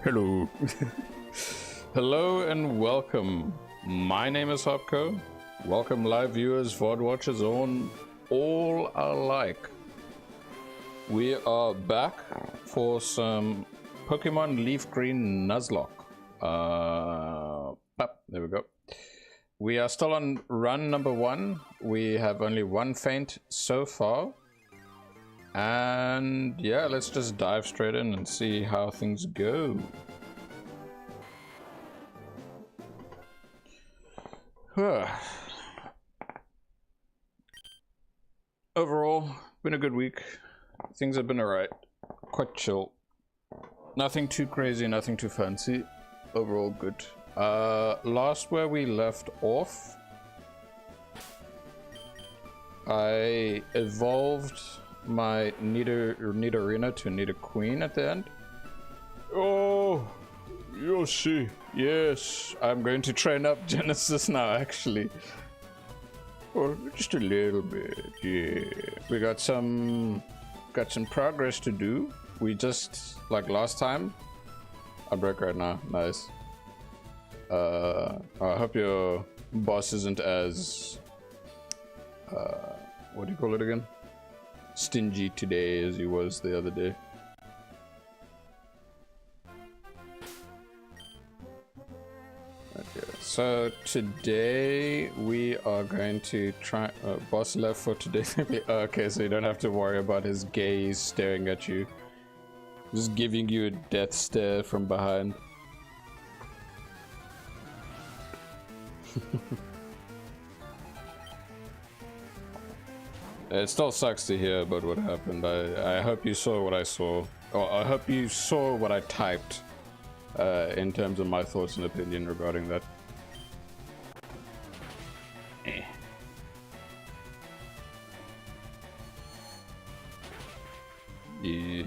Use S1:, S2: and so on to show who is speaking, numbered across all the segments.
S1: Hello. Hello and welcome. My name is Hopko. Welcome live viewers, VOD watchers, all alike. We are back for some Pokemon LeafGreen Nuzlocke. There we go. We are still on run number 1. We have only one feint so far. And yeah, let's just dive straight in and see how things go. Overall, been a good week. Things have been alright. Quite chill. Nothing too crazy, nothing too fancy. Overall good. Last where we left off, I evolved my Nidorina to Nidoqueen at the end. Oh, Yoshi. Yes, I'm going to train up Genesis now, actually. Or just a little bit, yeah. We got some progress to do. We just, like last time. I break right now, nice. I hope your boss isn't as, what do you call it again? Stingy today as he was the other day. Okay, so today we are going to try. Boss left for today. Okay, so you don't have to worry about his gaze staring at you, just giving you a death stare from behind. It still sucks to hear about what happened. I hope you saw what I saw. Or I hope you saw what I typed in terms of my thoughts and opinion regarding that. Yeah.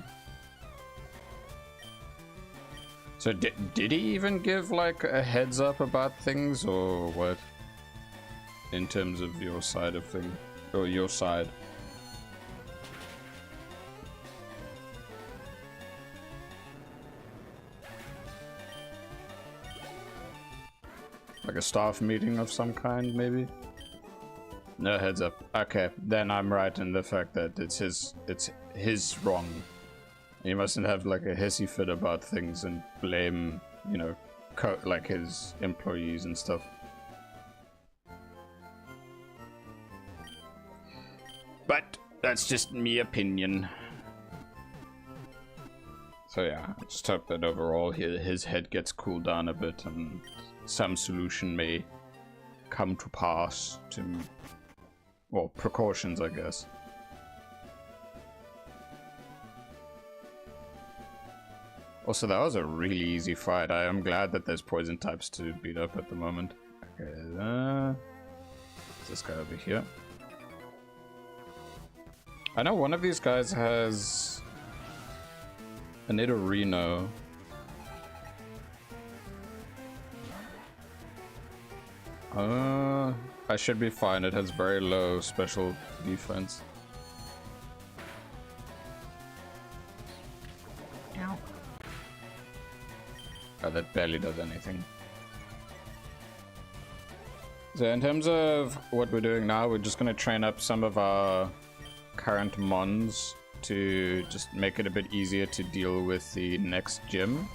S1: So did he even give like a heads up about things or what? In terms of your side of things? Or your side? Like a staff meeting of some kind, maybe? No heads up. Okay, then I'm right in the fact that it's his wrong. He mustn't have like a hissy fit about things and blame, you know, like his employees and stuff. But that's just me opinion. So yeah, I just hope that overall his head gets cooled down a bit and some solution may come to pass to, well, precautions, I guess. Also, that was a really easy fight. I am glad that there's poison types to beat up at the moment. Okay, this guy over here. I know one of these guys has a Nidorino. I should be fine. It has very low special defense. Ow. Oh, that barely does anything. So in terms of what we're doing now, we're just going to train up some of our current mons to just make it a bit easier to deal with the next gym.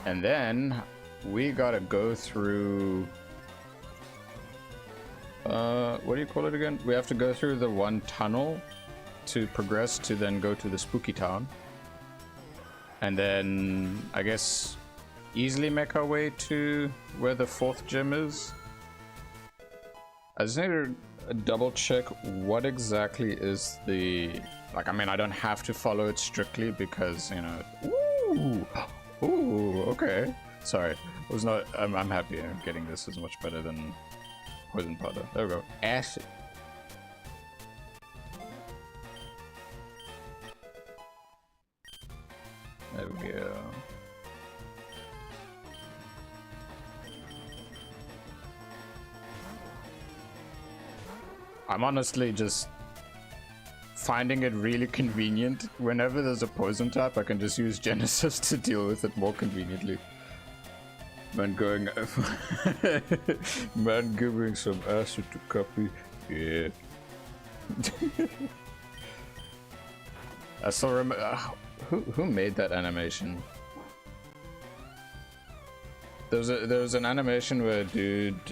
S1: And then we gotta go through what do you call it again? We have to go through the one tunnel to progress to then go to the spooky town. And then I guess easily make our way to where the 4th gym is. I just need to double check what exactly is the, like, I mean, I don't have to follow it strictly because, you know, ooh, okay. Sorry, it was not, I'm happy getting this is much better than poison powder. There we go. Acid. There we go. I'm honestly just finding it really convenient. Whenever there's a poison type, I can just use Genesis to deal with it more conveniently. Man going man giving some acid to copy. Yeah. I still remember who made that animation? There was an animation where a dude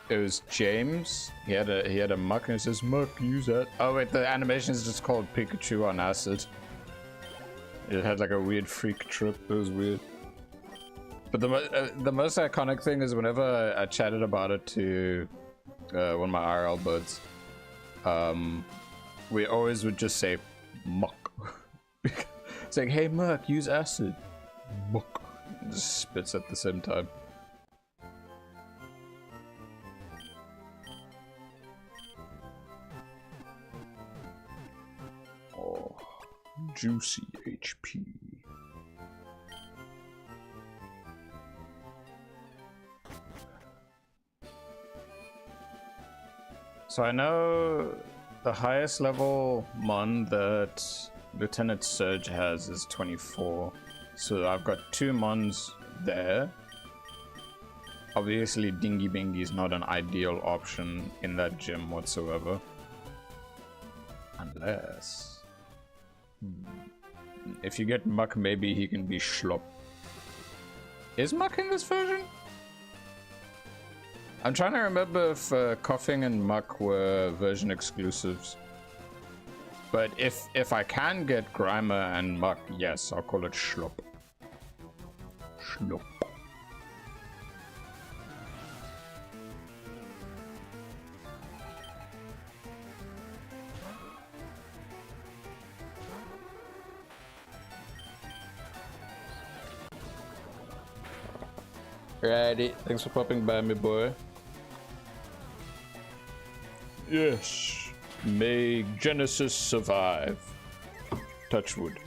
S1: it was James. He had a muck and it says, "Muck, use that." Oh wait, the animation is just called Pikachu on acid. It had like a weird freak trip. It was weird. But the most iconic thing is whenever I chatted about it to one of my IRL buds, we always would just say muck. It's like, "Hey Muck, use acid." Muck. It just spits at the same time. Oh, juicy HP. So I know the highest level mon that Lieutenant Surge has is 24. So I've got 2 mons there. Obviously Dingy Bingy is not an ideal option in that gym whatsoever. Unless... if you get Muck, maybe he can be Schlop. Is Muck in this version? I'm trying to remember if Coughing and Muck were version exclusives. But if I can get Grimer and Muck, yes, I'll call it Schlop. Schlop. Righty, thanks for popping by, me boy. Yes, may Genesis survive. Touchwood.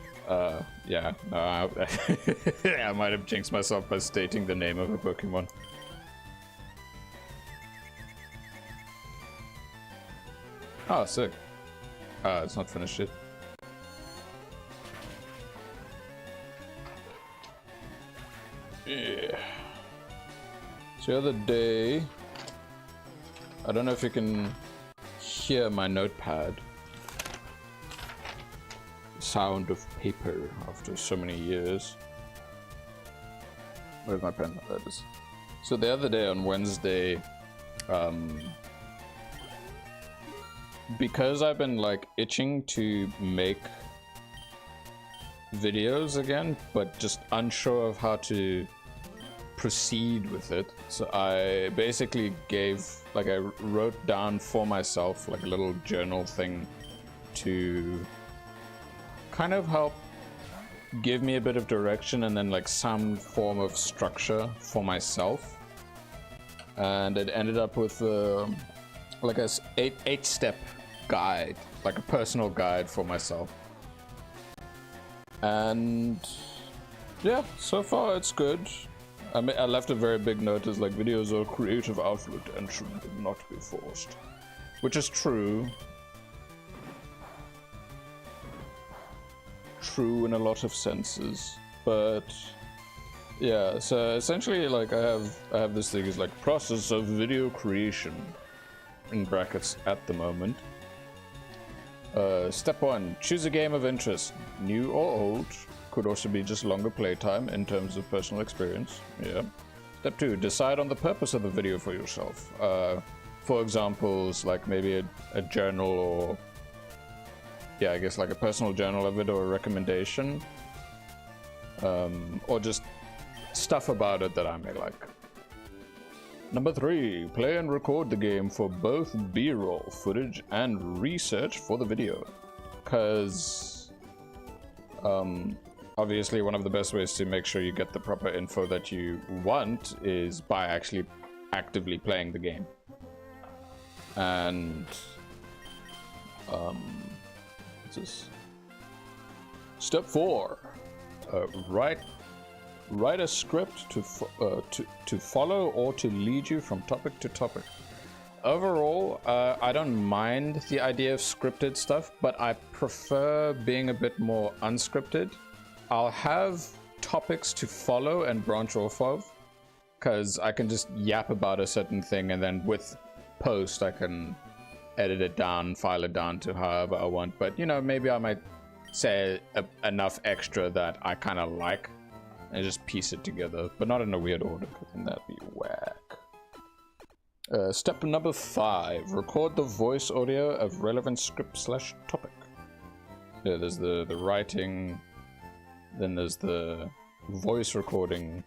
S1: Yeah, no, I might have jinxed myself by stating the name of a Pokemon. Oh, sick. It's not finished yet. Yeah. So the other day, I don't know if you can hear my notepad. Sound of paper after so many years. Where's my pen? There it is. So the other day on Wednesday, because I've been like itching to make videos again, but just unsure of how to proceed with it, so I basically I wrote down for myself like a little journal thing to kind of help give me a bit of direction and then like some form of structure for myself, and it ended up with like a eight-step guide, like a personal guide for myself. And yeah, so far it's good. I left a very big note as like, videos are a creative outlet and should not be forced, which is true. True in a lot of senses, but yeah. So essentially, like I have this thing is like process of video creation in brackets at the moment. Step 1: choose a game of interest, new or old. Could also be just longer playtime in terms of personal experience. Yeah. Step 2: decide on the purpose of the video for yourself. For examples, like maybe a journal, or yeah, I guess like a personal journal of it, or a recommendation, or just stuff about it that I may like. Number 3: play and record the game for both B-roll footage and research for the video, because obviously one of the best ways to make sure you get the proper info that you want is by actually actively playing the game. And what's this? Step 4: write a script to follow or to lead you from topic to topic. overall, I don't mind the idea of scripted stuff, but I prefer being a bit more unscripted. I'll have topics to follow and branch off of, because I can just yap about a certain thing, and then with post I can edit it down, file it down to however I want. But you know, maybe I might say enough extra that I kind of like and just piece it together, but not in a weird order, because then that'd be whack. Step number 5, record the voice audio of relevant script / topic. Yeah, there's the writing, then there's the voice recording.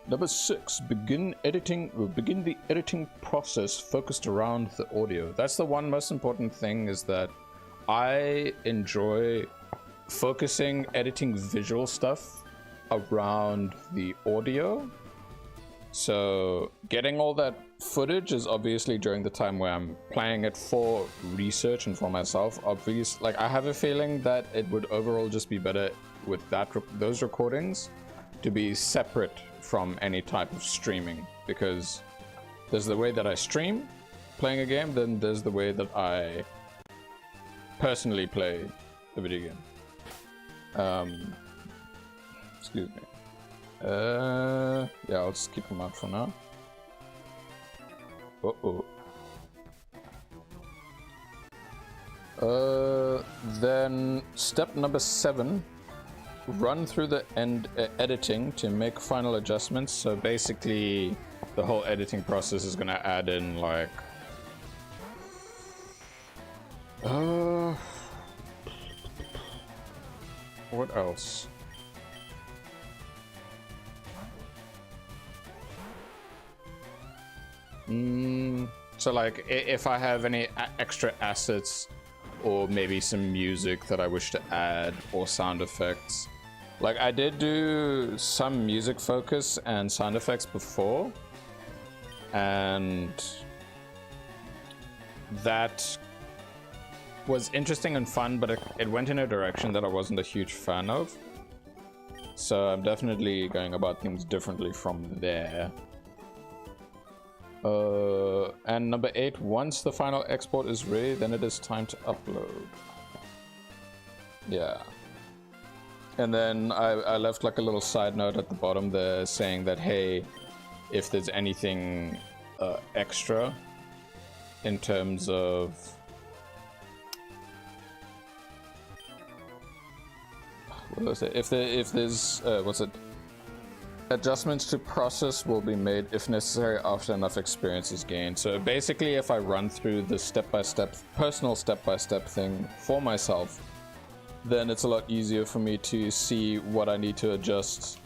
S1: Number 6, begin the editing process focused around the audio. That's the one most important thing, is that I enjoy focusing editing visual stuff around the audio. So getting all that footage is obviously during the time where I'm playing it for research and for myself. Obviously, like, I have a feeling that it would overall just be better with those recordings to be separate from any type of streaming, because there's the way that I stream playing a game, then there's the way that I personally play the video game. Excuse me. Yeah, I'll just keep them out for now. Then step number 7, run through the editing to make final adjustments. So basically the whole editing process is gonna add in like what else? So like if I have any extra assets, or maybe some music that I wish to add, or sound effects. Like, I did do some music focus and sound effects before, and that was interesting and fun, but it went in a direction that I wasn't a huge fan of. So I'm definitely going about things differently from there. And number 8, once the final export is ready, then it is time to upload. Yeah. And then I left like a little side note at the bottom there saying that, hey, if there's anything extra in terms of what was it? If there's what's it? Adjustments to process will be made if necessary after enough experience is gained. So basically, if I run through the personal step-by-step thing for myself, then it's a lot easier for me to see what I need to adjust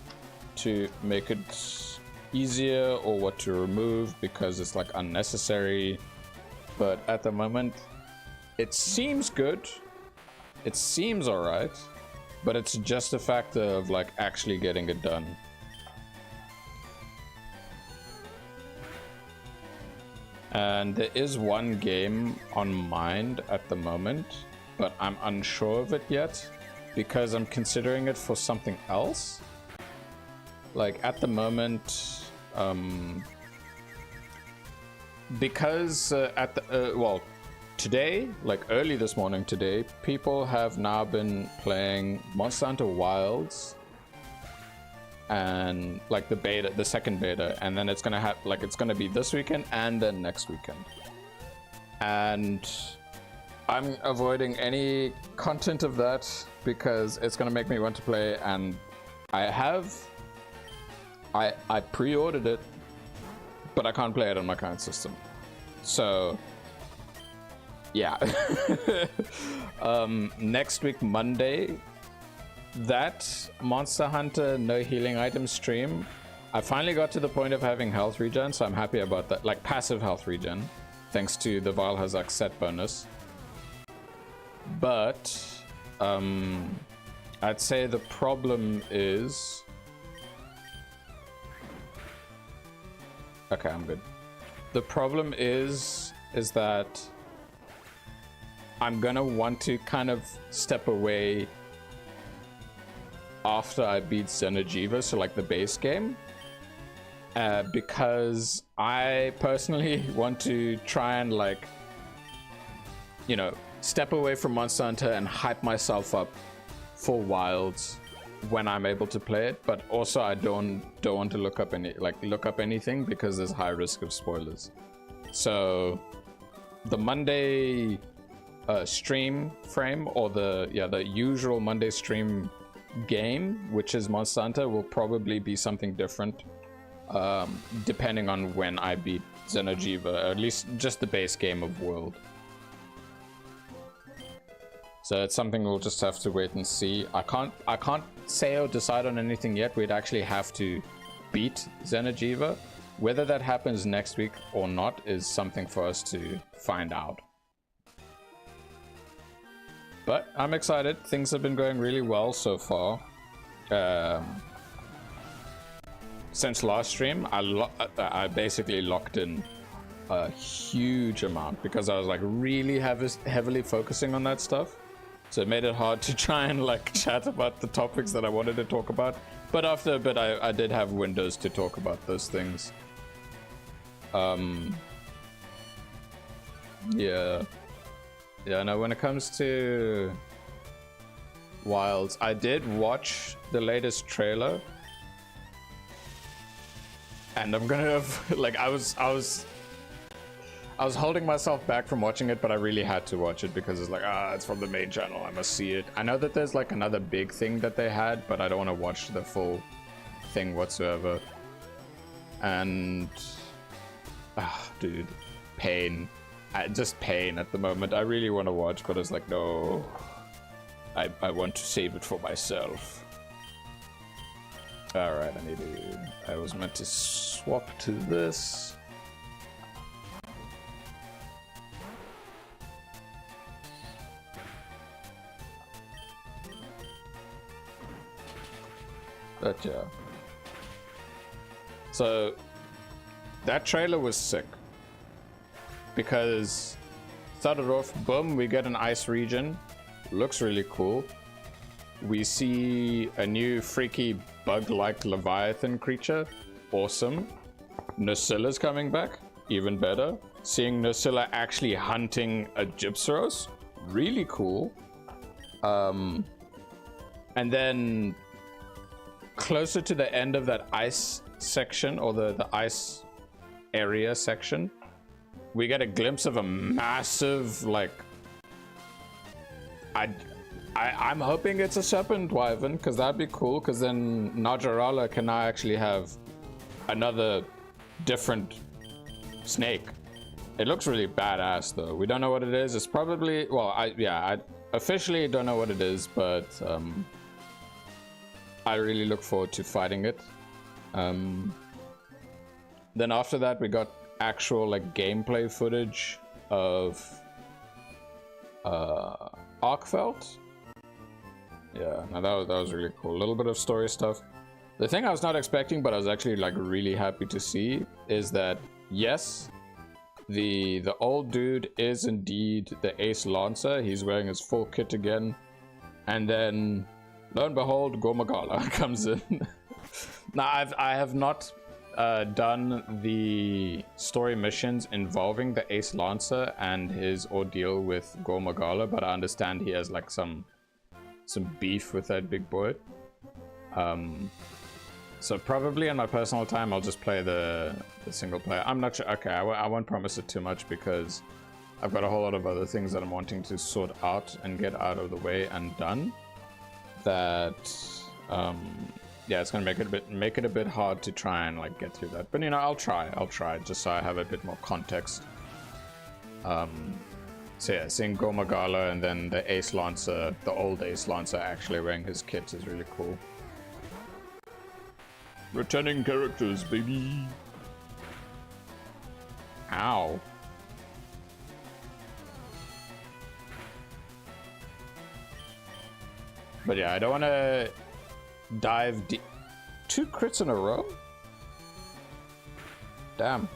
S1: to make it easier, or what to remove because it's like unnecessary. But at the moment, it seems good. It seems alright, but it's just a factor of like actually getting it done. And there is one game on mind at the moment, but I'm unsure of it yet because I'm considering it for something else. Like at the moment, because well, today, like early this morning today, people have now been playing Monster Hunter Wilds, and like the second beta, and then it's gonna have like it's gonna be this weekend and then next weekend. And I'm avoiding any content of that because it's gonna make me want to play, and I pre-ordered it, but I can't play it on my current system. So yeah. Next week Monday, that Monster Hunter no healing item stream, I finally got to the point of having health regen, so I'm happy about that, like passive health regen, thanks to the Valhazak set bonus. But I'd say the problem is, okay, I'm good. The problem is that I'm gonna want to kind of step away after I beat Xeno'jiiva, so like the base game, because I personally want to try and, like, you know, step away from Monster Hunter and hype myself up for Wilds when I'm able to play it, but also I don't want to look up anything because there's high risk of spoilers. So the Monday stream frame, or the usual Monday stream game, which is Monster Hunter, will probably be something different depending on when I beat Xeno'jiiva, at least just the base game of World. So it's something we'll just have to wait and see. I can't say or decide on anything yet. We'd actually have to beat Xeno'jiiva. Whether that happens next week or not is something for us to find out. But I'm excited. Things have been going really well so far. Since last stream, I basically locked in a huge amount because I was like really heavily focusing on that stuff. So it made it hard to try and like chat about the topics that I wanted to talk about. But after a bit, I did have windows to talk about those things. Yeah, no, when it comes to Wilds, I did watch the latest trailer. And I'm gonna like, I was holding myself back from watching it, but I really had to watch it because it's like, it's from the main channel, I must see it. I know that there's like another big thing that they had, but I don't want to watch the full thing whatsoever. And dude, pain. Just pain at the moment. I really want to watch, but it's like, no, I want to save it for myself. All right, I was meant to swap to this. But yeah. So that trailer was sick. Because started off, boom, we get an ice region. Looks really cool. We see a new freaky bug-like Leviathan creature. Awesome. Nusilla's coming back. Even better. Seeing Nusilla actually hunting a Gypsaros. Really cool. And then closer to the end of that ice section, or the ice area section, we get a glimpse of a massive, like, I'm hoping it's a serpent wyvern, because that'd be cool, because then Najarala can now actually have another different snake. It looks really badass though. We don't know what it is. It's probably, well, I officially don't know what it is, but I really look forward to fighting it. Then after that, we got actual like gameplay footage of Arkfeld. Yeah, no, that was really cool. A little bit of story stuff. The thing I was not expecting, but I was actually like really happy to see, is that yes, the old dude is indeed the Ace Lancer. He's wearing his full kit again, and then lo and behold, Gormagala comes in. Now I have not done the story missions involving the Ace Lancer and his ordeal with Gormagala, but I understand he has like some beef with that big boy. So probably in my personal time I'll just play the single player. I'm not sure. Okay, I won't promise it too much because I've got a whole lot of other things that I'm wanting to sort out and get out of the way and done. That yeah, it's gonna make it a bit hard to try and like get through that. But you know, I'll try just so I have a bit more context. So yeah, seeing Gormagala and then the Ace Lancer, the old Ace Lancer actually wearing his kit is really cool. Returning characters, baby. Ow. But yeah, I don't want to dive deep. 2 crits in a row? Damn.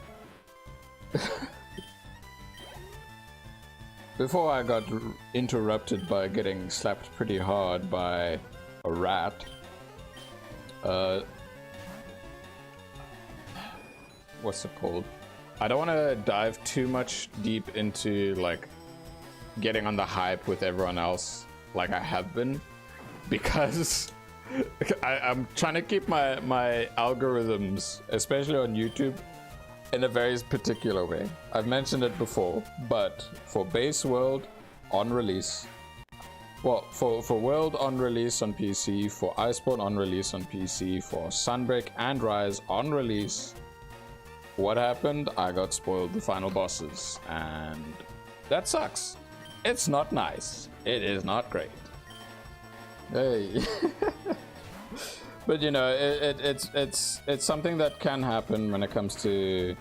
S1: Before I got interrupted by getting slapped pretty hard by a rat, what's it called? I don't want to dive too much deep into like getting on the hype with everyone else like I have been, because I'm trying to keep my algorithms, especially on YouTube, in a very particular way. I've mentioned it before, but for base world on release, well, for world on release on PC, for Iceborne on release on PC, for Sunbreak and Rise on release, what happened? I got spoiled the final bosses, and that sucks. It's not nice. It is not great. Hey. But you know, it's something that can happen when it comes to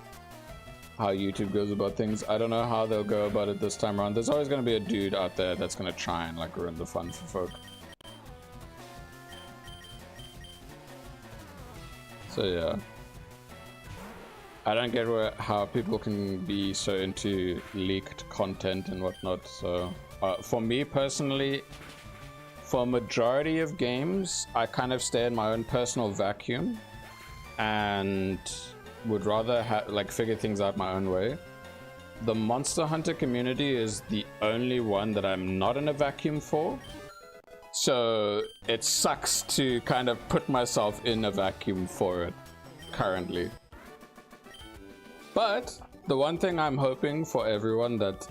S1: how YouTube goes about things. I don't know how they'll go about it this time around. There's always going to be a dude out there that's going to try and like ruin the fun for folk. So yeah, I don't get how people can be so into leaked content and whatnot. So for me personally, for a majority of games, I kind of stay in my own personal vacuum and would rather like figure things out my own way. The Monster Hunter community is the only one that I'm not in a vacuum for. So it sucks to kind of put myself in a vacuum for it currently. But the one thing I'm hoping for everyone that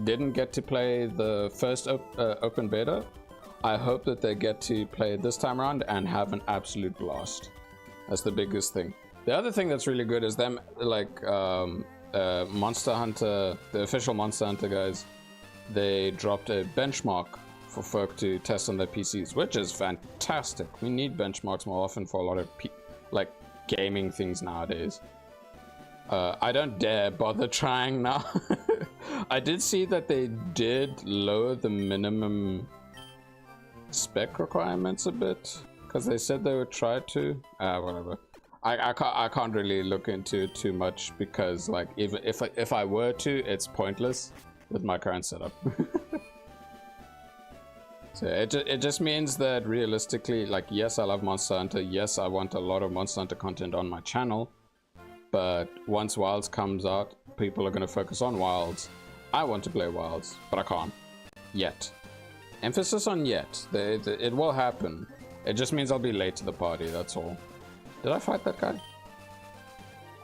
S1: didn't get to play the first open beta, I hope that they get to play it this time around and have an absolute blast. That's the biggest thing. The other thing that's really good is them, like, Monster Hunter, the official Monster Hunter guys, they dropped a benchmark for folk to test on their PCs, which is fantastic. We need benchmarks more often for a lot of, like, gaming things nowadays. I don't dare bother trying now. I did see that they did lower the minimum spec requirements a bit, because they said they would try to. Whatever. I can't really look into it too much, because like if I were to, it's pointless with my current setup. So it just means that realistically, like, yes, I love Monster Hunter. Yes, I want a lot of Monster Hunter content on my channel. But once Wilds comes out, people are going to focus on Wilds. I want to play Wilds, but I can't yet. Emphasis on yet. It will happen. It just means I'll be late to the party, that's all. Did I fight that guy?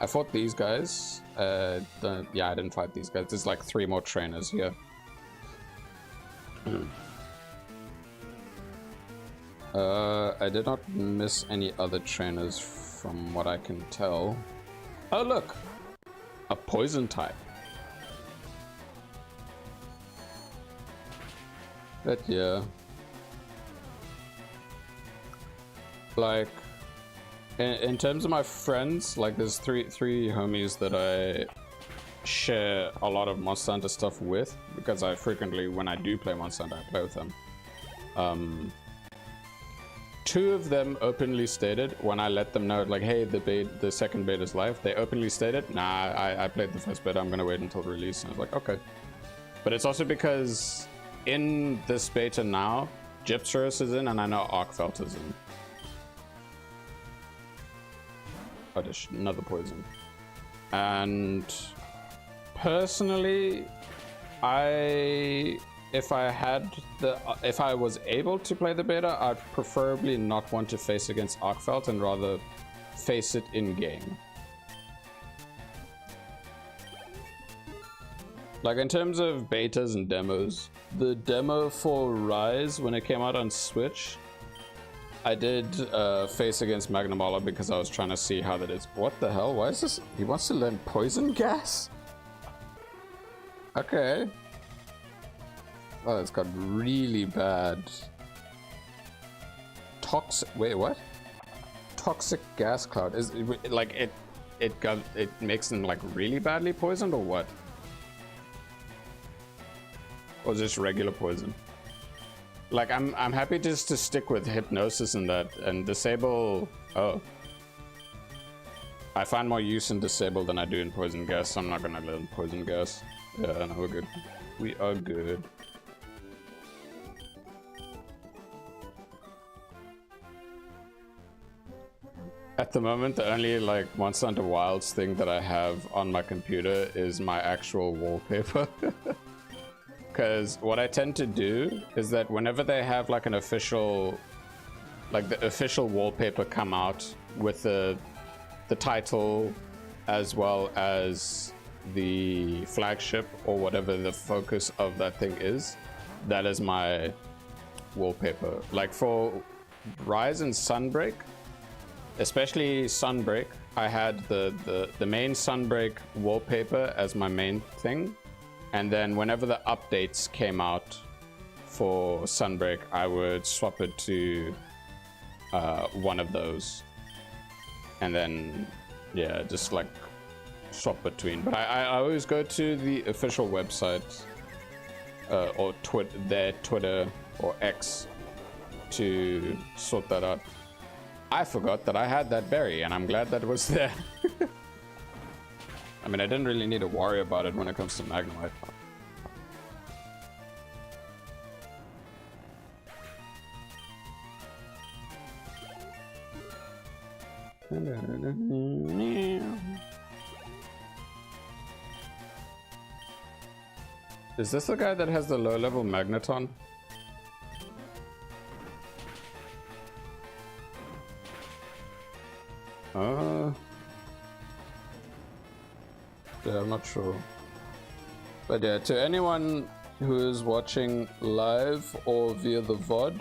S1: I fought these guys. Yeah, I didn't fight these guys. There's like 3 more trainers here. I did not miss any other trainers from what I can tell. Oh look! A poison type. But yeah. Like, in terms of my friends, like there's three homies that I share a lot of Monster Hunter stuff with, because I frequently, when I do play Monster Hunter, I play with them. 2 of them openly stated, when I let them know, like, hey, the second beta's live, they openly stated, nah, I played the first beta, I'm gonna wait until release. And I was like, okay. But it's also because in this beta now, Gypsaurus is in, and I know Arkfeld is in. Oh, there's another poison. And personally, if I was able to play the beta, I'd preferably not want to face against Arkfeld and rather face it in game. Like, in terms of betas and demos, the demo for Rise, when it came out on Switch, I did face against Magnamala because I was trying to see how that is. What the hell? Why is this? He wants to learn poison gas? Okay. Oh, it's got really bad. Toxic. Wait, what? Toxic gas cloud. Is it, like it makes them like really badly poisoned, or what? Or just regular poison? Like, I'm happy just to stick with hypnosis and that, and disable. Oh, I find more use in disable than I do in poison gas. So I'm not gonna learn poison gas. Yeah, no, we're good. We are good. At the moment, the only like Monster Hunter Wilds thing that I have on my computer is my actual wallpaper. Because what I tend to do is that whenever they have like an official, like the official wallpaper come out with the title as well as the flagship or whatever the focus of that thing is, that is my wallpaper. Like for Rise and Sunbreak, especially Sunbreak, I had the main Sunbreak wallpaper as my main thing, and then whenever the updates came out for Sunbreak, I would swap it to one of those, and then yeah, just like swap between. But I always go to the official website or their Twitter or X to sort that out. I forgot that I had that berry, and I'm glad that it was there. I mean, I didn't really need to worry about it when it comes to Magnemite. Is this the guy that has the low-level Magneton? Yeah, I'm not sure. But yeah, to anyone who is watching live or via the VOD,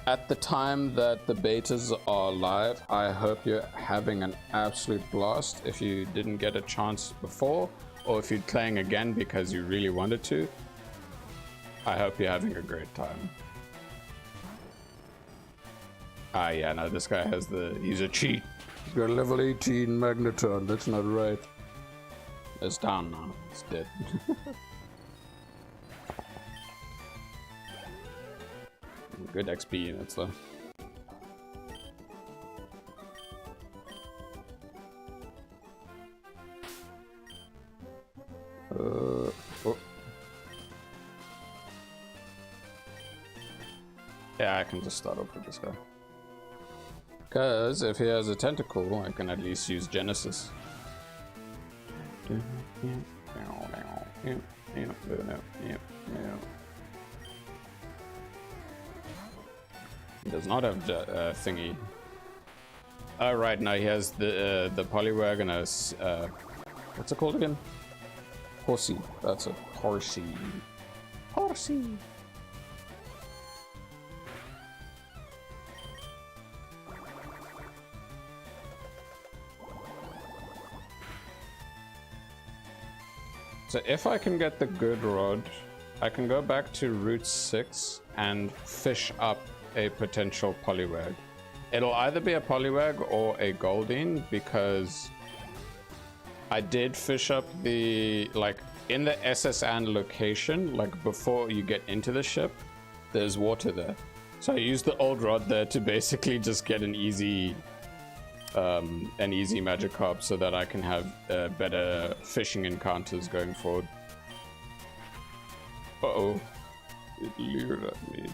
S1: at the time that the betas are live, I hope you're having an absolute blast. If you didn't get a chance before, or if you're playing again because you really wanted to, I hope you're having a great time. Ah, yeah, no, this guy has he's a cheat. He's got a level 18 Magneton, that's not right. It's down now, it's dead. Good XP units though. Oh. Yeah, I can just start off with this guy. Because if he has a tentacle, I can at least use Genesis. He does not have thingy. Oh, right, now he has the Poliwag and a what's it called again? Horsey. That's a Horsey. Horsey. So if I can get the good rod, I can go back to Route 6 and fish up a potential Poliwag. It'll either be a Poliwag or a Goldeen, because I did fish up like in the s.s.anne location, like before you get into the ship, there's water there. So I used the old rod there to basically just get an easy Magikarp so that I can have better fishing encounters going forward. Uh-oh. It leered at me.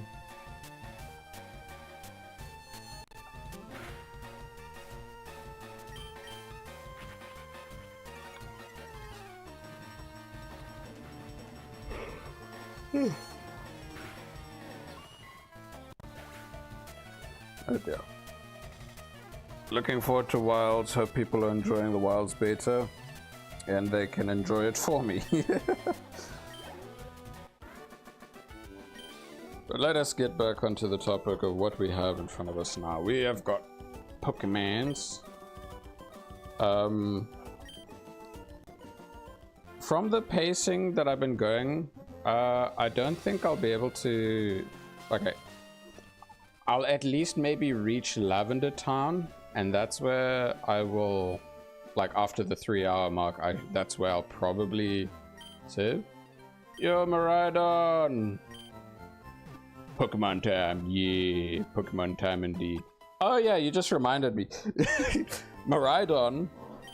S1: Oh dear. Looking forward to Wilds. Hope people are enjoying the Wilds beta and they can enjoy it for me. But let us get back onto the topic of what we have in front of us now. We have got Pokemons. From the pacing that I've been going, I don't think I'll be able to... Okay. I'll at least maybe reach Lavender Town, and that's where I will, like after the 3-hour mark, that's where I'll probably save. Yo, Miraidon! Pokemon time, yeah, Pokemon time indeed. Oh yeah, you just reminded me. Miraidon,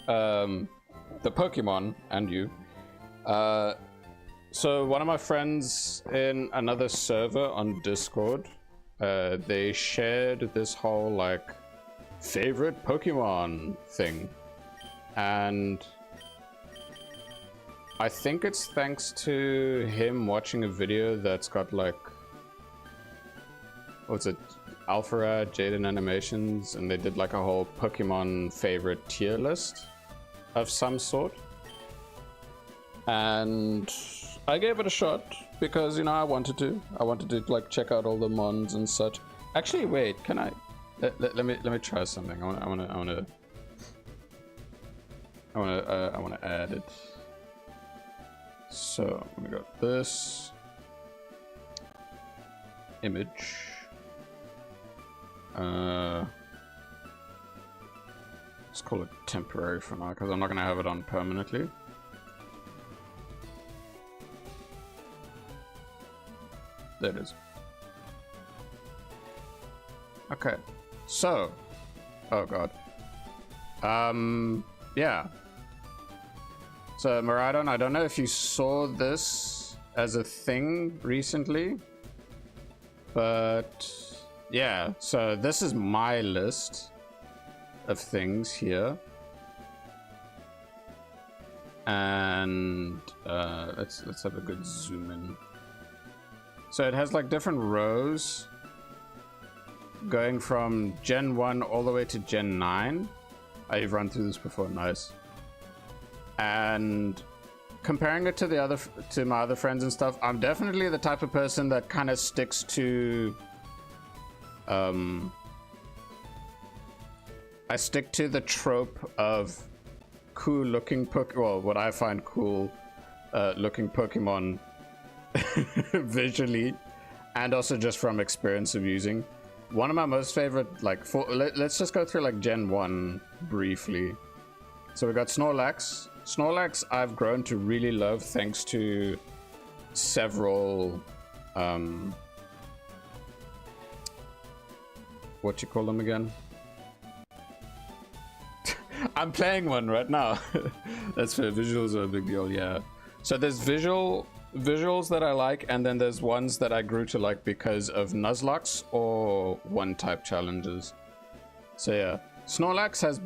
S1: the Pokemon, and you. So one of my friends in another server on Discord, they shared this whole like favorite Pokemon thing. And I think it's thanks to him watching a video that's got like, what's it, Alpharad, Jaden Animations, and they did like a whole Pokemon favorite tier list of some sort. And I gave it a shot because, you know, I wanted to like check out all the mons and such. Actually, wait, can I let me try something. I want to add it. So we got this image. Let's call it temporary for now because I'm not gonna have it on permanently. There it is. Okay, so, oh god, yeah. So Maradon, I don't know if you saw this as a thing recently, but yeah. So this is my list of things here, and let's have a good zoom in. So it has like different rows going from Gen 1 all the way to Gen 9. I've run through this before, nice. And comparing it to my other friends and stuff, I'm definitely the type of person that kind of sticks to I stick to the trope of cool looking well, what I find cool looking Pokemon visually, and also just from experience of using. One of my most favorite, like, let's just go through like Gen 1 briefly. So we got Snorlax. Snorlax I've grown to really love thanks to several what you call them again? I'm playing one right now. That's fair. Visuals are a big deal, yeah. So there's visuals that I like, and then there's ones that I grew to like because of Nuzlocks or one-type challenges. So yeah, Snorlax has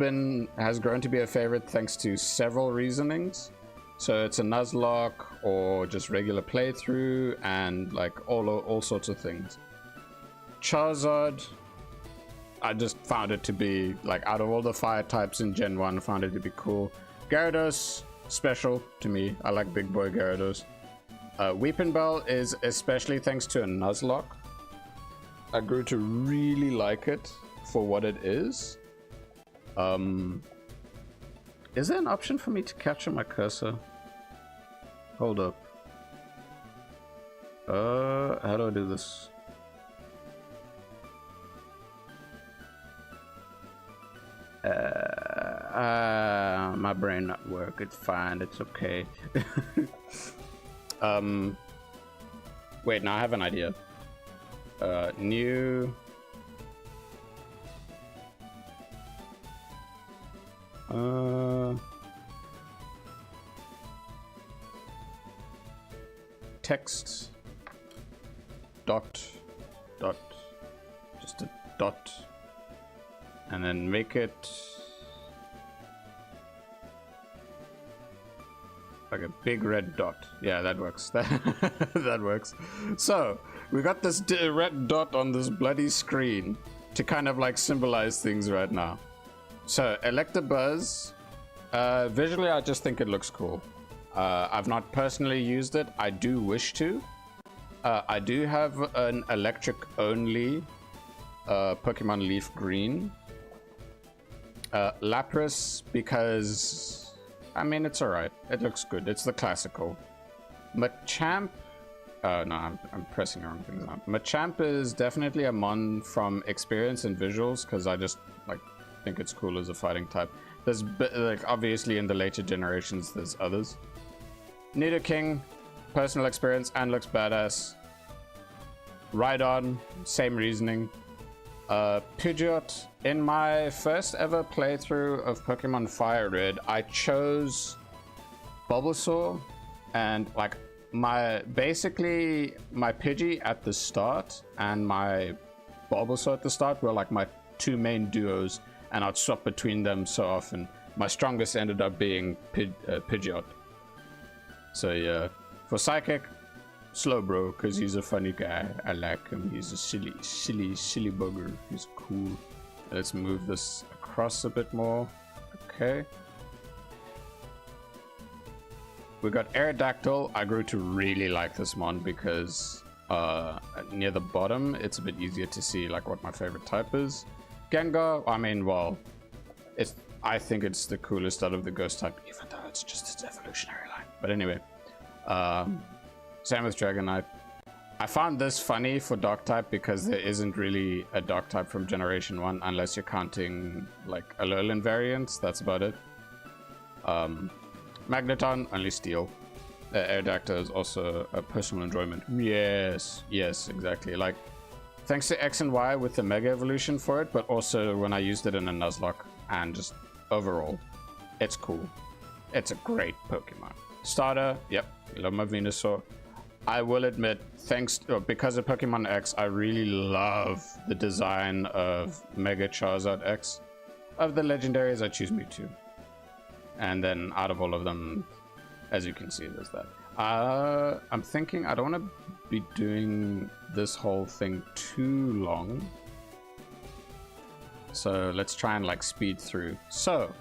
S1: grown to be a favorite thanks to several reasonings. So it's a Nuzlocke or just regular playthrough and like all sorts of things. Charizard, I just found it to be like, out of all the fire types in Gen 1, I found it to be cool. Gyarados, special to me. I like big boy Gyarados. Weepinbell is especially thanks to a Nuzlocke. I grew to really like it for what it is. Is there an option for me to capture my cursor? Hold up. How do I do this? My brain not work. It's fine. It's okay. Wait, now I have an idea. New. Text. Dot. Just a dot. And then make it like a big red dot. Yeah, that works. That works. So we got this red dot on this bloody screen to kind of like symbolize things right now. So Electabuzz, visually I just think it looks cool. I've not personally used it. I do wish to. I do have an electric only Pokemon LeafGreen. Lapras, because I mean it's alright. It looks good. It's the classical. Machamp. No, I'm pressing the wrong things now. Machamp is definitely a mon from experience and visuals because I just like think it's cool as a fighting type. There's like obviously in the later generations there's others. Nidoking, personal experience and looks badass. Rhydon, same reasoning. Pidgeot, in my first ever playthrough of Pokemon Fire Red, I chose Bulbasaur, and like basically my Pidgey at the start and my Bulbasaur at the start were like my two main duos, and I'd swap between them so often. My strongest ended up being Pidgeot. So yeah, for Psychic, Slowbro, because he's a funny guy. I like him. He's a silly bugger. He's cool. Let's move this across a bit more. Okay. We got Aerodactyl. I grew to really like this mon because near the bottom, it's a bit easier to see like what my favorite type is. Gengar, I mean, well, I think it's the coolest out of the ghost type, even though it's just its evolutionary line. But anyway, same with Dragonite. I found this funny for Dark type because there isn't really a Dark type from Generation 1 unless you're counting like Alolan variants. That's about it. Magneton, only Steel. Aerodactyl is also a personal enjoyment. Yes, exactly. Like, thanks to X and Y with the Mega Evolution for it, but also when I used it in a Nuzlocke and just overall, it's cool. It's a great Pokemon. Starter, yep, love my Venusaur. I will admit, because of Pokemon X, I really love the design of Mega Charizard X. Of the legendaries, I choose Mewtwo. And then out of all of them, as you can see, there's that. I'm thinking I don't want to be doing this whole thing too long. So let's try and like speed through. So,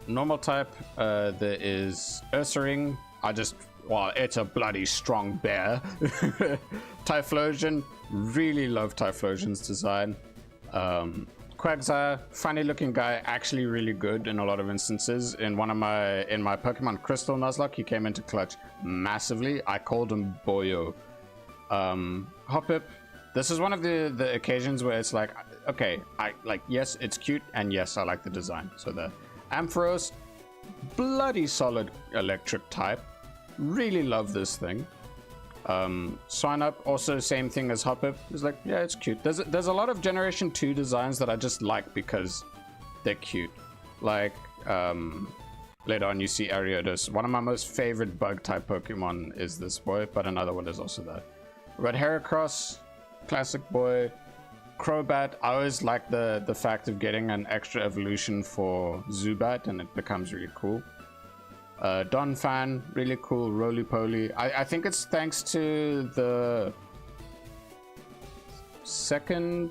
S1: normal type, there is Ursaring. Well, it's a bloody strong bear. Typhlosion, really love Typhlosion's design. Quagsire, funny looking guy, actually really good in a lot of instances. In my Pokemon Crystal Nuzlocke, he came into clutch massively. I called him Boyo. Hoppip, this is one of the occasions where it's like, okay, yes, it's cute, and yes, I like the design. So the Ampharos, bloody solid electric type. Really love this thing. Swinub, also same thing as Hoppip. It's like, yeah, it's cute. There's a lot of Generation 2 designs that I just like because they're cute. Like, later on you see Ariados. One of my most favorite bug type Pokemon is this boy, but another one is also that. We got Heracross, classic boy. Crobat, I always like the fact of getting an extra evolution for Zubat, and it becomes really cool. Donphan, really cool. Roly-Poly. I think it's thanks to the second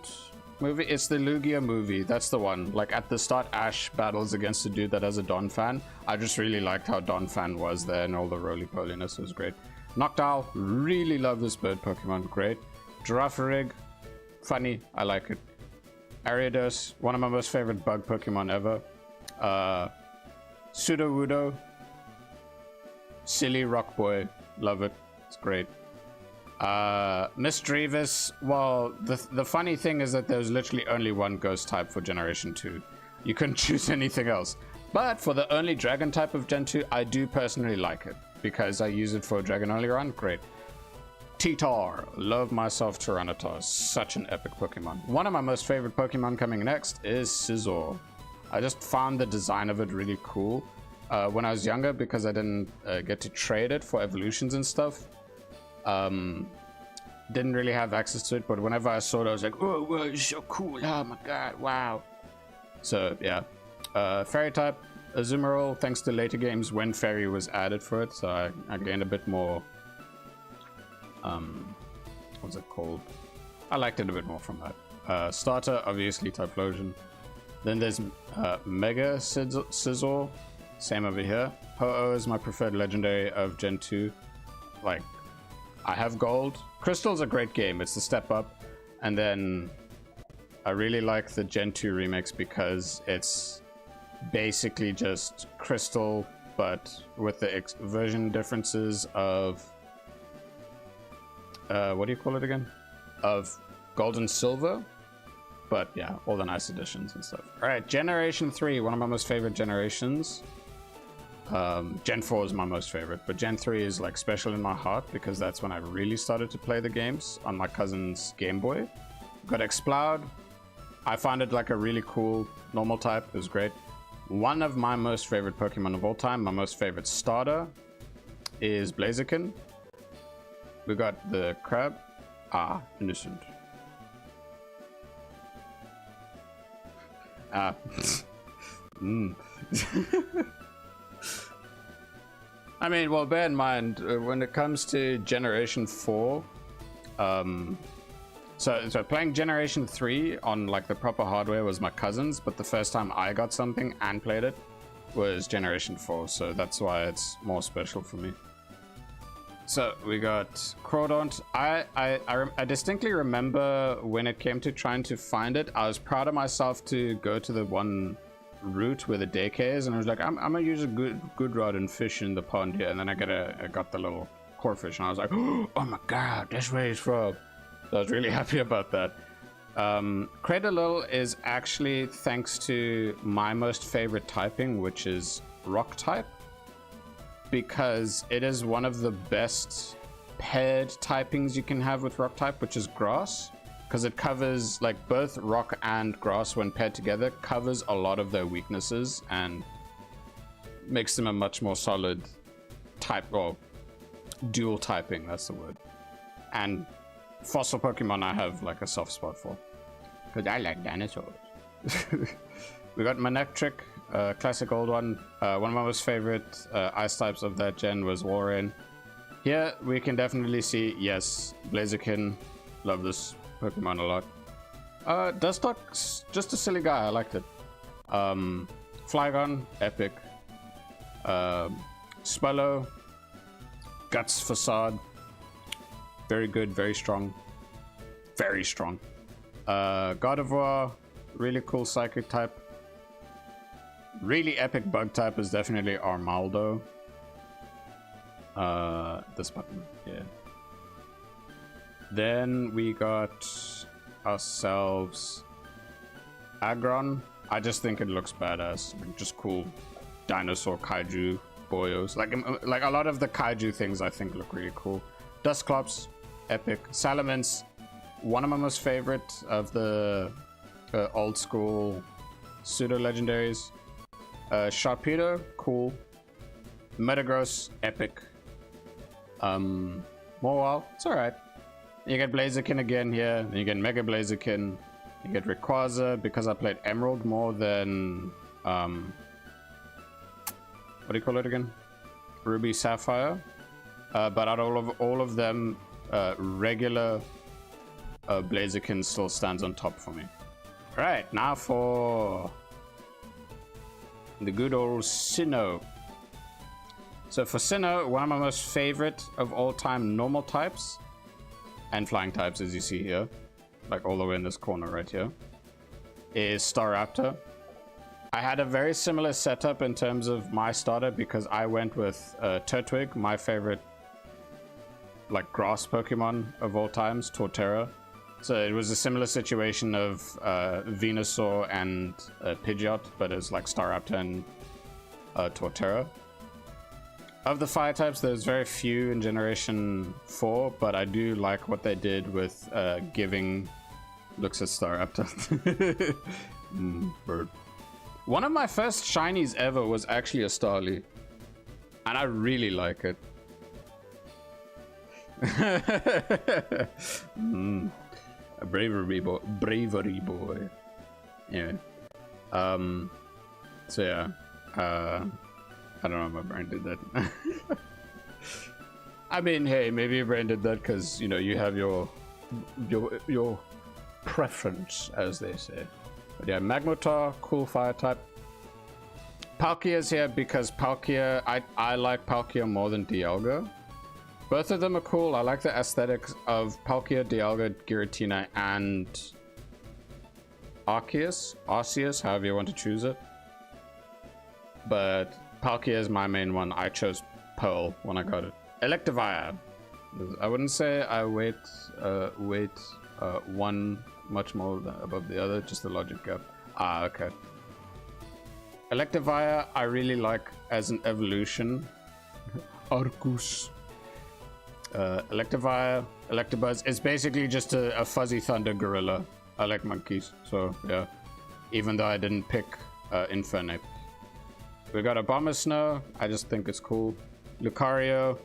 S1: movie. It's the Lugia movie. That's the one. Like at the start, Ash battles against a dude that has a Donphan. I just really liked how Donphan was there and all the Roly-Poliness was great. Noctowl, really love this bird Pokemon. Great. Girafarig, funny. I like it. Ariados, one of my most favorite bug Pokemon ever. Sudowoodo, silly rock boy, love it, it's great. Misdreavus, well, the funny thing is that there's literally only one ghost type for Generation 2. You couldn't choose anything else. But for the only dragon type of Gen 2, I do personally like it because I use it for a dragon only run. Great. Titar, love myself Tyranitar, such an epic Pokemon. One of my most favorite Pokemon coming next is Scizor. I just found the design of it really cool. When I was younger, because I didn't get to trade it for evolutions and stuff, didn't really have access to it, but whenever I saw it, I was like, oh, whoa, it's so cool, oh my god, wow. So yeah, Fairy type, Azumarill, thanks to later games when Fairy was added for it, so I gained a bit more, what's it called? I liked it a bit more from that. Starter, obviously Typhlosion. Then there's Mega Scizor. Same over here. Ho-Oh is my preferred legendary of Gen 2. Like, I have gold. Crystal's a great game. It's the step up. And then I really like the Gen 2 remix because it's basically just Crystal, but with the version differences of... what do you call it again? Of Gold and Silver. But yeah, all the nice additions and stuff. Alright, Generation 3, one of my most favorite generations. Gen 4 is my most favorite, but Gen 3 is like special in my heart because that's when I really started to play the games on my cousin's Game Boy. Got Exploud. I found it like a really cool normal type. It was great. One of my most favorite Pokemon of all time, my most favorite starter, is Blaziken. We got the Crab. Innocent. Ah. I mean, well, bear in mind, when it comes to Generation 4, so playing Generation 3 on like the proper hardware was my cousin's, but the first time I got something and played it was Generation 4, so that's why it's more special for me. So we got Crawdaunt. I distinctly remember when it came to trying to find it, I was proud of myself to go to the one route where the daycare is, and I was like, I'm gonna use a good rod and fish in the pond here, and then I got the little corfish, and I was like, oh my god, that's where it's from. So I was really happy about that. Cradle is actually thanks to my most favorite typing, which is rock type, because it is one of the best paired typings you can have with rock type, which is grass, because it covers, like, both rock and grass when paired together, covers a lot of their weaknesses and makes them a much more solid type, or dual typing, that's the word. And fossil Pokemon I have like a soft spot for, because I like dinosaurs. We got Manectric, classic old one. One of my most favorite ice types of that gen was Walrein. Here we can definitely see, yes, Blaziken, love this Pokemon a lot. Dustox, just a silly guy, I liked it. Flygon, epic. Spello, Guts Facade, very good, very strong. Very strong. Gardevoir, really cool psychic type. Really epic bug type is definitely Armaldo. This button, yeah. Then we got ourselves Aggron. I just think it looks badass. Just cool dinosaur kaiju boyos. Like a lot of the kaiju things I think look really cool. Dusclops, epic. Salamence, one of my most favorite of the old school pseudo legendaries. Sharpedo, cool. Metagross, epic. Mawile, it's alright. You get Blaziken again here, and you get Mega Blaziken. You get Rayquaza, because I played Emerald more than what do you call it again? Ruby Sapphire. But out of all of them, regular Blaziken still stands on top for me. Right, now for the good old Sinnoh. So for Sinnoh, one of my most favorite of all time normal types and flying types, as you see here, like all the way in this corner right here, is Staraptor. I had a very similar setup in terms of my starter, because I went with Turtwig, my favorite like grass Pokemon of all times, Torterra. So it was a similar situation of Venusaur and Pidgeot, but it's like Staraptor and Torterra. Of the fire types, there's very few in Generation 4, but I do like what they did with giving looks at Staraptor. Bird. One of my first shinies ever was actually a Starly, and I really like it. A bravery boy. Yeah. So yeah. I don't know if my brain did that. I mean, hey, maybe your brain did that because, you know, you have your preference, as they say. But yeah, Magmortar, cool fire type. Palkia's here because Palkia, I like Palkia more than Dialga. Both of them are cool. I like the aesthetics of Palkia, Dialga, Giratina, and Arceus, however you want to choose it. But Palkia is my main one. I chose Pearl when I got it. Electivire. I wouldn't say I weight one much more above the other, just the logic gap. Ah, okay. Electivire I really like as an evolution. Arcus. Electivire, Electabuzz is basically just a fuzzy thunder gorilla. I like monkeys, so yeah. Even though I didn't pick Infernape. We got Abomasnow, I just think it's cool. Lucario,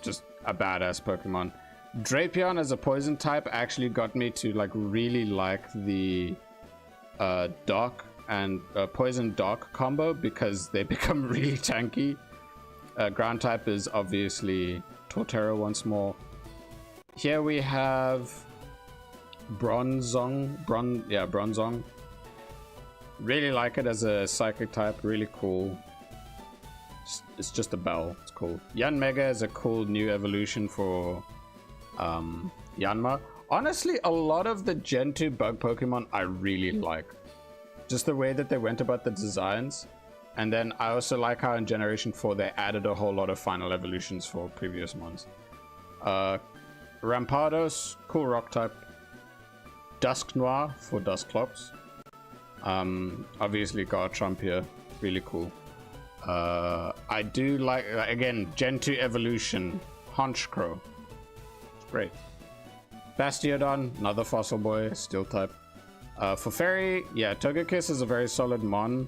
S1: just a badass Pokemon. Drapion as a poison type actually got me to like really like the dark and Poison Dark combo because they become really tanky. Ground type is obviously Torterra once more. Here we have Bronzong. Really like it as a psychic type, really cool. It's just a bell, it's cool. Yanmega is a cool new evolution for Yanma. Honestly, a lot of the Gen 2 bug Pokemon I really like. Just the way that they went about the designs. And then I also like how in Generation 4 they added a whole lot of final evolutions for previous ones. Rampardos, cool rock type. Dusk Noir for Dusclops. Obviously Garchomp here, really cool. I do like, again, Gen 2 evolution, Honchkrow. Great. Bastiodon, another fossil boy, steel type. For Fairy, yeah, Togekiss is a very solid mon.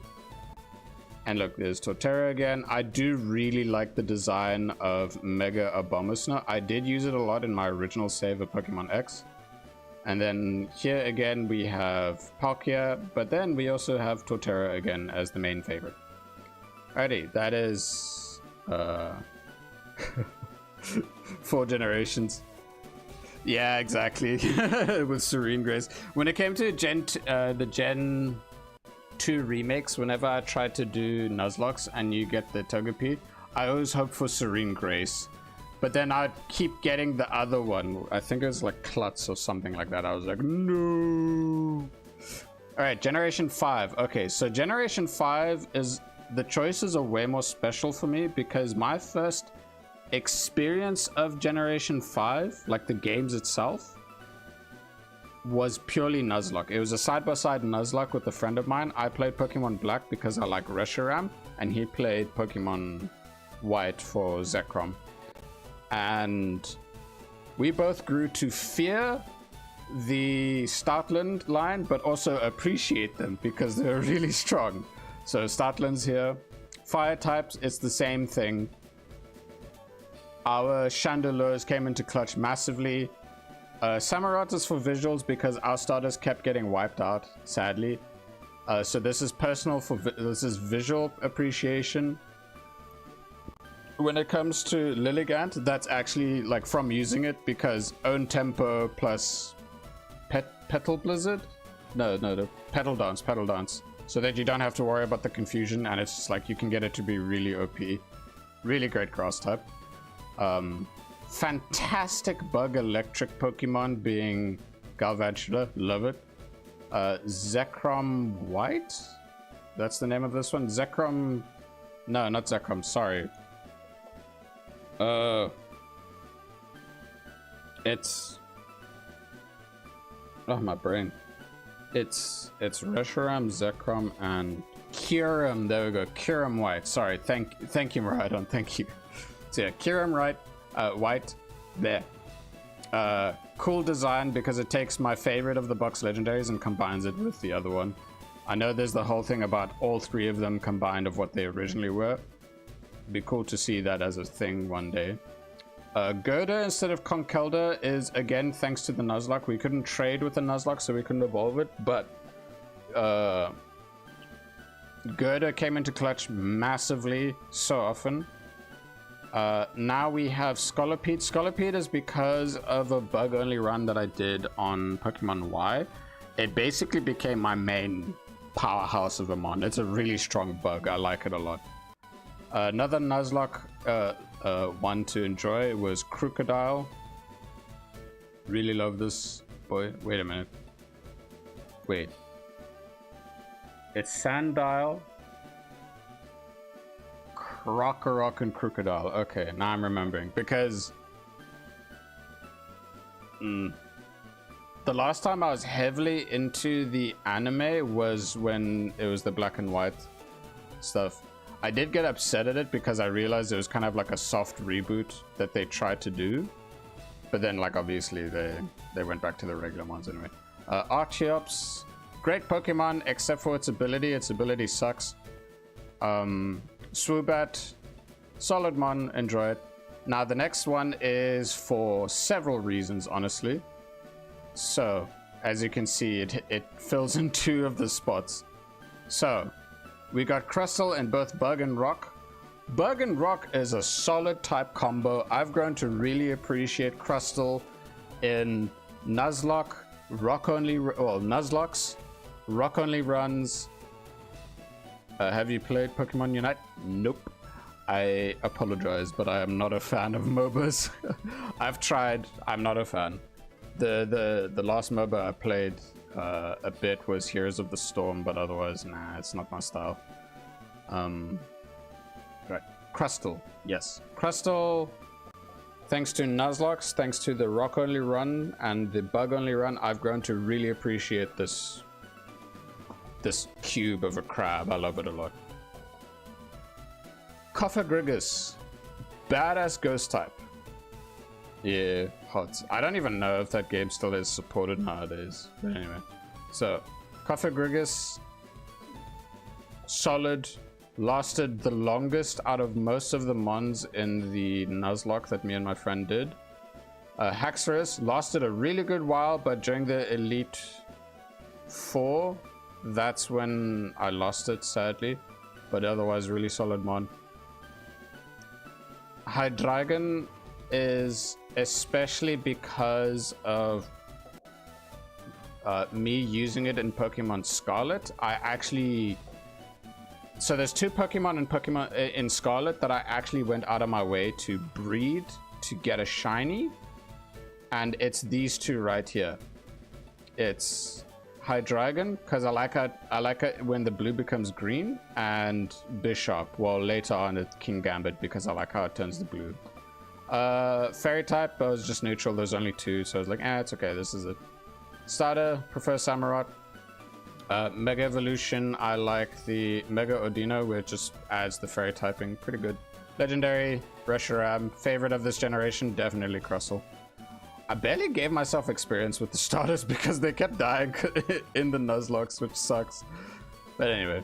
S1: And look, there's Torterra again. I do really like the design of Mega Abomasnow. I did use it a lot in my original save of Pokemon X. And then here again we have Palkia, but then we also have Torterra again as the main favorite. Alrighty, that is 4 generations. Yeah, exactly. With Serene Grace. When it came to the Gen 2 remakes, whenever I tried to do Nuzlocks and you get the Togepi, I always hoped for Serene Grace. But then I'd keep getting the other one. I think it was like Klutz or something like that. I was like, no. Alright, Generation 5. Okay, so Generation 5 is... The choices are way more special for me because my first experience of Generation 5, like the games itself, was purely Nuzlocke. It was a side-by-side Nuzlocke with a friend of mine. I played Pokemon Black because I like Reshiram, and he played Pokemon White for Zekrom. And we both grew to fear the Stoutland line, but also appreciate them because they're really strong. So Stoutland's here. Fire types, it's the same thing. Our Chandelures came into clutch massively. Samurott is for visuals because our starters kept getting wiped out, sadly. So this is personal this is visual appreciation. When it comes to Lilligant, that's actually like from using it because own tempo plus Petal Blizzard? No, the Petal Dance. So that you don't have to worry about the confusion and it's just like you can get it to be really OP. Really great grass type. Fantastic bug electric Pokemon being Galvantula, love it. Zekrom White? That's the name of this one? Zekrom... No, not Zekrom, sorry. It's... Oh, my brain. It's Reshiram, Zekrom, and Kyurem. There we go, Kyurem White. Sorry, thank you, Maradon. Thank you. So yeah, Kyurem White. There. Cool design because it takes my favorite of the box legendaries and combines it with the other one. I know there's the whole thing about all 3 of them combined of what they originally were. It'd be cool to see that as a thing one day. Gerda instead of Conkeldurr is, again, thanks to the Nuzlocke. We couldn't trade with the Nuzlocke, so we couldn't evolve it, but Gerda came into clutch massively, so often. Now we have Scolipede. Scolipede is because of a bug-only run that I did on Pokemon Y. It basically became my main powerhouse of a mon. It's a really strong bug. I like it a lot. Another Nuzlocke one to enjoy was Crocodile. Really love this boy. Wait a minute. Wait. It's Sandile, Krokorok, and Crocodile. Okay, now I'm remembering. Because the last time I was heavily into the anime was when it was the black and white stuff. I did get upset at it because I realized it was kind of like a soft reboot that they tried to do. But then, like, obviously they went back to the regular ones anyway. Archeops, great Pokemon except for its ability. Its ability sucks. Swoobat, solid mon, enjoy it. Now the next one is for several reasons, honestly. So, as you can see, it fills in 2 of the spots. So, we got Crustle in both Bug and Rock. Bug and Rock is a solid type combo. I've grown to really appreciate Crustle in Nuzlocke, Nuzlockes, Rock only runs. Have you played Pokemon Unite? Nope. I apologize, but I am not a fan of MOBAs. I've tried. I'm not a fan. The last MOBA I played a bit was Heroes of the Storm, but otherwise, nah, it's not my style. Right, Crustle, yes, Crustle. Thanks to Nuzlocke, thanks to the Rock only run and the Bug only run, I've grown to really appreciate this cube of a crab. I love it a lot. Coffagrigus, badass ghost type. Yeah, hot. I don't even know if that game still is supported nowadays. But anyway, so Coffagrigus, solid, lasted the longest out of most of the mons in the Nuzlocke that me and my friend did. Haxorus lasted a really good while, but during the Elite Four, that's when I lost it, sadly. But otherwise, really solid mon. Hydreigon is, especially because of me using it in Pokemon Scarlet, so there's two Pokemon in Scarlet that I actually went out of my way to breed to get a shiny, and it's these two right here. It's Hydreigon because I like it when the blue becomes green, and Bishop. Well, later on it's King Gambit because I like how it turns the blue. Fairy type, I was just neutral. There's only two, so I was like, it's okay. This is it. Starter, prefer Samurott. Mega Evolution, I like the Mega Odino, which just adds the fairy typing. Pretty good. Legendary, Reshiram. Favorite of this generation, definitely Crustle. I barely gave myself experience with the starters because they kept dying in the Nuzlockes, which sucks. But anyway.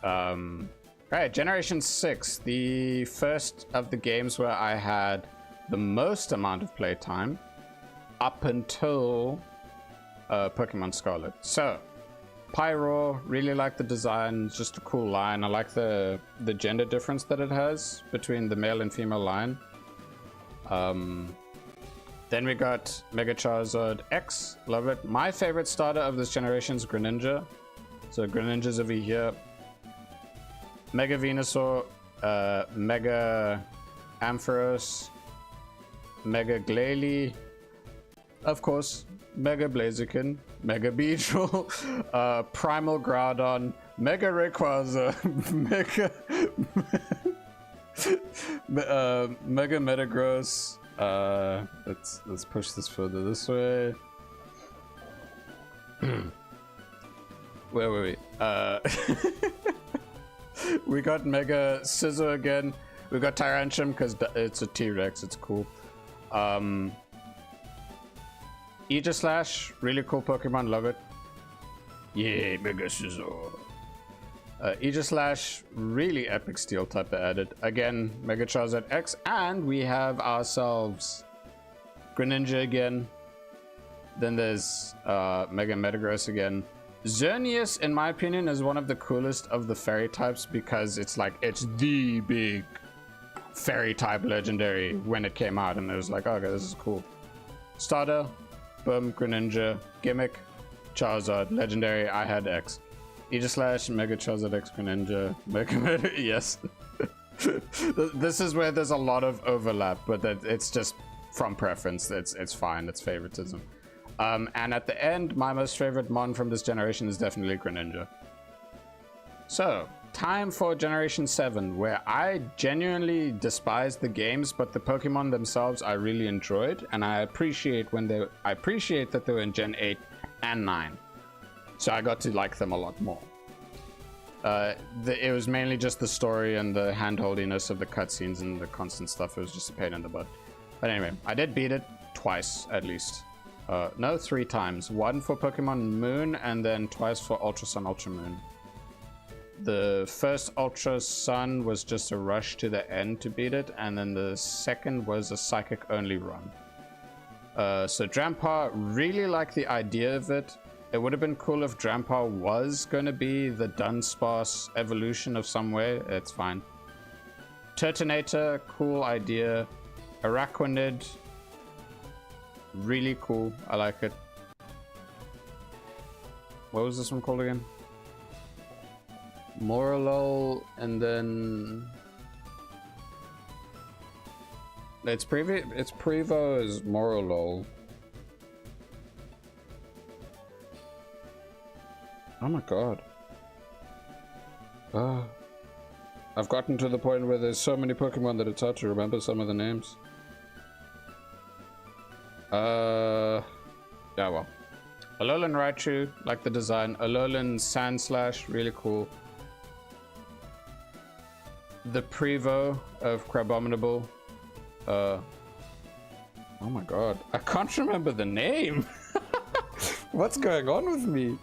S1: Alright, Generation 6. The first of the games where I had the most amount of playtime up until Pokemon Scarlet. So, Pyro, really like the design, it's just a cool line. I like the gender difference that it has between the male and female line. Then we got Mega Charizard X, love it. My favorite starter of this generation is Greninja. So Greninja's over here. Mega Venusaur, Mega Ampharos, Mega Glalie, of course, Mega Blaziken, Mega Beedrill, Primal Groudon, Mega Rayquaza, Mega Metagross. Let's push this further this way. Where were we? We got Mega Scizor again. We got Tyrantrum because it's a T-Rex. It's cool. Aegislash, really cool Pokemon. Love it. Yeah, Mega Scizor. Aegislash, really epic Steel type they added. Again, Mega Charizard X, and we have ourselves Greninja again. Then there's Mega Metagross again. Xerneas, in my opinion, is one of the coolest of the fairy types because it's like, it's the big fairy type legendary when it came out, and it was like, okay, this is cool. Starter, boom, Greninja, Gimmick, Charizard, legendary, I had X. Aegislash, Mega Charizard X, Greninja, Mega Meta, yes. This is where there's a lot of overlap, but it's just from preference. It's fine, it's favoritism. And at the end, my most favorite mon from this generation is definitely Greninja. So, time for Generation 7, where I genuinely despise the games, but the Pokemon themselves I really enjoyed, and I appreciate that they were in Gen 8 and 9. So I got to like them a lot more. It was mainly just the story and the handholdiness of the cutscenes and the constant stuff. It was just a pain in the butt. But anyway, I did beat it twice at least. No, 3 times. One for Pokemon Moon and then twice for Ultra Sun, Ultra Moon. The first Ultra Sun was just a rush to the end to beat it, and then the second was a Psychic only run. So Drampa, really like the idea of it. It would have been cool if Drampa was going to be the Dunsparce evolution of some way. It's fine. Turtonator, cool idea. Araquanid, really cool. I like it. What was this one called again? Morlul, and then its Prevo is Morlul. Oh my god. I've gotten to the point where there's so many Pokemon that it's hard to remember some of the names. Yeah, well. Alolan Raichu, like the design. Alolan Sandslash, really cool. The Prevo of Crabominable. Oh my god. I can't remember the name. What's going on with me?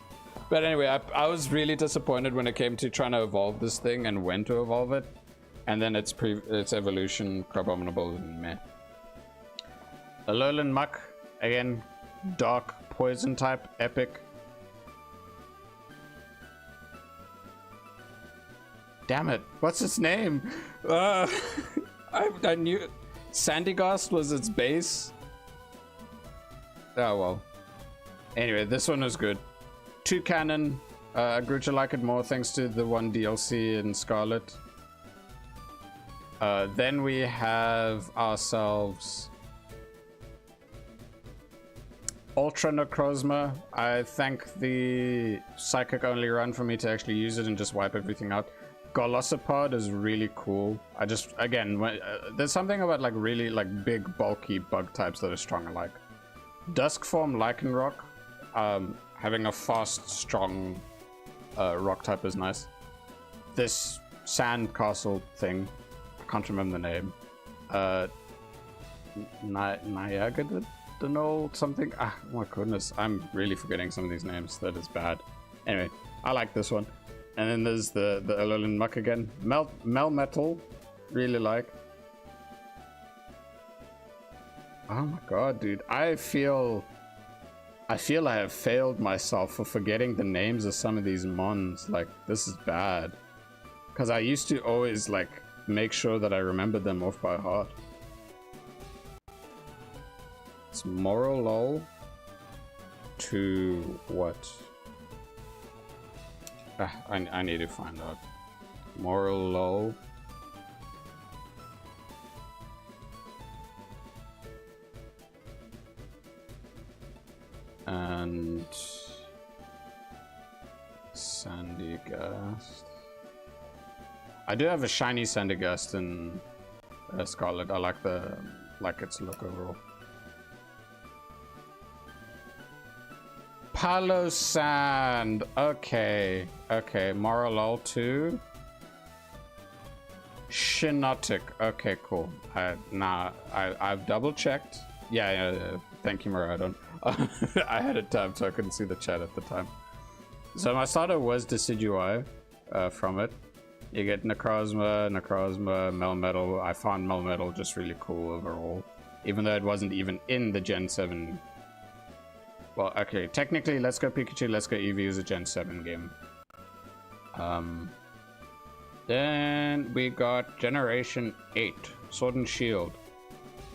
S1: But anyway, I was really disappointed when it came to trying to evolve this thing and when to evolve it. And then its evolution, Crabominable, and meh. Alolan Muck, again, dark poison type, epic. Damn it, what's its name? I knew Sandygast was its base. Oh well. Anyway, this one was good. Toucannon, I grew to like it more thanks to the one DLC in Scarlet. Then we have ourselves Ultra Necrozma. I thank the Psychic only run for me to actually use it and just wipe everything out. Golisopod is really cool. I just, again, there's something about like really like big bulky bug types that are strong I like. Duskform Lycanroc. Having a fast, strong rock type is nice. This sand castle thing, I can't remember the name. Niagadinol something? Ah, oh my goodness, I'm really forgetting some of these names. That is bad. Anyway, I like this one. And then there's the Alolan Muck again. Melmetal, really like. Oh my god, dude. I feel I have failed myself for forgetting the names of some of these mons. Like, this is bad. Because I used to always, like, make sure that I remembered them off by heart. It's Morlul to what? I need to find out. Morlul. And Sandygast. I do have a shiny Sandygast in Scarlet. I like its look overall. Palosand. Okay. Morlul 2. Shinotic. Okay, cool. I've double checked. Yeah. Thank you, Maradon. I had it tabbed so I couldn't see the chat at the time. So my starter was Decidueye from it. You get Necrozma, Melmetal. I found Melmetal just really cool overall. Even though it wasn't even in the Gen 7. Well, okay, technically Let's Go Pikachu, Let's Go Eevee is a Gen 7 game. Then we got Generation 8, Sword and Shield.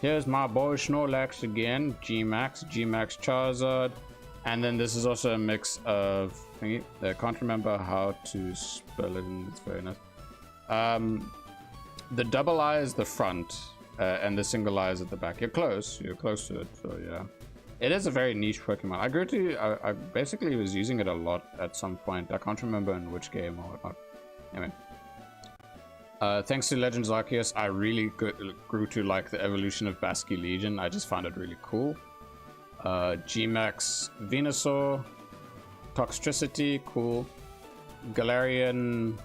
S1: Here's my boy Snorlax again, G-Max Charizard. And then this is also a mix of, I can't remember how to spell it, and it's very nice. The double eye is the front, and the single eye is at the back. You're close to it, so yeah. It is a very niche Pokemon. I basically was using it a lot at some point. I can't remember in which game or whatnot. Anyway. Thanks to Legends Arceus, I really grew to like the evolution of Basque Legion. I just found it really cool. G-Max Venusaur, Toxtricity, cool. Galarian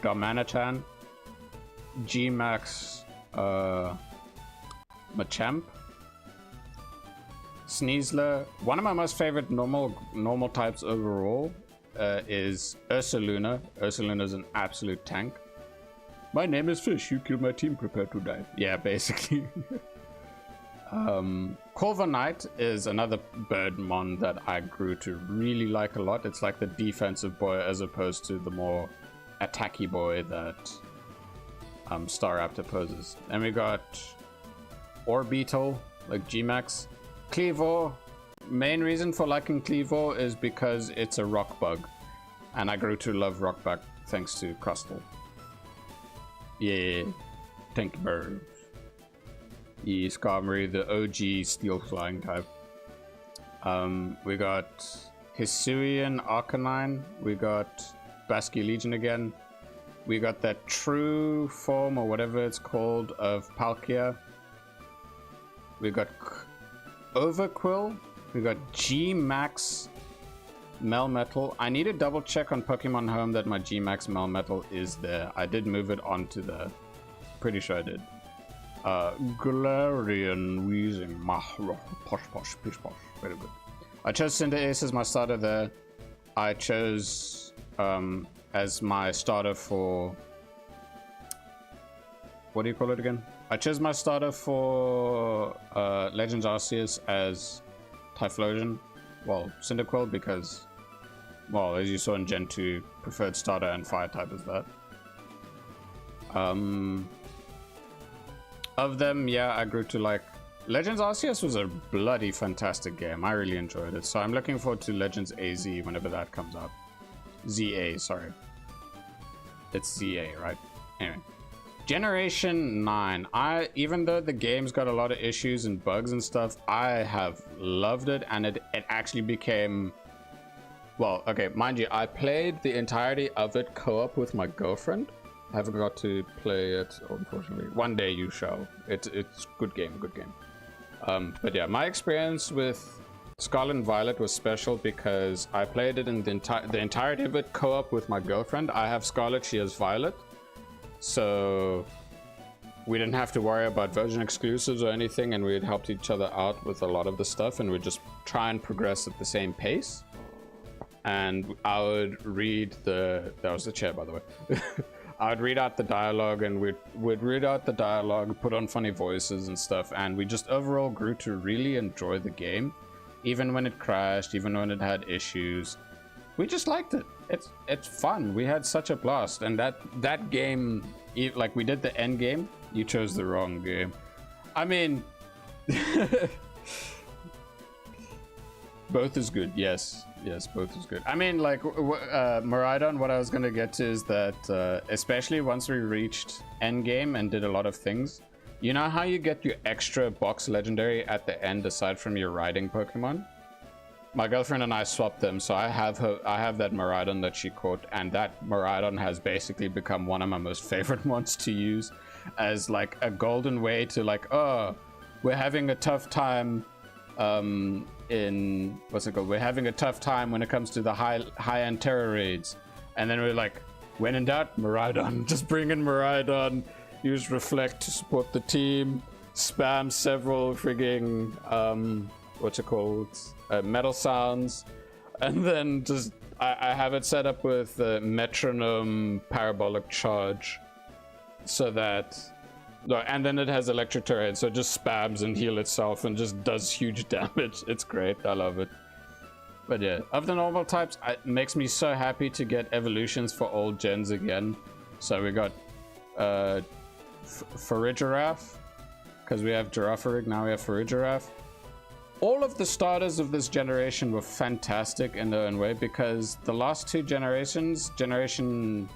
S1: Darmanitan, G-Max Machamp, Sneasler. One of my most favorite normal types overall is Ursaluna. Ursaluna is an absolute tank. My name is Fish. You killed my team. Prepare to die. Yeah, basically. Corver Knight is another bird mon that I grew to really like a lot. It's like the defensive boy as opposed to the more attacky boy that Staraptor poses. Then we got Orbeetle, like Gmax. Cleavor, main reason for liking Cleavor is because it's a rock bug. And I grew to love rock bug thanks to Crustle. Yeah, thank you, bird. Yeah, Skarmory, the OG steel flying type. We got Hisuian Arcanine. We got Basculegion again. We got that true form, or whatever it's called, of Palkia. We got Overquill. We got G-Max Melmetal. I need to double check on Pokemon Home that my G-Max Melmetal is there. I did move it onto the... Pretty sure I did. Galarian Weezing. Posh posh, pish posh. Very good. I chose Cinderace as my starter there. I chose as my starter for... What do you call it again? I chose my starter for Legends Arceus as Typhlosion. Well, Cyndaquil because, well, as you saw in Gen 2, preferred starter and fire type is that. Of them, yeah, I grew to like... Legends Arceus was a bloody fantastic game. I really enjoyed it. So I'm looking forward to Legends AZ whenever that comes out. ZA, sorry. It's ZA, right? Anyway. Generation 9. Even though the game's got a lot of issues and bugs and stuff, I have loved it, and it actually became... Well, okay, mind you, I played the entirety of it co-op with my girlfriend. I haven't got to play it, unfortunately. One day you shall. It's good game, good game. But yeah, my experience with Scarlet and Violet was special because I played it in the entirety of it co-op with my girlfriend. I have Scarlet, she has Violet. So we didn't have to worry about version exclusives or anything, and we had helped each other out with a lot of the stuff, and we'd just try and progress at the same pace. And I would read the... That was the chair, by the way. I would read out the dialogue, and we'd read out the dialogue, put on funny voices and stuff, and we just overall grew to really enjoy the game. Even when it crashed, even when it had issues. We just liked it. It's fun. We had such a blast, and that game, like we did the end game, you chose the wrong game. I mean, both is good. Yes, both is good. I mean, like Miraidon, what I was gonna get to is that especially once we reached end game and did a lot of things, you know how you get your extra box legendary at the end aside from your riding Pokemon? My girlfriend and I swapped them, so I have that Miraidon that she caught, and that Miraidon has basically become one of my most favorite ones to use as like a golden way to like, oh, we're having a tough time in what's it called? We're having a tough time when it comes to the high-end terror raids, and then we're like, when in doubt, Miraidon. Just bring in Miraidon. Use Reflect to support the team. Spam several frigging what's it called? Metal sounds, and then just I have it set up with metronome parabolic charge, so that and then it has electric turret, so it just spams and heal itself and just does huge damage. It's great. I love it. But yeah, of the normal types, it makes me so happy to get evolutions for old gens again. So we got Farigiraf, because we have Girafarig, now we have Farigiraf. All of the starters of this generation were fantastic in their own way, because the last two generations, generation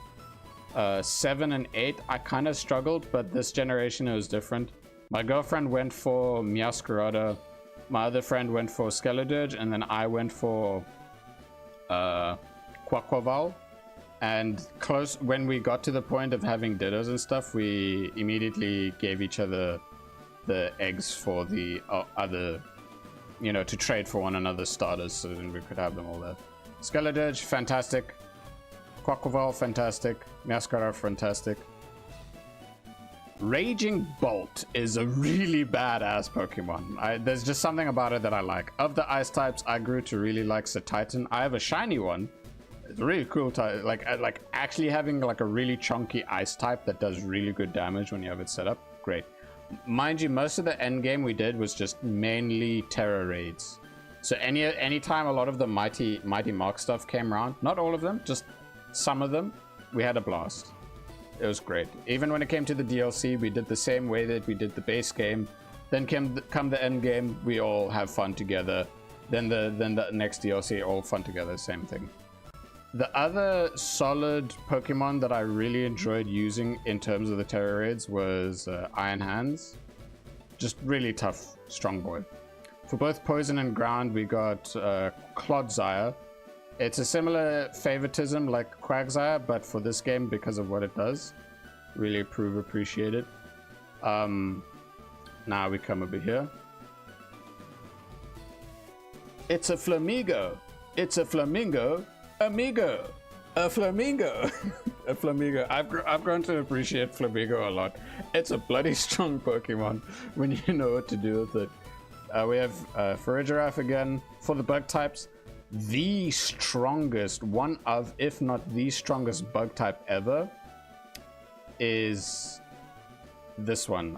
S1: 7 and 8, I kind of struggled, but this generation it was different. My girlfriend went for Meowscarada, my other friend went for Skeledirge, and then I went for Quaquaval. And when we got to the point of having Dittos and stuff, we immediately gave each other the eggs for the other, you know, to trade for one another's starters, so then we could have them all there. Skeledirge, fantastic. Quaquaval, fantastic. Meowscarada, fantastic. Raging Bolt is a really badass Pokemon. There's just something about it that I like. Of the ice types, I grew to really like Titan. I have a shiny one. It's a really cool type. Like actually having like a really chunky ice type that does really good damage when you have it set up. Great. Mind you, most of the end game we did was just mainly terror raids. So anytime a lot of the mighty mark stuff came around, not all of them, just some of them, we had a blast. It was great. Even when it came to the DLC, we did the same way that we did the base game. Then come the end game, we all have fun together. Then the next DLC, all fun together, same thing. The other solid Pokemon that I really enjoyed using in terms of the terror raids was Iron Hands. Just really tough, strong boy. For both Poison and Ground, we got Clodsire. It's a similar favoritism like Quagsire, but for this game, because of what it does, really appreciate it. Now we come over here. It's a Flamigo. It's a Flamingo. Amigo. A Flamingo. A Flamingo. I've grown to appreciate Flamingo a lot. It's a bloody strong Pokemon when you know what to do with it. We have Farigiraf again. For the bug types, the strongest, one of, if not the strongest bug type ever is this one.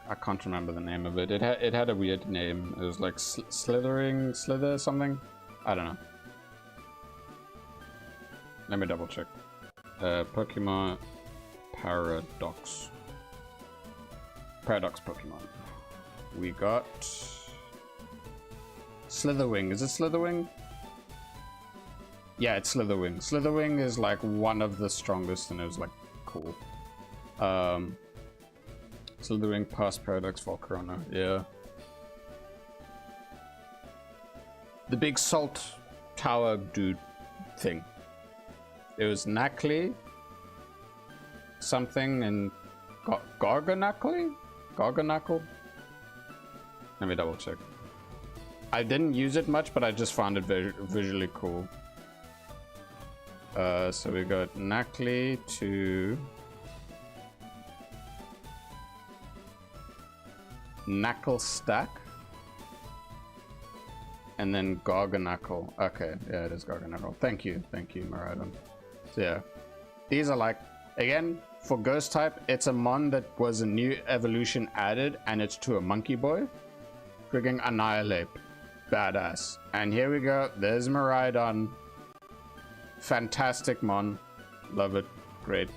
S1: I can't remember the name of it. It had a weird name. It was like Slither something. I don't know. Let me double check. Pokemon Paradox Pokemon. We got Slitherwing. Is it Slitherwing? Yeah, it's Slitherwing. Slitherwing is like one of the strongest, and it was like cool. Slitherwing past Paradox Volcarona. Yeah. The big salt tower dude thing. It was Knackley something and Garganacly? Garganackle? Let me double check. I didn't use it much, but I just found it visually cool. So we got Knackley to Knackle Stack. And then Garganackle. Okay, yeah, it is Garganackle. Thank you, Maradon. So yeah, these are like, again, for Ghost type, it's a mon that was a new evolution added, and it's to a Monkey Boy. Frigging Annihilate. Badass. And here we go, there's Maridon. Fantastic mon. Love it. Great.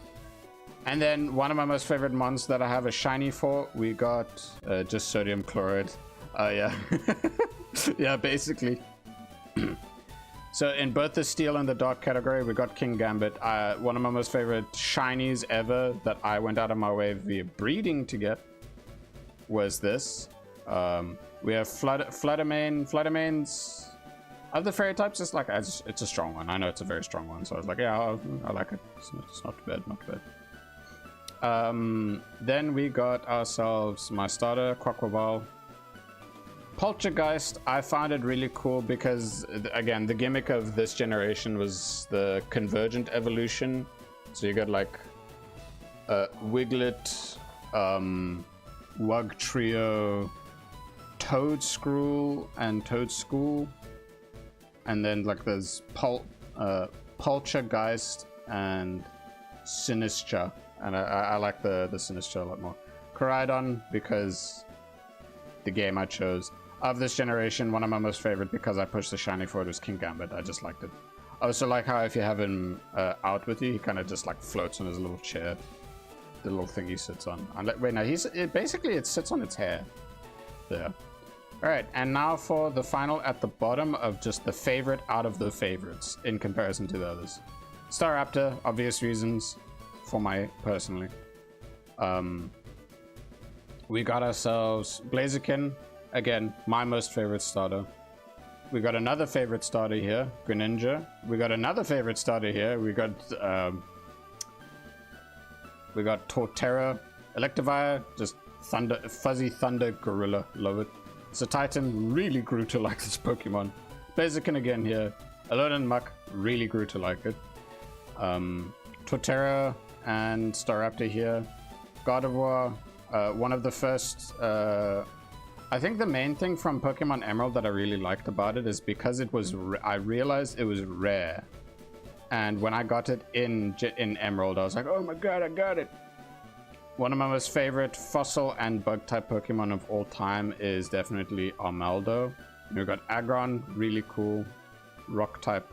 S1: And then one of my most favorite mons that I have a shiny for, we got just sodium chloride. Yeah. Yeah, basically. So in both the steel and the dark category, we got King Gambit. One of my most favorite shinies ever that I went out of my way via breeding to get was this. We have Fluttermane. Fluttermane's of the fairy types, it's like it's a strong one. I know it's a very strong one, so I was like, yeah, I like it. It's not too bad, not too bad. Then we got ourselves my starter, Quaquaval. Poltergeist, I found it really cool because, again, the gimmick of this generation was the convergent evolution. So you got like Wiglet, Wug Trio, Toadscrew, and Toadschool. And then like there's Poltergeist and Sinistra. And I like the Sinistra a lot more. Koraidon, because the game I chose. Of this generation, one of my most favorite, because I pushed the shiny for it, was King Gambit. I just liked it. I also like how if you have him out with you, he kind of just like floats on his little chair. The little thing he sits on. Wait, no, basically it sits on its hair. There. Alright, and now for the final at the bottom of just the favorite out of the favorites in comparison to the others. Staraptor, obvious reasons for my personally. We got ourselves Blaziken. Again, my most favorite starter. We got another favorite starter here, Greninja. We got another favorite starter here. We got Torterra, Electivire, just fuzzy thunder gorilla. Love it. So Titan really grew to like this Pokemon. Blaziken again here. Alolan Muck really grew to like it. Torterra and Staraptor here. Gardevoir, one of the first. I think the main thing from Pokemon Emerald that I really liked about it is because it was. I realized it was rare, and when I got it in Emerald, I was like, "Oh my god, I got it!" One of my most favorite fossil and bug type Pokemon of all time is definitely Armaldo. We've got Aggron, really cool. Rock type.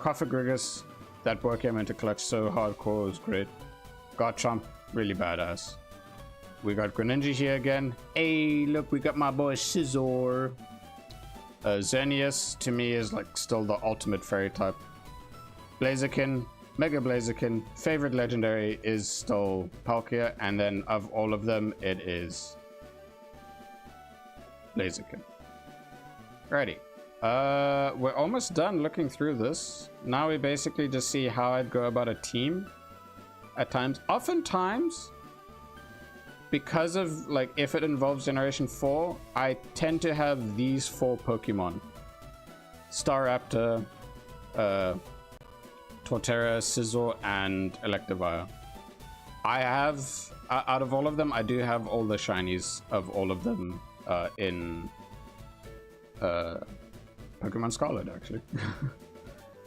S1: Cofagrigus, that boy came into clutch so hardcore, it was great. Garchomp, really badass. We got Greninja here again. Hey, look, we got my boy Scizor. Xerneas, to me, is like still the ultimate fairy type. Blaziken, Mega Blaziken, favorite legendary is still Palkia, and then of all of them, it is Blaziken. Alrighty. We're almost done looking through this. Now we basically just see how I'd go about a team at times. Oftentimes, because of, like, if it involves Generation 4, I tend to have these 4 Pokemon. Staraptor, Torterra, Scizor, and Electivire. I have, out of all of them, I do have all the shinies of all of them in Pokemon Scarlet, actually.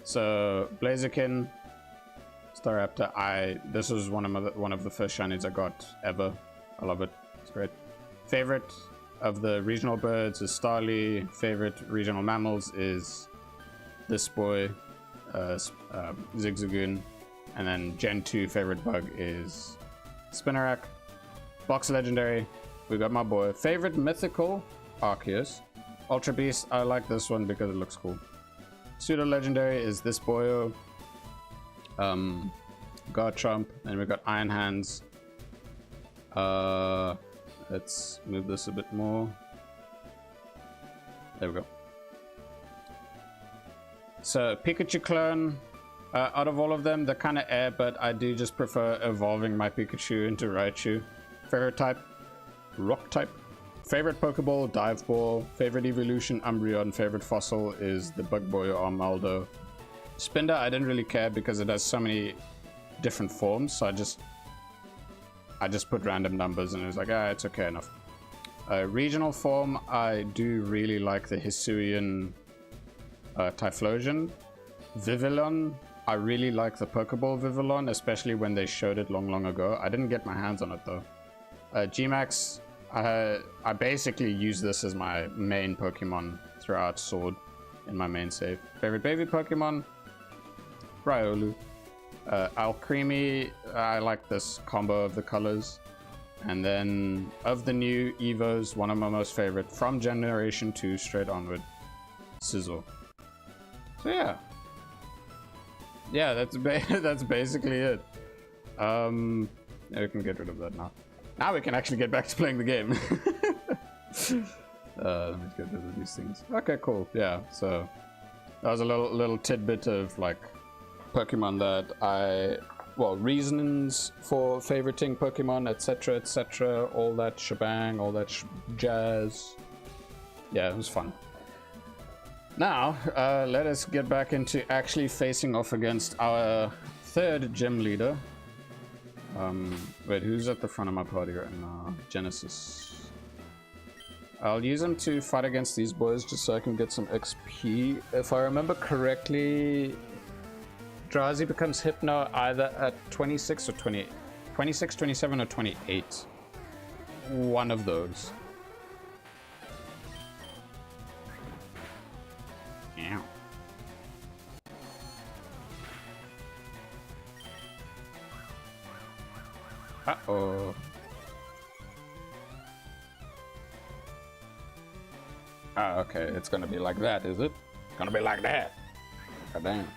S1: So, Blaziken, Staraptor, this was one of the first shinies I got ever. I love it. It's great. Favorite of the regional birds is Starly. Favorite regional mammals is this boy, Zigzagoon. And then Gen 2 favorite bug is Spinarak. Box Legendary, we got my boy. Favorite mythical, Arceus. Ultra Beast, I like this one because it looks cool. Pseudo Legendary is this boyo. Garchomp, and we got Iron Hands. Let's move this a bit more. There we go. So Pikachu clone, out of all of them, they're kind of air, but I do just prefer evolving my Pikachu into Raichu. Favorite type, rock type. Favorite Pokeball, Dive Ball. Favorite evolution, Umbreon. Favorite fossil is the Bug Boy or Armaldo. Spinda, I didn't really care because it has so many different forms, so I just put random numbers and it was like, it's okay enough. Regional form, I do really like the Hisuian Typhlosion. Vivillon, I really like the Pokeball Vivillon, especially when they showed it long ago. I didn't get my hands on it though. Gmax, I basically use this as my main Pokemon throughout Sword in my main save. Favorite baby Pokemon? Riolu. Alcremie, I like this combo of the colors. And then of the new Evos, one of my most favorite from Generation 2 straight onward, Scizor. So yeah. Yeah, that's basically it. Yeah, we can get rid of that now. Now we can actually get back to playing the game. Let me get rid of these things. Okay, cool. Yeah, so that was a little tidbit of like Pokemon that reasons for favoriting Pokemon, etc., all that shebang, all that jazz. Yeah, it was fun. Now, let us get back into actually facing off against our third gym leader. Wait, who's at the front of my party right now? Genesis. I'll use him to fight against these boys just so I can get some XP. If I remember correctly, Drazi becomes Hypno either at 26 or 28. 26, 27, or 28. One of those. Yeah. Uh-oh. Ah, okay. It's gonna be like that, is it? It's gonna be like that. God damn.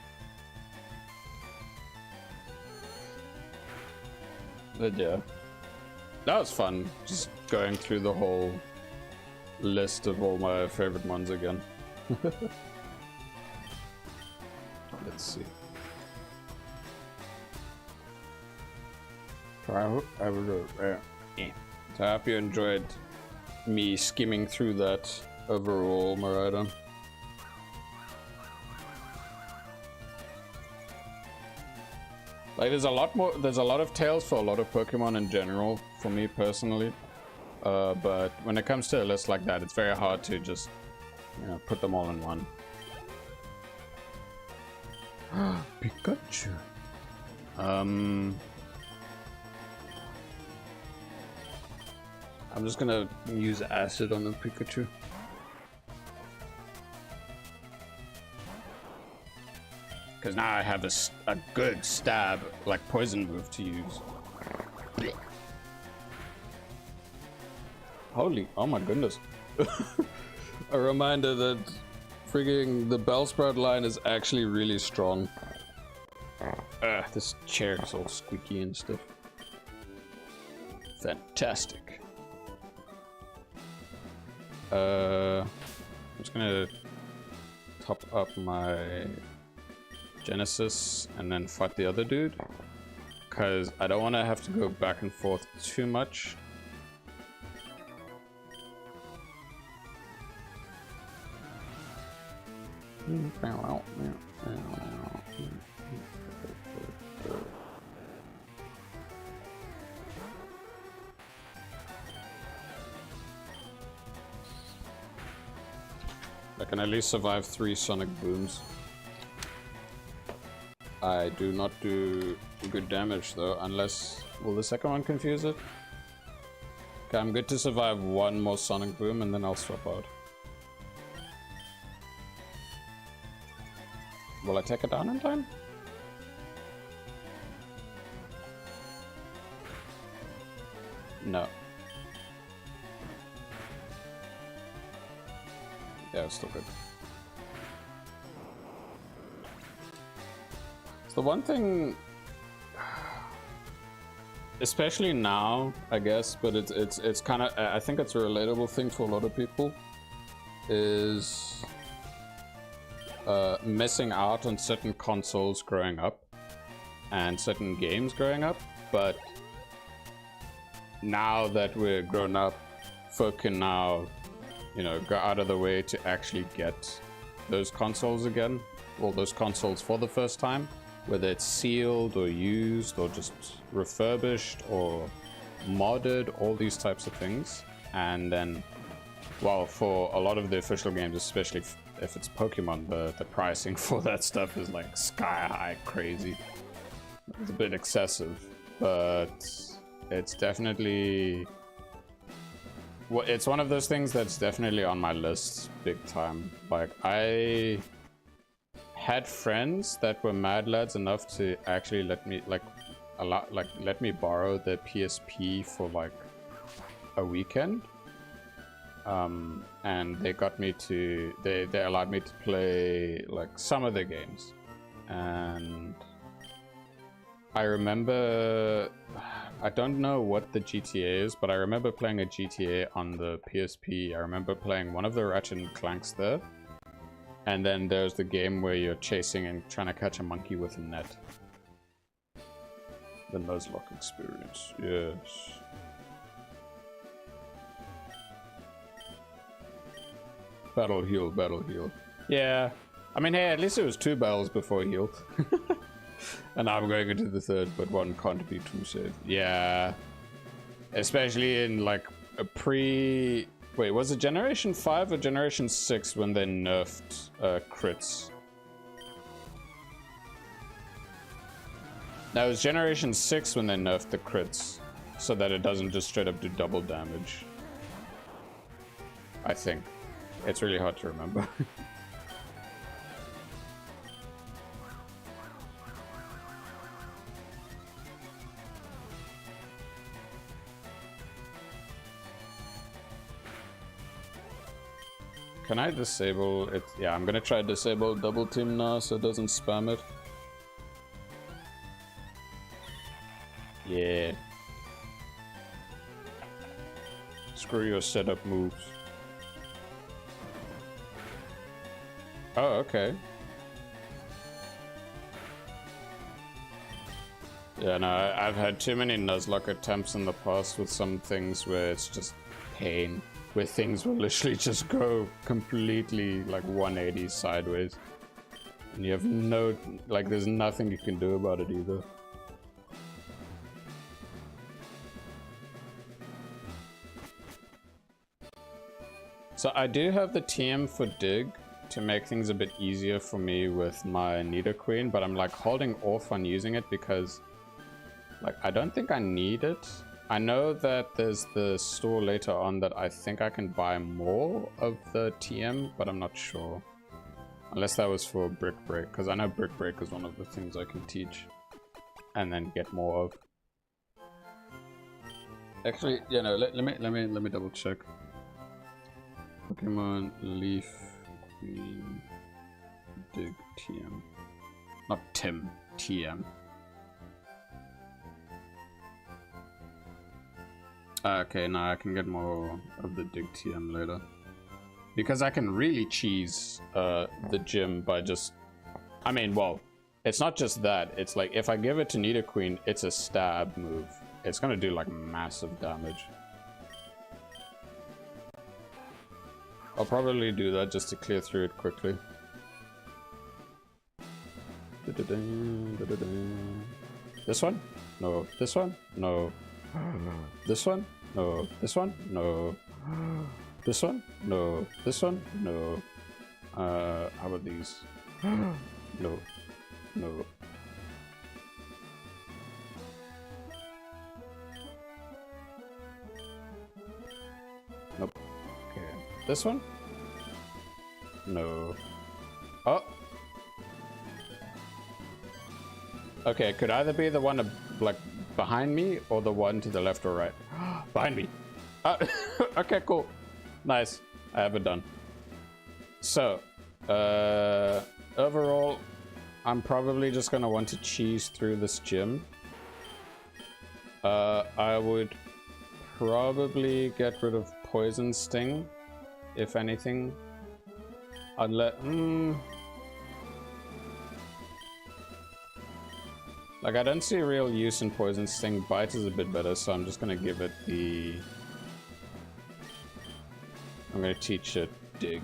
S1: But yeah. That was fun. Just going through the whole list of all my favorite ones again. Let's see. So I hope you enjoyed me skimming through that overall, Marida. Like, there's a lot of tales for a lot of Pokemon in general, for me personally. But when it comes to a list like that, it's very hard to just, put them all in one. Pikachu.
S2: I'm just gonna use acid on the Pikachu.
S1: Because now I have a good stab, like poison move to use.
S2: Holy, oh my goodness. A reminder that frigging the Bellsprout line is actually really strong. This chair is all squeaky and stuff. Fantastic. I'm just gonna top up my Genesis and then fight the other dude, because I don't want to have to go back and forth too much. I can at least survive 3 sonic booms. I do not do good damage though, unless... Will the second one confuse it? Okay, I'm good to survive 1 more sonic boom and then I'll swap out. Will I take it down in time? No. Yeah, it's still good. The one thing, especially now, I guess, but it's kind of, I think it's a relatable thing for a lot of people, is missing out on certain consoles growing up and certain games growing up. But now that we're grown up, folk can now, you know, go out of the way to actually get those consoles again, or those consoles for the first time. Whether it's sealed or used or just refurbished or modded, all these types of things. And then, well, for a lot of the official games, especially if it's Pokemon, the pricing for that stuff is like sky high crazy. It's a bit excessive, but it's definitely... Well, it's one of those things that's definitely on my list big time. Like, I had friends that were mad lads enough to actually let me let me borrow the PSP for like a weekend, and they got me to they allowed me to play like some of the games. And I remember, I don't know what the GTA is, but I remember playing a GTA on the PSP. I remember playing one of the Ratchet and Clanks there. And then there's the game where you're chasing and trying to catch a monkey with a net. The Nuzlocke experience, yes. Battle heal, battle heal. Yeah, I mean, hey, at least it was 2 battles before he healed. And now I'm going into the 3rd, but one can't be too safe. Yeah, especially in like a pre... Wait, was it Generation 5 or Generation 6 when they nerfed crits? No, it was Generation 6 when they nerfed the crits, so that it doesn't just straight up do double damage. I think. It's really hard to remember. Can I disable it? Yeah, I'm gonna try to disable double team now so it doesn't spam it. Yeah. Screw your setup moves. Oh, okay. Yeah, no, I've had too many Nuzlocke attempts in the past with some things where it's just pain. Where things will literally just go completely like 180 sideways. And you have no, like there's nothing you can do about it either. So I do have the TM for Dig to make things a bit easier for me with my Nidoqueen, but I'm like holding off on using it because like I don't think I need it. I know that there's the store later on that I think I can buy more of the TM, but I'm not sure. Unless that was for Brick Break, because I know Brick Break is one of the things I can teach and then get more of. Actually, you know, let me double check. Pokemon LeafGreen Dig TM. Not Tim, TM. Okay, now I can get more of the Dig TM later. Because I can really cheese the gym by just... I mean, well, it's not just that. It's like, if I give it to Nidoqueen, it's a stab move. It's gonna do, like, massive damage. I'll probably do that just to clear through it quickly. This one? No. This one? No. This one? No. This one? No. This one? No. This one? No. How about these? No. No. Nope. Okay. This one? No. Oh! Okay, it could either be the one like behind me or the one to the left or right. Behind me. Okay, cool. Nice. I have it done. So, overall, I'm probably just gonna want to cheese through this gym. I would probably get rid of Poison Sting, if anything. I'd let... Like, I don't see real use in Poison Sting. Bite is a bit better, so I'm just gonna give it the... I'm gonna teach it Dig.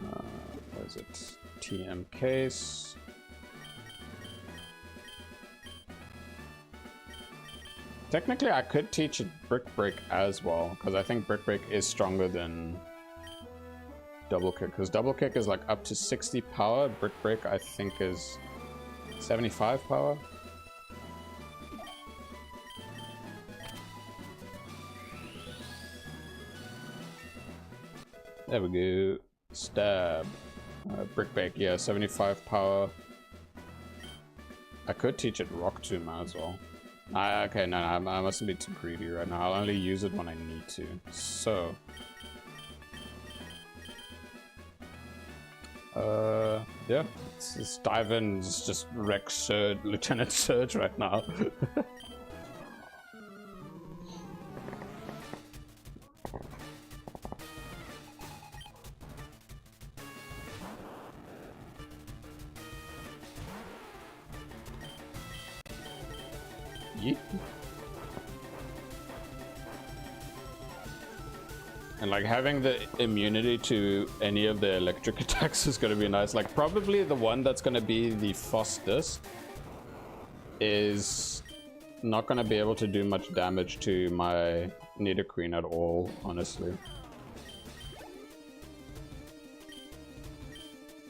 S2: What is it? TM Case. Technically, I could teach it Brick Break as well, because I think Brick Break is stronger than Double Kick, because Double Kick is like up to 60 power. Brick Break, I think, is 75 power. There we go. Stab. Brick Break, yeah, 75 power. I could teach it Rock Tomb as well. Okay, no, I mustn't be too greedy right now. I'll only use it when I need to. So... yeah, let's just dive in. It's just wreck Surge, Lieutenant Surge right now. Yeet. And like having the immunity to any of the electric attacks is going to be nice. Like probably the one that's going to be the fastest is not going to be able to do much damage to my Nidoqueen at all, honestly.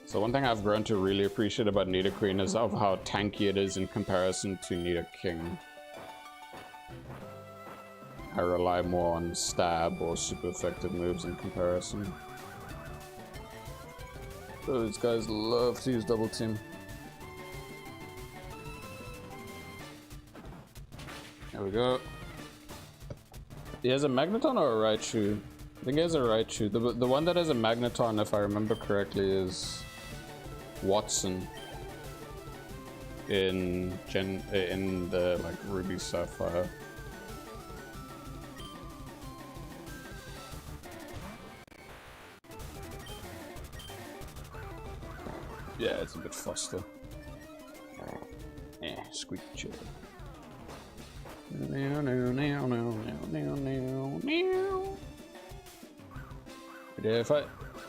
S2: So one thing I've grown to really appreciate about Nidoqueen is of how tanky it is in comparison to Nidoking. I rely more on stab or super effective moves in comparison. Those guys love to use double team. There we go. He has a Magneton or a Raichu? I think he has a Raichu. The one that has a Magneton, if I remember correctly, is Watson in the like Ruby Sapphire. Yeah, it's a bit faster. Eh, squeak chill. If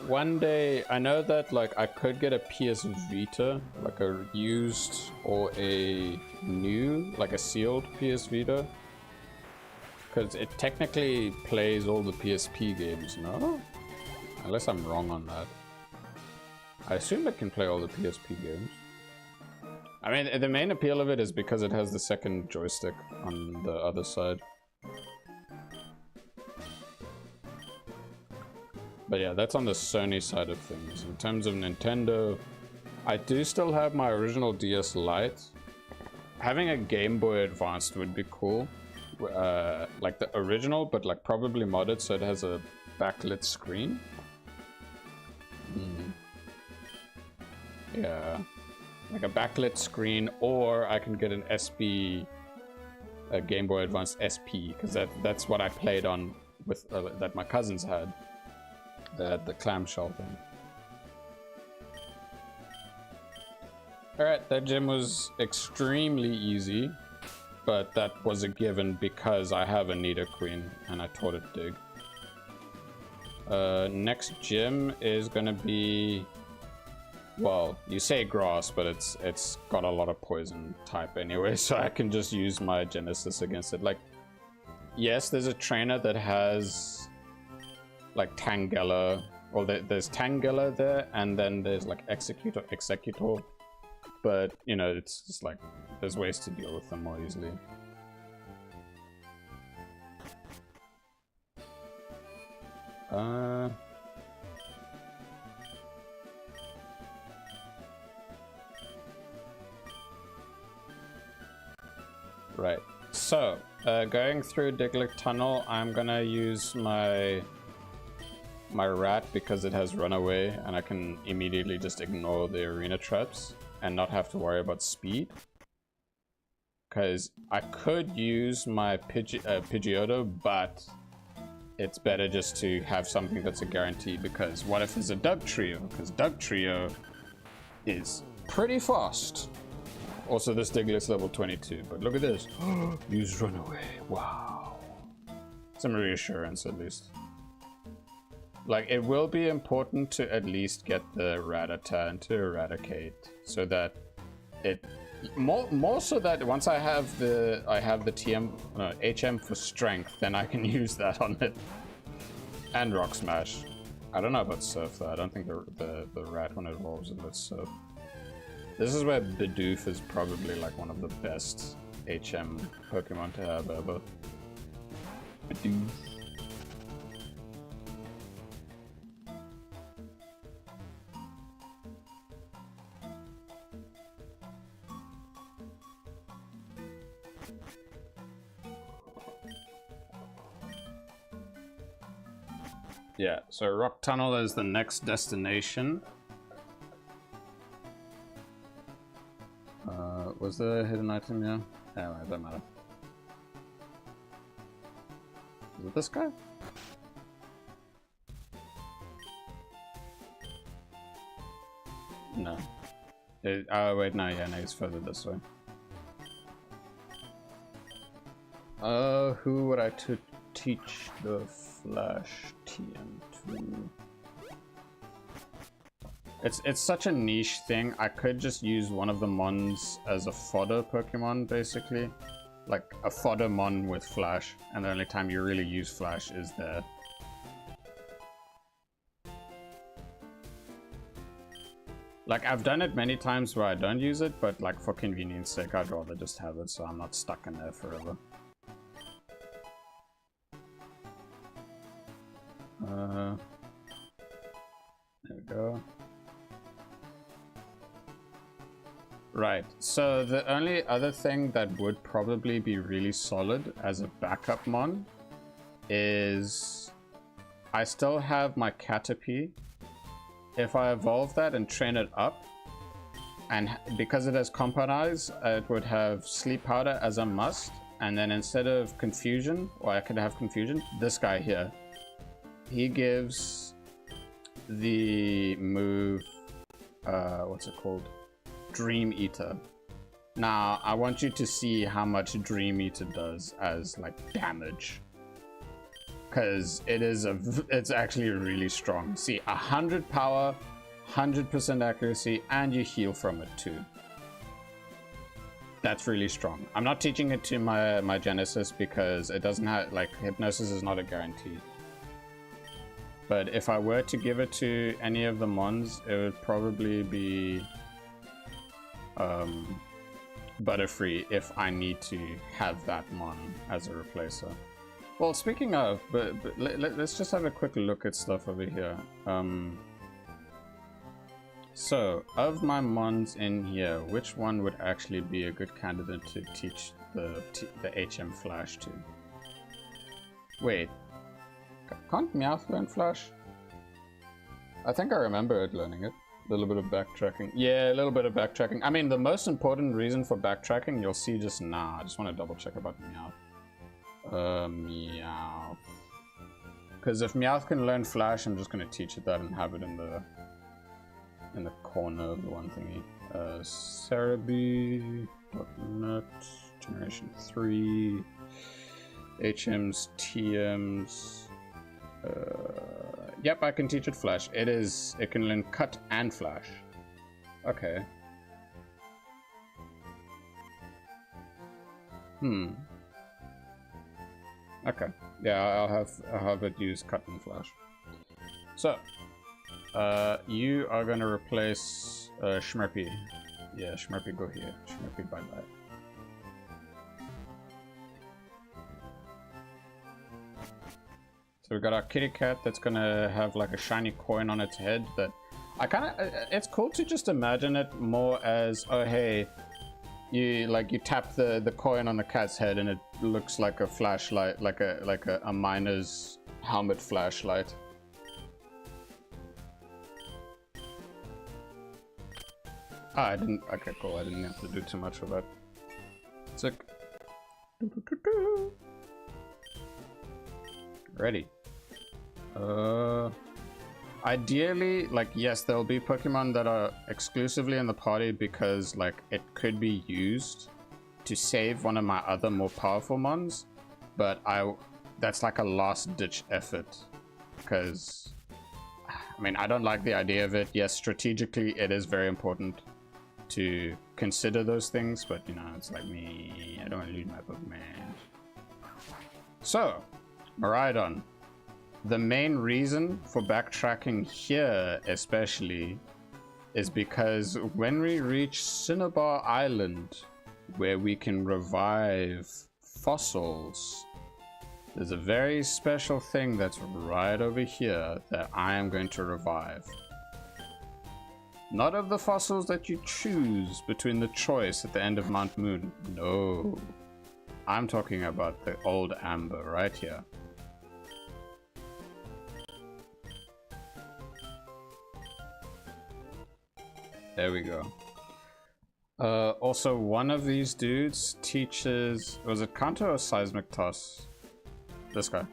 S2: one day, I know that like I could get a PS Vita, like a used or a new, like a sealed PS Vita, because it technically plays all the PSP games, no? Unless I'm wrong on that. I assume it can play all the PSP games. I mean, the main appeal of it is because it has the second joystick on the other side. But yeah, that's on the Sony side of things. In terms of Nintendo, I do still have my original DS Lite. Having a Game Boy Advanced would be cool. Like the original, but like probably modded so it has a backlit screen. Yeah. Like a backlit screen, or I can get an SP, a Game Boy Advance SP, because that's what I played on with that my cousins had, the clamshell thing. All right, that gym was extremely easy, but that was a given because I have a Nidoqueen and I taught it Dig. Next gym is gonna be. Well, you say grass, but it's got a lot of poison type anyway, so I can just use my Genesis against it. Like, yes, there's a trainer that has like Tangela. Well, there's Tangela there, and then there's like Executor, but you know, it's just like there's ways to deal with them more easily. Right, so going through Diglett Tunnel, I'm gonna use my rat because it has runaway and I can immediately just ignore the arena traps and not have to worry about speed. Because I could use my Pidgeotto, but it's better just to have something that's a guarantee, because what if there's a Dugtrio? Because Dugtrio is pretty fast. Also, this Diglett's level 22, but look at this. Use Runaway. Wow. Some reassurance, at least. Like, it will be important to at least get the Rattata to eradicate, so that it... More so that once I have the HM for strength, then I can use that on it. And Rock Smash. I don't know about Surf, though. I don't think the rat one evolves in Surf. This is where Bidoof is probably like one of the best HM Pokemon to have ever. Bidoof. Yeah, so Rock Tunnel is the next destination. Was there a hidden item? Yeah. Anyway, it doesn't matter. Is it this guy? No. Oh wait, no, yeah, no, it's further this way. Who would I teach the Flash TM to? It's such a niche thing. I could just use one of the Mons as a fodder Pokemon, basically. Like a fodder Mon with Flash, and the only time you really use Flash is there. Like, I've done it many times where I don't use it, but like for convenience sake, I'd rather just have it so I'm not stuck in there forever. There we go. Right, so the only other thing that would probably be really solid as a backup Mon is I still have my Caterpie. If I evolve that and train it up, and because it has Compound Eyes, it would have Sleep Powder as a must, and then instead of Confusion, or I could have Confusion, this guy here, he gives the move, what's it called? Dream Eater. Now, I want you to see how much Dream Eater does as like damage, because it's actually really strong. See, 100 power, 100% accuracy, and you heal from it too. That's really strong. I'm not teaching it to my Genesis because it doesn't have, like, Hypnosis is not a guarantee. But if I were to give it to any of the Mons, it would probably be Butterfree if I need to have that mon as a replacer. Well, speaking of, but let's just have a quick look at stuff over here. So, of my mons in here, which one would actually be a good candidate to teach the HM Flash to? Wait, can't Meowth learn Flash? I think I remember it learning it. A little bit of backtracking. Yeah, a little bit of backtracking. I mean, the most important reason for backtracking, you'll see just now. I just want to double check about Meowth. Meowth. Because if Meowth can learn Flash, I'm just going to teach it that and have it in the corner of the one thingy. Cerebi.net, Generation 3, HMs, TMs. Yep, I can teach it Flash. It can learn Cut and Flash. Okay. Okay. Yeah, I'll have it use Cut and Flash. So, you are gonna replace Schmerpy. Yeah, Schmerpy, go here. Schmerpy, bye bye. So we got our kitty cat that's gonna have like a shiny coin on its head that it's cool to just imagine it more as, oh hey, you tap the coin on the cat's head and it looks like a flashlight, like a miner's helmet flashlight. Ah, I didn't, okay cool, I didn't have to do too much for that. Sick. Ready. Ideally, like, yes, there'll be Pokemon that are exclusively in the party because, like, it could be used to save one of my other more powerful mons, but that's like a last-ditch effort, because, I mean, I don't like the idea of it. Yes, strategically, it is very important to consider those things, but, you know, it's like me, I don't want to lose my Pokemon. So, Miraidon. The main reason for backtracking here, especially, is because when we reach Cinnabar Island, where we can revive fossils, there's a very special thing that's right over here that I am going to revive. Not of the fossils that you choose between the choice at the end of Mount Moon. No. I'm talking about the old amber right here. There we go. Also, one of these dudes teaches... Was it Kanto or Seismic Toss? This guy.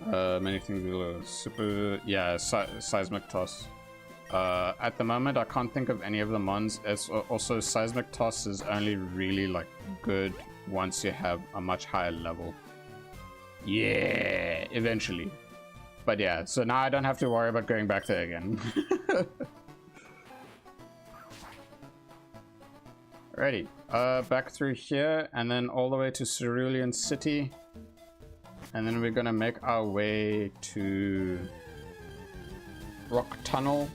S2: Many things below. Super... Yeah, Seismic Toss. At the moment, I can't think of any of the mons. Also, Seismic Toss is only really, like, good once you have a much higher level. Yeah! Eventually. But yeah, so now I don't have to worry about going back there again. Alrighty, back through here, and then all the way to Cerulean City. And then we're gonna make our way to Rock Tunnel.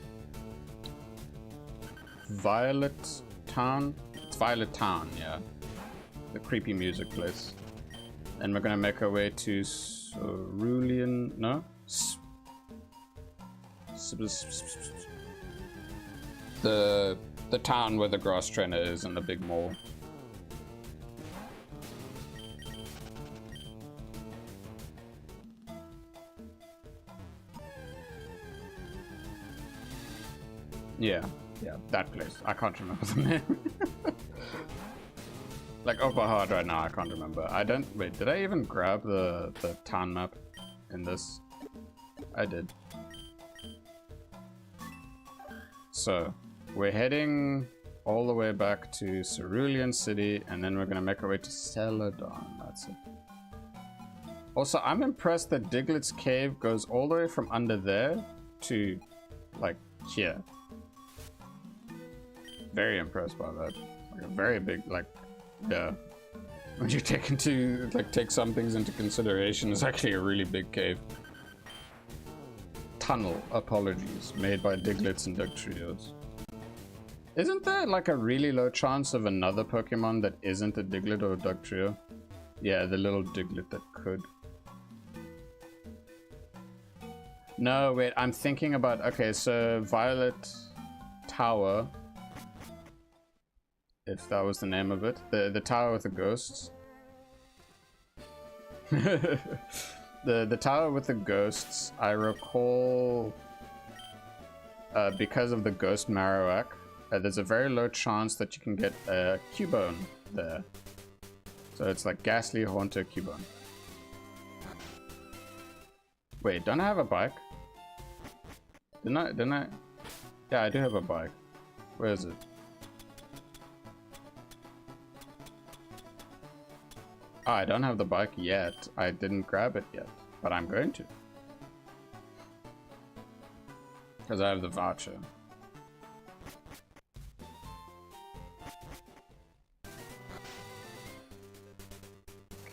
S2: Violet Town? It's Violet Town, yeah. The creepy music place. And we're gonna make our way to Cerulean... no? The town where the grass trainer is and the big mall. Yeah, that place. I can't remember the name. Like, off by heart right now, I can't remember. Wait, did I even grab the town map in this? I did. So, we're heading all the way back to Cerulean City, and then we're gonna make our way to Celadon. That's it. Also, I'm impressed that Diglett's cave goes all the way from under there to, like, here. Very impressed by that. Like a very big, like, yeah. When you take some things into consideration, it's actually a really big cave. Tunnel, apologies, made by Diglett's and Dugtrios.
S1: Isn't there like a really low chance of another Pokemon that isn't a Diglett or a Dugtrio? Yeah, the little Diglett that could. No, wait, I'm thinking about, okay, so Violet Tower, if that was the name of it, the tower with the ghosts. the tower with the ghosts, I recall, because of the Ghost Marowak, there's a very low chance that you can get a Cubone there. So it's like Ghastly, Haunter, Cubone. Wait, don't I have a bike? Didn't I? Yeah, I do have a bike. Where is it? Oh, I don't have the bike yet. I didn't grab it yet, but I'm going to. Because I have the voucher.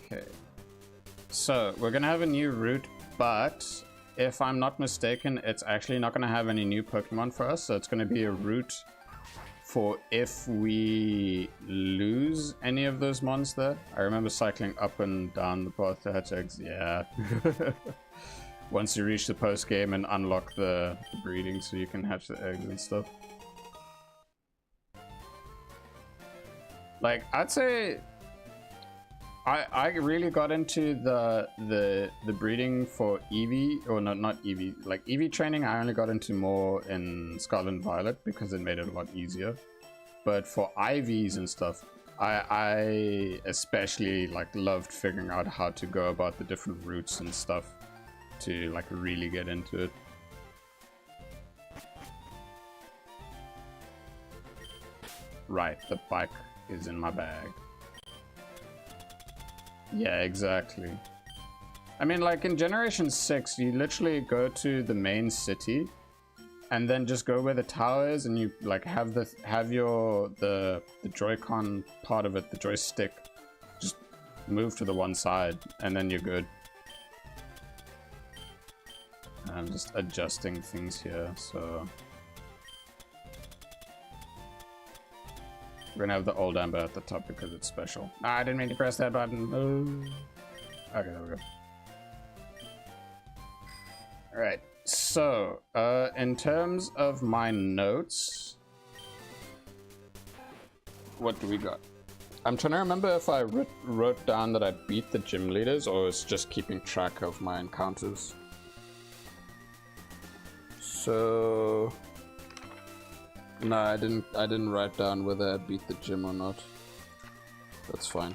S1: Okay. So, we're gonna have a new route, but if I'm not mistaken, it's actually not gonna have any new Pokemon for us, so it's gonna be a route for if we lose any of those mons there. I remember cycling up and down the path to hatch eggs. Yeah. Once you reach the post game and unlock the breeding so you can hatch the eggs and stuff. Like, I'd say I really got into the breeding for Eevee, or not Eevee, like Eevee training I only got into more in Scarlet and Violet because it made it a lot easier. But for IVs and stuff, I especially like loved figuring out how to go about the different routes and stuff to like really get into it. Right, the bike is in my bag. Yeah, exactly. I mean, like in Generation 6, you literally go to the main city and then just go where the tower is, and you like have the Joy-Con part of it, the joystick, just move to the one side and then you're good. I'm just adjusting things here, so we're gonna have the old Amber at the top because it's special. Ah, I didn't mean to press that button. Oh. Okay, there we go. Alright, so, in terms of my notes, what do we got? I'm trying to remember if I wrote down that I beat the gym leaders or it's just keeping track of my encounters. So no, I didn't write down whether I beat the gym or not. That's fine.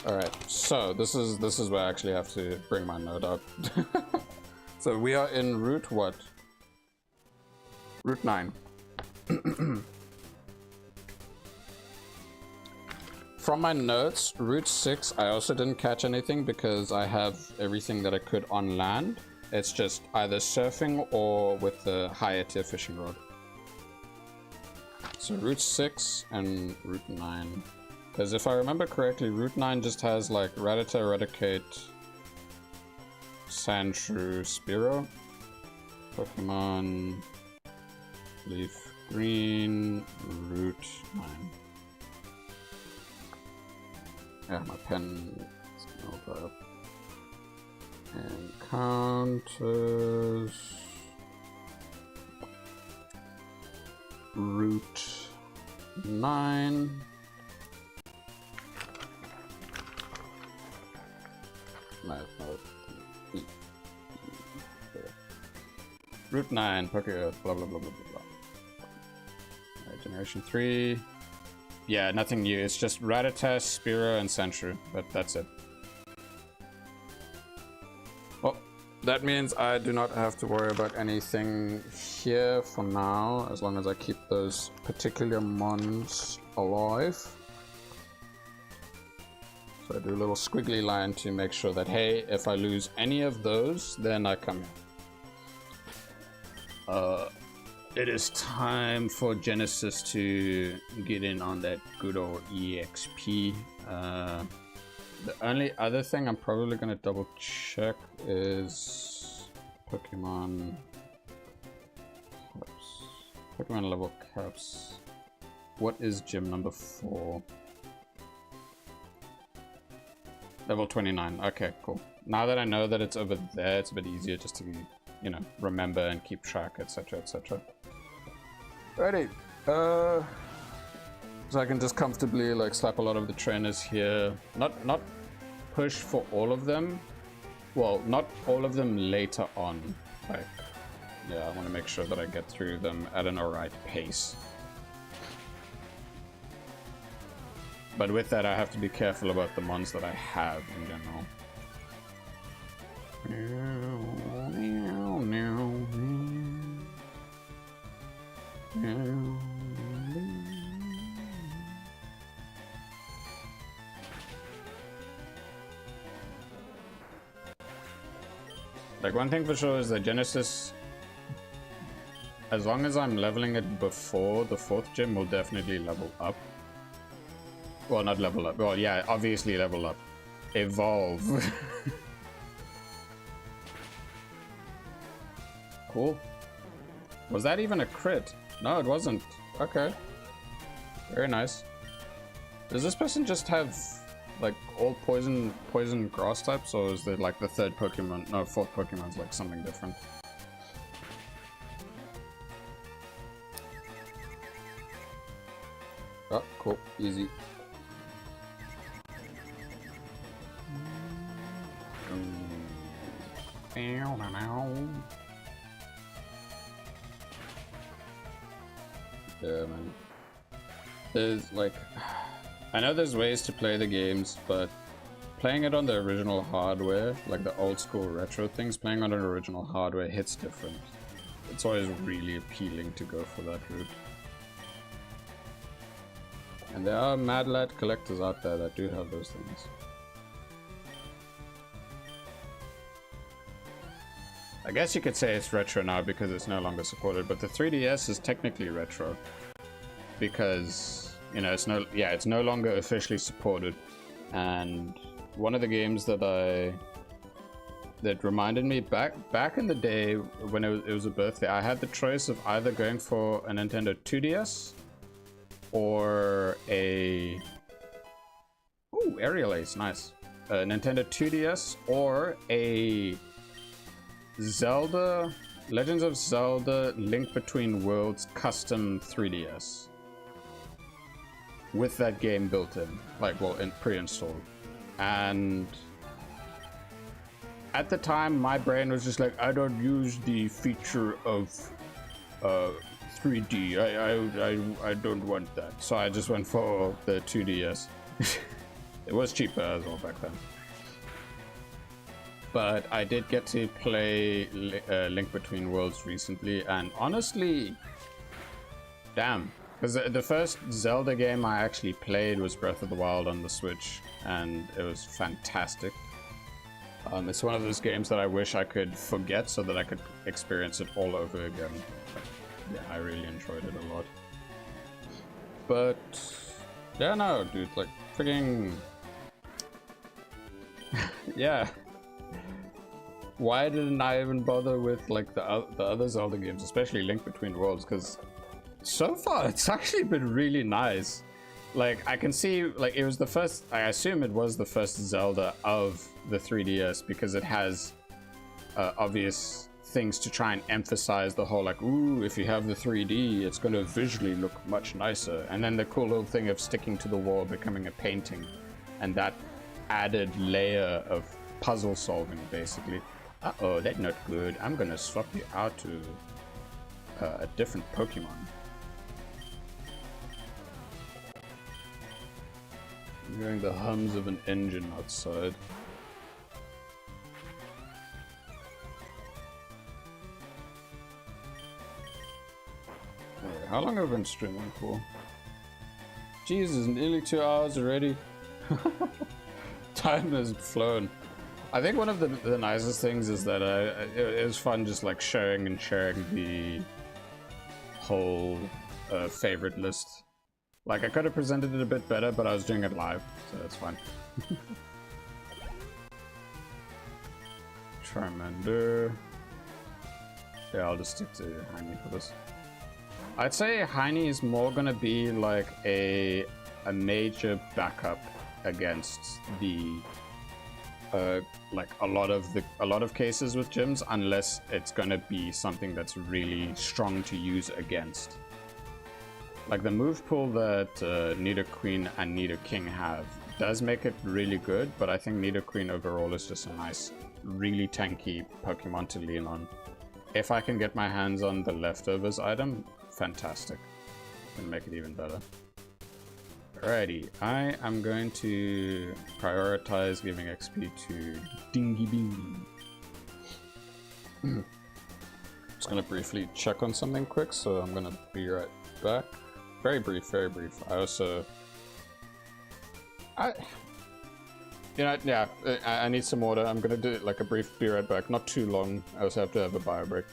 S1: Alright, so this is where I actually have to bring my note up. So we are in route what? Route 9. From my notes, route 6, I also didn't catch anything because I have everything that I could on land. It's just either surfing or with the higher tier fishing rod. So route 6 and route 9. Because if I remember correctly, route 9 just has like Rattata, Eradicate, Sandshrew, Spearow, Pokemon, LeafGreen, route 9. Yeah, my pen is gonna open up. Encounters, route 9. No. Route 9, Poké, blah blah blah blah blah. Generation 3. Yeah, nothing new. It's just Rattata, Spearow, and Sandshrew, but that's it. Well, that means I do not have to worry about anything here for now, as long as I keep those particular mons alive. So I do a little squiggly line to make sure that, hey, if I lose any of those, then I come here. It is time for Genesis to get in on that good old EXP. The only other thing I'm probably going to double check is Pokemon caps. Pokemon level caps.
S2: What is gym number 4? Level 29. Okay, cool. Now that I know that it's over there, it's a bit easier just to, you know, remember and keep track, etc, etc. Ready. So I can just comfortably like slap a lot of the trainers here. Not push for all of them. Well, not all of them later on. Like, yeah, I want to make sure that I get through them at an alright pace. But with that, I have to be careful about the mons that I have in general. Like, one thing for sure is that Genesis, as long as I'm leveling it before the 4th gym, will definitely level up. Well, not level up. Well, yeah, obviously level up. Evolve. Cool. Was that even a crit? No, it wasn't. Okay. Very nice. Does this person just have, like, all poison grass types? Or is there, like, the 3rd Pokemon? No, 4th Pokemon's, like, something different. Oh, cool. Easy. Yeah, man. There's like, I know there's ways to play the games, but playing it on the original hardware, like the old school retro things, playing on an original hardware hits different. It's always really appealing to go for that route. And there are Mad Lad collectors out there that do have those things. I guess you could say it's retro now because it's no longer supported, but the 3DS is technically retro because, you know, it's no longer officially supported. And one of the games that reminded me back in the day when it was a birthday, I had the choice of either going for a Nintendo 2DS or a Aerial Ace, nice, a Nintendo 2DS or a Zelda, Legends of Zelda Link Between Worlds custom 3DS with that game built in, like, well, pre-installed. And at the time my brain was just like, I don't use the feature of 3D, I don't want that, so I just went for the 2DS. It was cheaper as well back then. But I did get to play Link Between Worlds recently, and honestly, damn. Because the first Zelda game I actually played was Breath of the Wild on the Switch, and it was fantastic. It's one of those games that I wish I could forget so that I could experience it all over again. Yeah, I really enjoyed it a lot. But, yeah, no, dude, like, freaking... yeah. Why didn't I even bother with like the other Zelda games, especially Link Between Worlds? Because so far it's actually been really nice. Like, I can see, like, it was the first, I assume it was the first Zelda of the 3DS because it has obvious things to try and emphasize the whole, like, ooh, if you have the 3D, it's going to visually look much nicer. And then the cool little thing of sticking to the wall becoming a painting, and that added layer of puzzle solving, basically. Uh-oh, that's not good. I'm gonna swap you out to a different Pokemon. I'm hearing the hums of an engine outside. Wait, how long have I been streaming for? Jesus, nearly 2 hours already. Time has flown. I think one of the nicest things is that it was fun just like sharing the whole favorite list. Like, I could have presented it a bit better, but I was doing it live, so that's fine. Charmander. Yeah, I'll just stick to Jaime for this.
S1: I'd say Heine is more gonna be like a major backup against the like a lot of cases with gyms, unless it's gonna be something that's really strong to use against. Like the move pool that Nidoqueen and Nidoking have does make it really good, but I think Nidoqueen overall is just a nice, really tanky Pokemon to lean on. If I can get my hands on the leftovers item, fantastic. Gonna make it even better. Alrighty, I am going to prioritize giving XP to Dingy Bean. Just gonna briefly check on something quick, so I'm gonna be right back. Very brief, very brief. I need some water. I'm gonna do like a brief be right back. Not too long. I also have to have a bio break.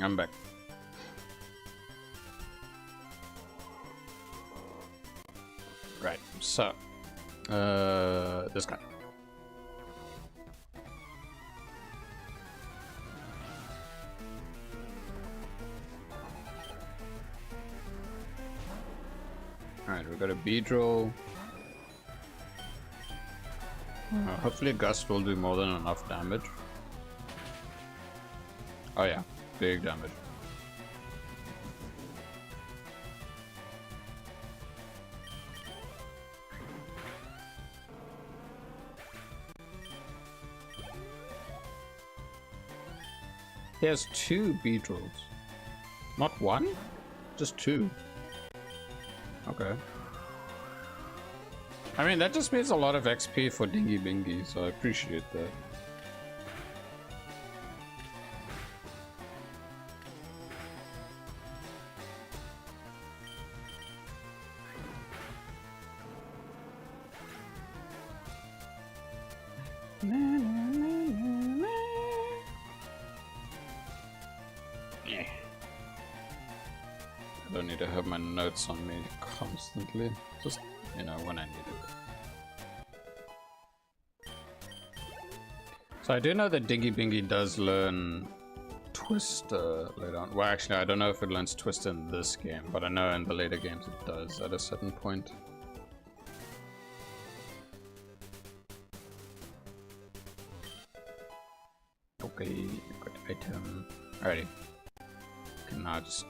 S1: I'm back. Right, so this guy. Alright, we've got a Beedrill. Hopefully Gust will do more than enough damage. Oh yeah, big damage. He has 2 Beedrills. Not 1? Just 2. Okay.
S2: I mean, that just means a lot of XP for Dingy Bingy, so I appreciate that. I don't need to have my notes on me constantly, just, you know, when I need it. So I do know that Dingy Bingy does learn Twister later on. Well, actually, I don't know if it learns Twister in this game, but I know in the later games it does at a certain point. Okay, good item. Alrighty. Can now just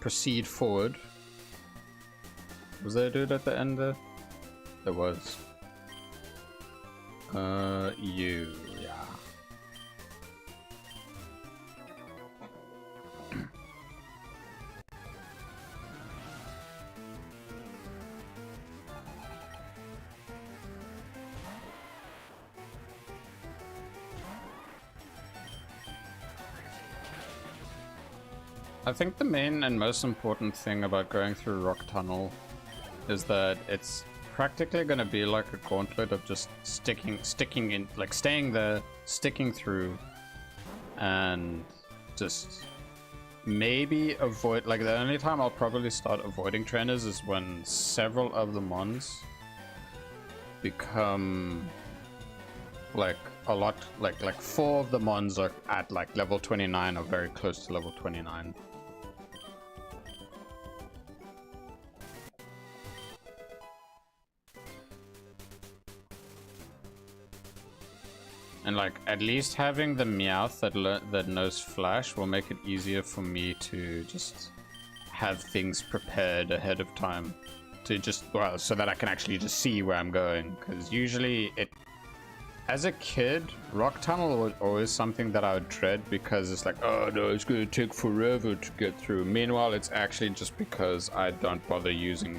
S2: proceed forward. Was there a dude at the end there? There was. You, yeah. I think the main and most important thing about going through Rock Tunnel is that it's practically going to be like a gauntlet of just sticking in, like staying there, sticking through, and just maybe avoid, like the only time I'll probably start avoiding trainers is when several of the mons become like a lot, like 4 of the mons are at like level 29 or very close to level 29. And like, at least having the Meowth that knows Flash will make it easier for me to just have things prepared ahead of time. To just, well, so that I can actually just see where I'm going. Because usually as a kid, Rock Tunnel was always something that I would dread because it's like, oh no, it's going to take forever to get through. Meanwhile, it's actually just because I don't bother using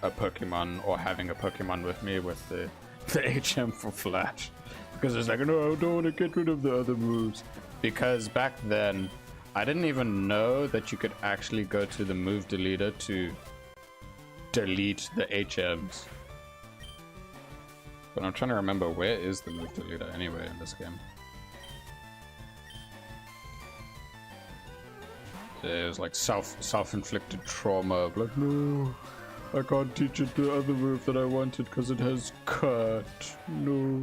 S2: a Pokemon or having a Pokemon with me with the HM for Flash. Because it's like, no, I don't want to get rid of the other moves. Because back then, I didn't even know that you could actually go to the move deleter to delete the HMs. But I'm trying to remember, where is the move deleter anyway in this game? There's like self-inflicted trauma. Like, no, I can't teach it the other move that I wanted because it has cut. No.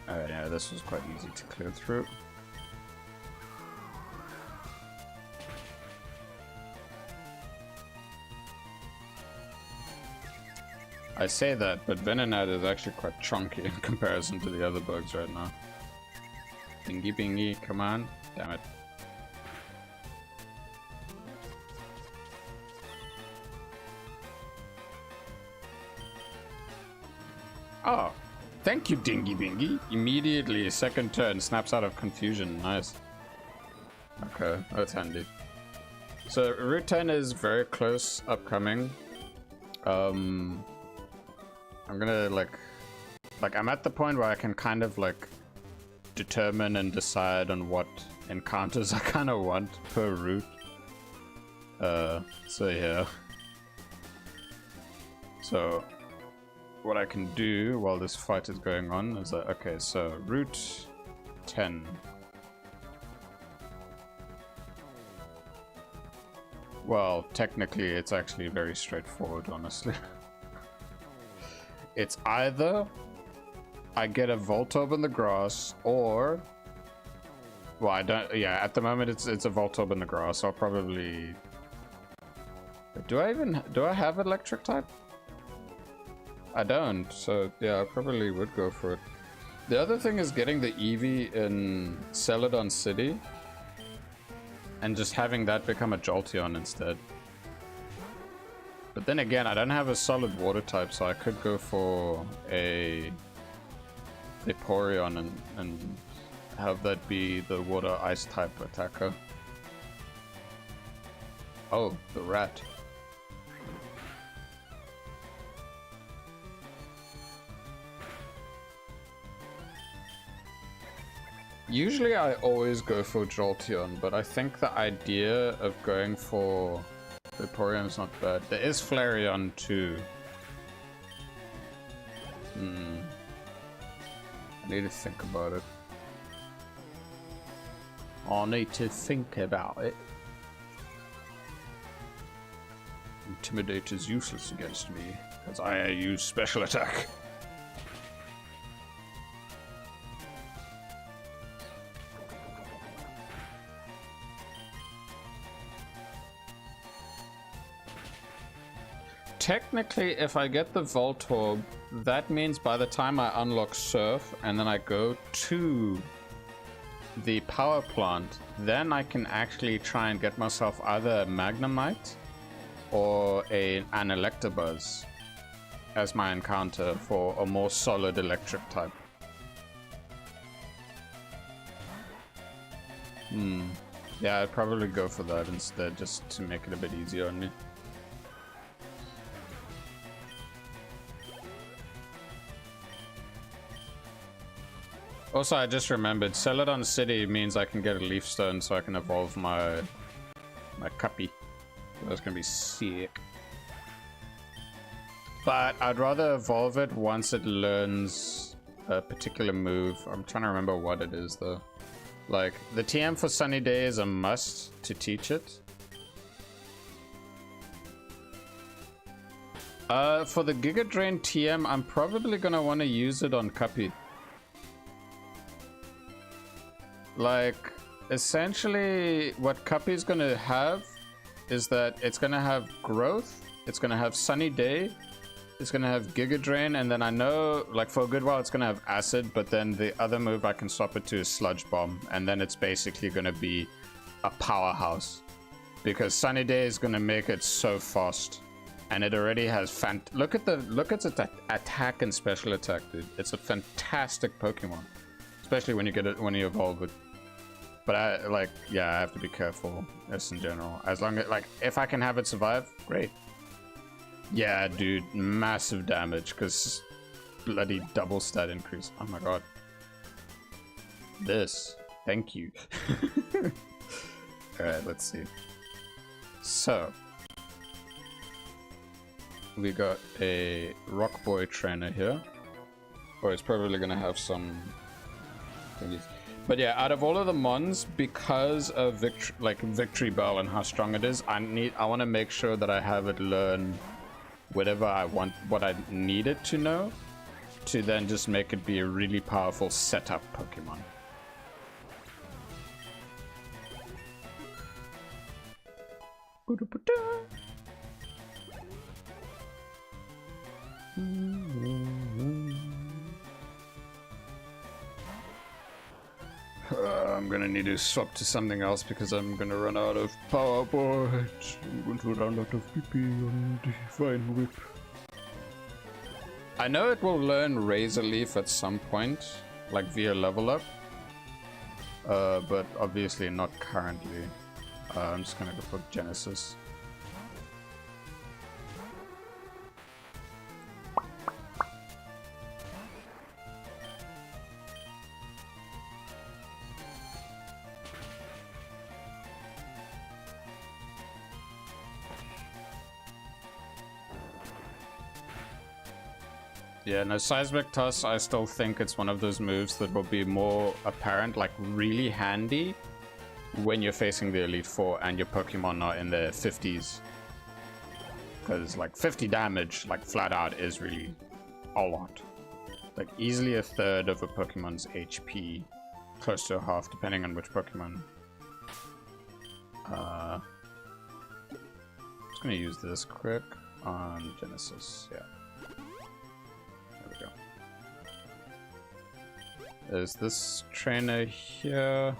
S2: Alright, yeah, this was quite easy to clear through. I say that, but Venonat is actually quite chunky in comparison to the other bugs right now. Dingy Bingy, come on. Damn it. Oh, thank you, Dingy Bingy. Immediately, second turn, snaps out of confusion. Nice. Okay, that's handy. So, Route 10 is very close, upcoming. I'm gonna, like, I'm at the point where I can kind of, like, determine and decide on what encounters I kind of want per route. So yeah. So, what I can do while this fight is going on is that, okay, so Route 10. Well, technically it's actually very straightforward, honestly. It's either I get a Voltorb in the grass, or... Well, I don't... Yeah, at the moment it's a Voltorb in the grass. I'll probably... Do I have electric type? I don't, so yeah, I probably would go for it. The other thing is getting the Eevee in Celadon City and just having that become a Jolteon instead. But then again, I don't have a solid water type, so I could go for a Vaporeon and have that be the water ice type attacker.
S1: Oh, the rat. Usually I always go for Jolteon, but I think the idea of going for Vaporeon is not bad. There is Flareon too. I need to think about it. I need to think about it. Intimidate is useless against me, as I use special attack. Technically, if I get the Voltorb, that means by the time I unlock Surf and then I go to the power plant, then I can actually try and get myself either a Magnemite or an Electabuzz as my encounter for a more solid electric type. Yeah, I'd probably go for that instead, just to make it a bit easier on me. Also, I just remembered, Celadon City means I can get a Leaf Stone so I can evolve my Cuppy. That's gonna be sick. But I'd rather evolve it once it learns a particular move. I'm trying to remember what it is though. Like, the TM for Sunny Day is a must to teach it. For the Giga Drain TM, I'm probably gonna want to use it on Cuppy. Like, essentially, what Cuppy's gonna have is that it's gonna have Growth, it's gonna have Sunny Day, it's gonna have Giga Drain, and then I know, like, for a good while it's gonna have Acid, but then the other move I can swap it to is Sludge Bomb, and then it's basically gonna be a powerhouse. Because Sunny Day is gonna make it so fast. And it already has look at its attack and special attack, dude. It's a fantastic Pokemon. Especially when you get it, when you evolve it. But I have to be careful just in general. As long as, like, if I can have it survive, great. Yeah, dude, massive damage because bloody double stat increase. Oh my god. This, thank you. All right, let's see. So we got a Rock Boy trainer here. Or it's probably gonna have some. But yeah, out of all of the mons, because of Victory Bell and how strong it is, I want to make sure that I have it learn whatever I want, what I need it to know, to then just make it be a really powerful setup Pokemon. I'm gonna need to swap to something else because I'm gonna run out of power points. I'm going to run out of PP on the Divine Whip. I know it will learn Razor Leaf at some point, like via level up, but obviously not currently. I'm just gonna go for Genesis. Yeah, no, Seismic Toss, I still think it's one of those moves that will be more apparent, like really handy, when you're facing the Elite Four and your Pokemon are in their 50s. Because, like, 50 damage, like, flat out is really a lot. Like, easily a third of a Pokemon's HP, close to a half, depending on which Pokemon. Just gonna use this quick on Genesis, yeah. There's this trainer here.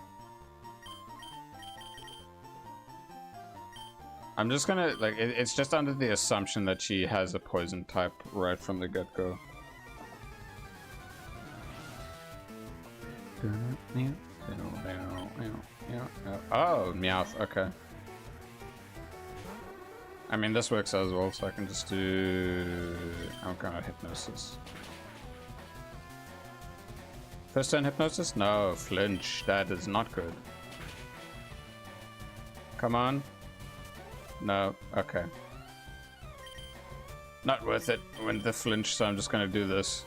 S1: I'm just gonna, like, it's just under the assumption that she has a poison type right from the get-go. Oh, Meowth, okay. I mean, this works as well, so I can just do... I'm gonna hypnosis. First turn hypnosis? No, flinch. That is not good. Come on. No, okay. Not worth it when the flinch, so I'm just gonna do this.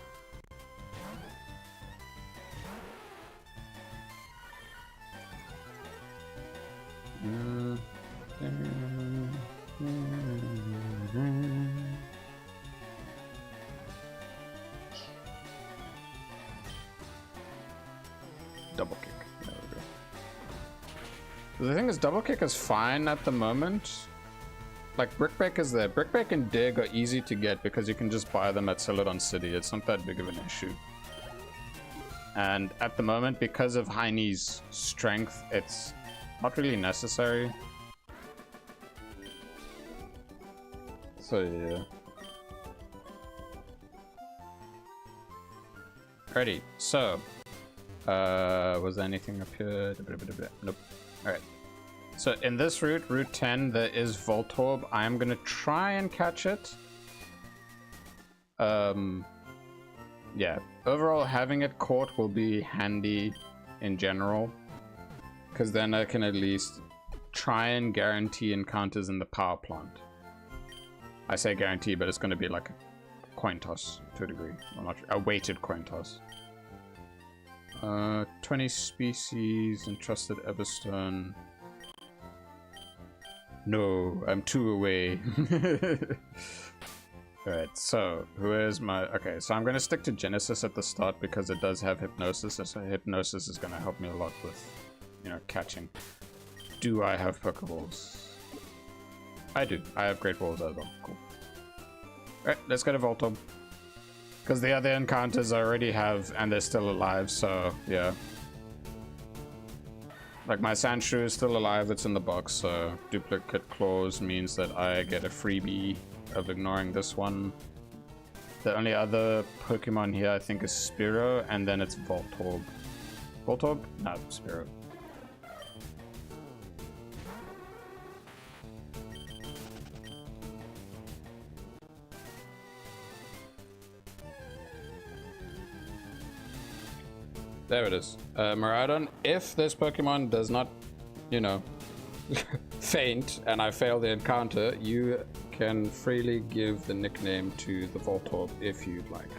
S1: Double kick. There we go. The thing is, double kick is fine at the moment. Like, Brickbake is there. Brickbake and Dig are easy to get because you can just buy them at Celadon City. It's not that big of an issue. And at the moment, because of Heine's strength, it's not really necessary. So, yeah. Ready. So, was there anything up here? Nope. Alright. So in this route, Route 10, there is Voltorb. I am gonna try and catch it. Yeah. Overall, having it caught will be handy in general. Because then I can at least try and guarantee encounters in the power plant. I say guarantee, but it's gonna be like a coin toss to a degree. Well, not a weighted coin toss. 20 species, entrusted Everstone. No, I'm 2 away. Alright, so where's my... Okay, so I'm gonna stick to Genesis at the start because it does have Hypnosis, so Hypnosis is gonna help me a lot with, you know, catching. Do I have Pokeballs? I do. I have Great Balls as well. Cool. Alright, let's go to Voltorb. Because the other encounters I already have, and they're still alive, so yeah. Like my Sandshrew is still alive, it's in the box, so duplicate claws means that I get a freebie of ignoring this one. The only other Pokemon here I think is Spearow, and then it's Voltorb. Voltorb? No, Spearow. There it is. Miraidon, if this Pokemon does not, you know, faint and I fail the encounter, you can freely give the nickname to the Voltorb if you'd like.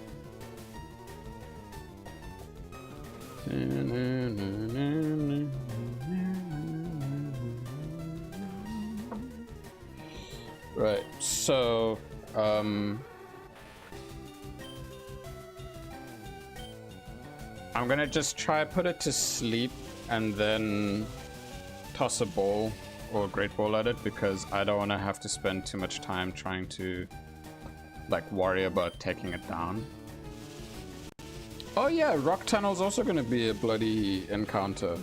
S1: Right, so, I'm gonna just try put it to sleep and then toss a ball or a great ball at it because I don't want to have to spend too much time trying to like worry about taking it down. Oh yeah, Rock Tunnel's also gonna be a bloody encounter.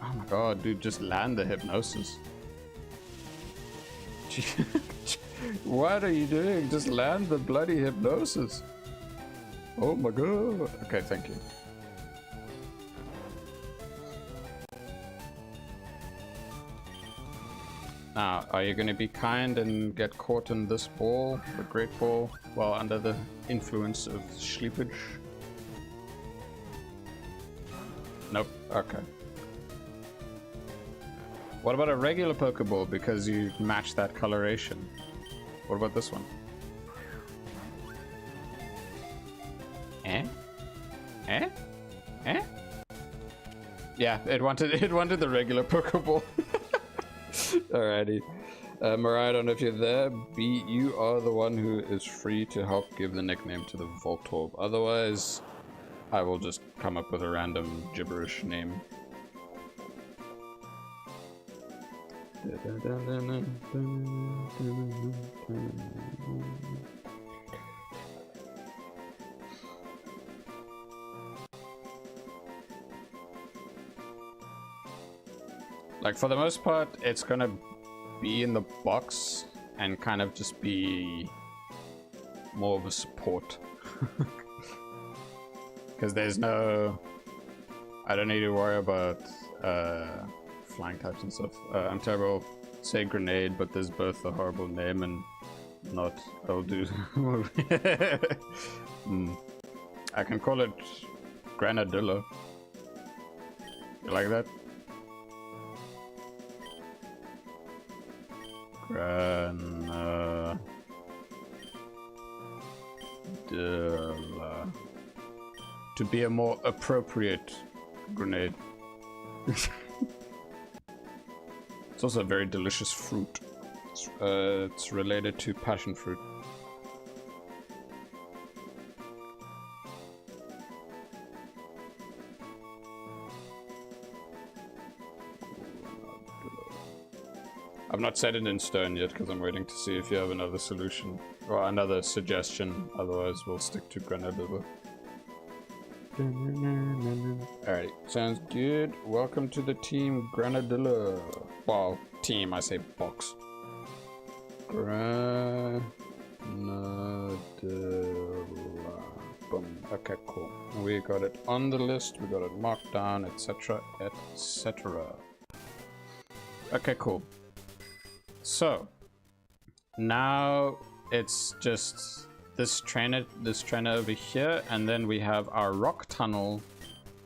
S1: Oh my god, dude, just land the Hypnosis. What are you doing? Just land the bloody Hypnosis. Oh my god. Okay, thank you. Now, are you going to be kind and get caught in this ball, the great ball, while under the influence of sleepage? Nope. Okay. What about a regular Pokeball because you match that coloration? What about this one? Eh? Eh? Eh? Yeah, it wanted the regular Pokeball. Alrighty. Miraidon, if you're there, you are the one who is free to help give the nickname to the Voltorb. Otherwise, I will just come up with a random gibberish name. Like, for the most part, it's gonna be in the box and kind of just be more of a support. Because there's no... I don't need to worry about
S2: flying types and stuff. I'm terrible. Say grenade, but there's both a horrible name and not. I'll do. I can call it Granadilla. You like that? Granadilla. To be a more appropriate grenade. It's also a very delicious fruit. It's related to passion fruit. I've not set it in stone yet because I'm waiting to see if you have another solution or another suggestion. Otherwise, we'll stick to Granadilla. Alright, sounds good. Welcome to the team Granadilla. Well, team, I say box. Granadilla. Boom. Okay, cool. We got it on the list, we got it marked down, etc. etc. Okay, cool. So now it's just this trainer over here, and then we have our rock tunnel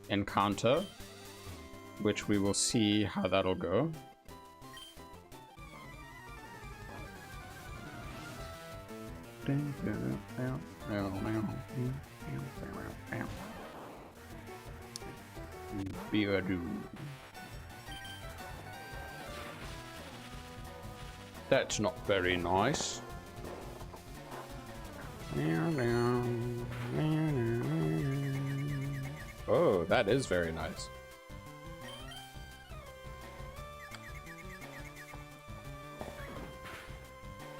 S2: encounter, which we will see how that'll go. That's not very nice. Oh, that is very nice.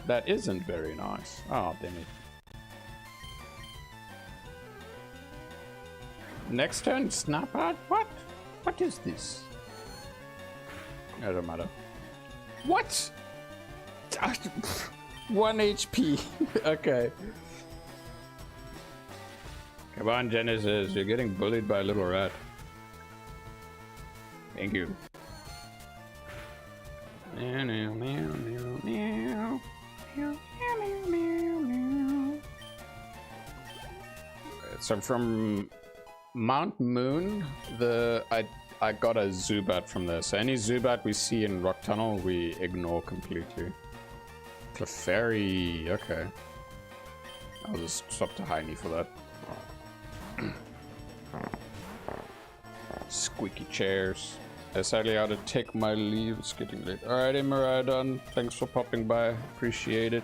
S2: That isn't very nice. Oh, damn it. Next turn, snap out? What? What is this? It doesn't matter. What? 1 HP. Okay. Come on, Genesis. You're getting bullied by a little rat. Thank you. So from Mount Moon, I got a Zubat from there. So any Zubat we see in Rock Tunnel, we ignore completely. Clefairy, okay. I'll just swap to Heiny for that. Squeaky chairs. I sadly ought to take my leave. It's getting late. Alrighty, Miraidon. Thanks for popping by. Appreciate it.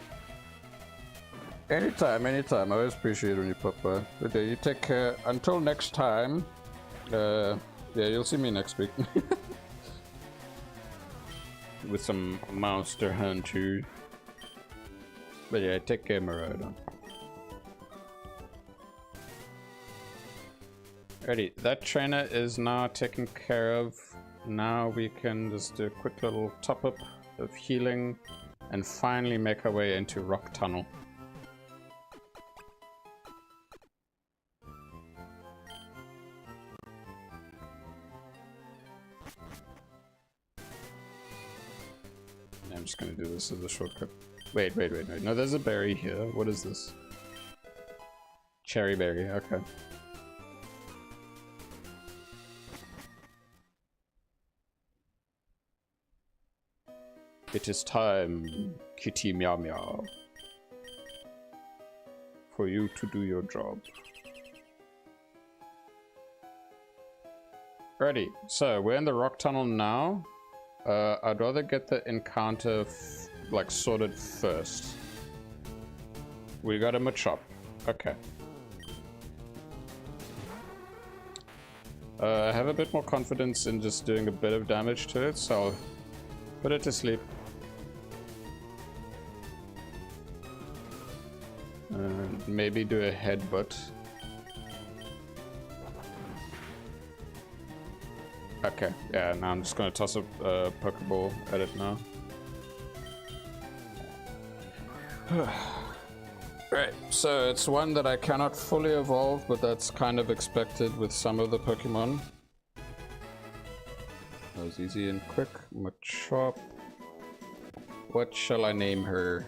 S2: Anytime, anytime. I always appreciate it when you pop by. But yeah, you take care. Until next time. Yeah, you'll see me next week. With some Monster Hunter. But yeah, take care, Miraidon. Alrighty, that trainer is now taken care of. Now we can just do a quick little top up of healing and finally make our way into Rock Tunnel. I'm just gonna do this as a shortcut. Wait. No, there's a berry here. What is this? Cherry berry, okay. It is time, Kitty Meow Meow, for you to do your job. Ready, so we're in the Rock Tunnel now. I'd rather get the encounter like sorted first. We got a Machop, okay. I have a bit more confidence in just doing a bit of damage to it, so I'll put it to sleep. Maybe do a headbutt. Okay, yeah, now I'm just gonna toss a Pokeball at it now. Right, so it's one that I cannot fully evolve, but that's kind of expected with some of the Pokemon. That was easy and quick. Machop. What shall I name her?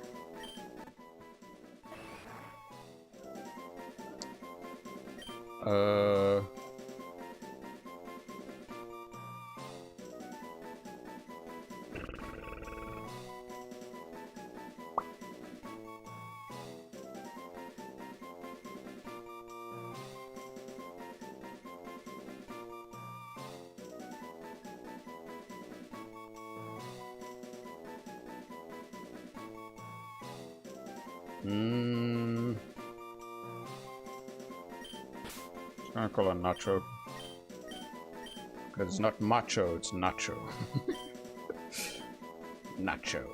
S2: I'm gonna call her Nacho. Because it's not macho, it's Nacho. Nacho.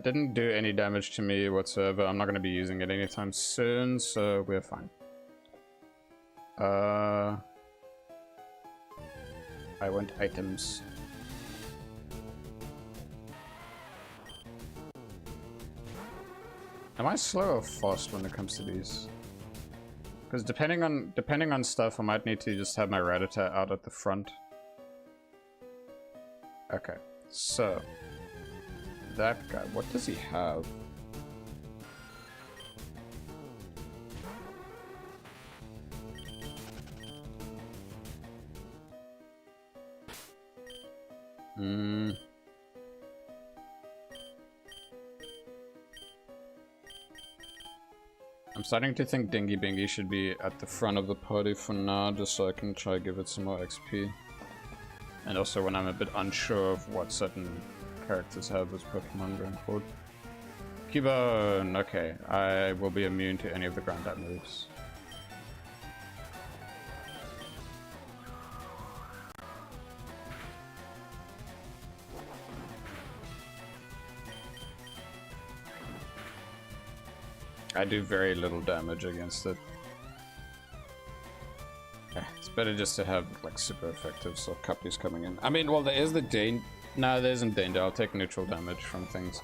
S2: Didn't do any damage to me whatsoever. I'm not gonna be using it anytime soon, so we're fine. I want items. Am I slow or fast when it comes to these? Because depending on stuff, I might need to just have my Rattata out at the front. Okay, so that guy, what does he have? I'm starting to think Dingy Bingy should be at the front of the party for now, just so I can try to give it some more XP. And also when I'm a bit unsure of what certain characters have as Pokemon going forward. Cubone! Okay, I will be immune to any of the ground type moves. I do very little damage against it. It's better just to have like super effective so Cuppy's coming in. I mean, well, there is the danger. No, there isn't danger. I'll take neutral damage from things.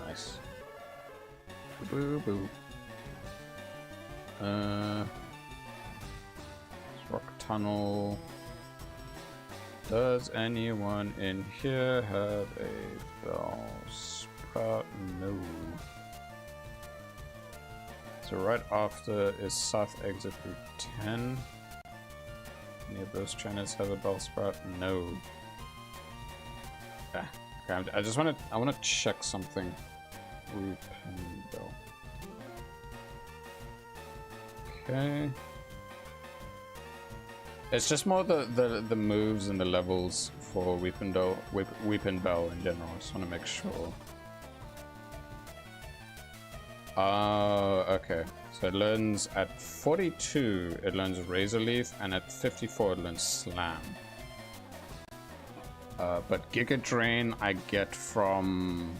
S2: Nice. Boo boo. Rock tunnel. Does anyone in here have a bell sprout? No. So right after is south exit route 10. Any of those trainers have a bell sprout? No. Okay, I just want to check something. Route and bell. Okay. It's just more the moves and the levels for Weep and Bell in general. I just want to make sure. Okay. So it learns at 42, it learns Razor Leaf, and at 54 it learns Slam. But Giga Drain I get from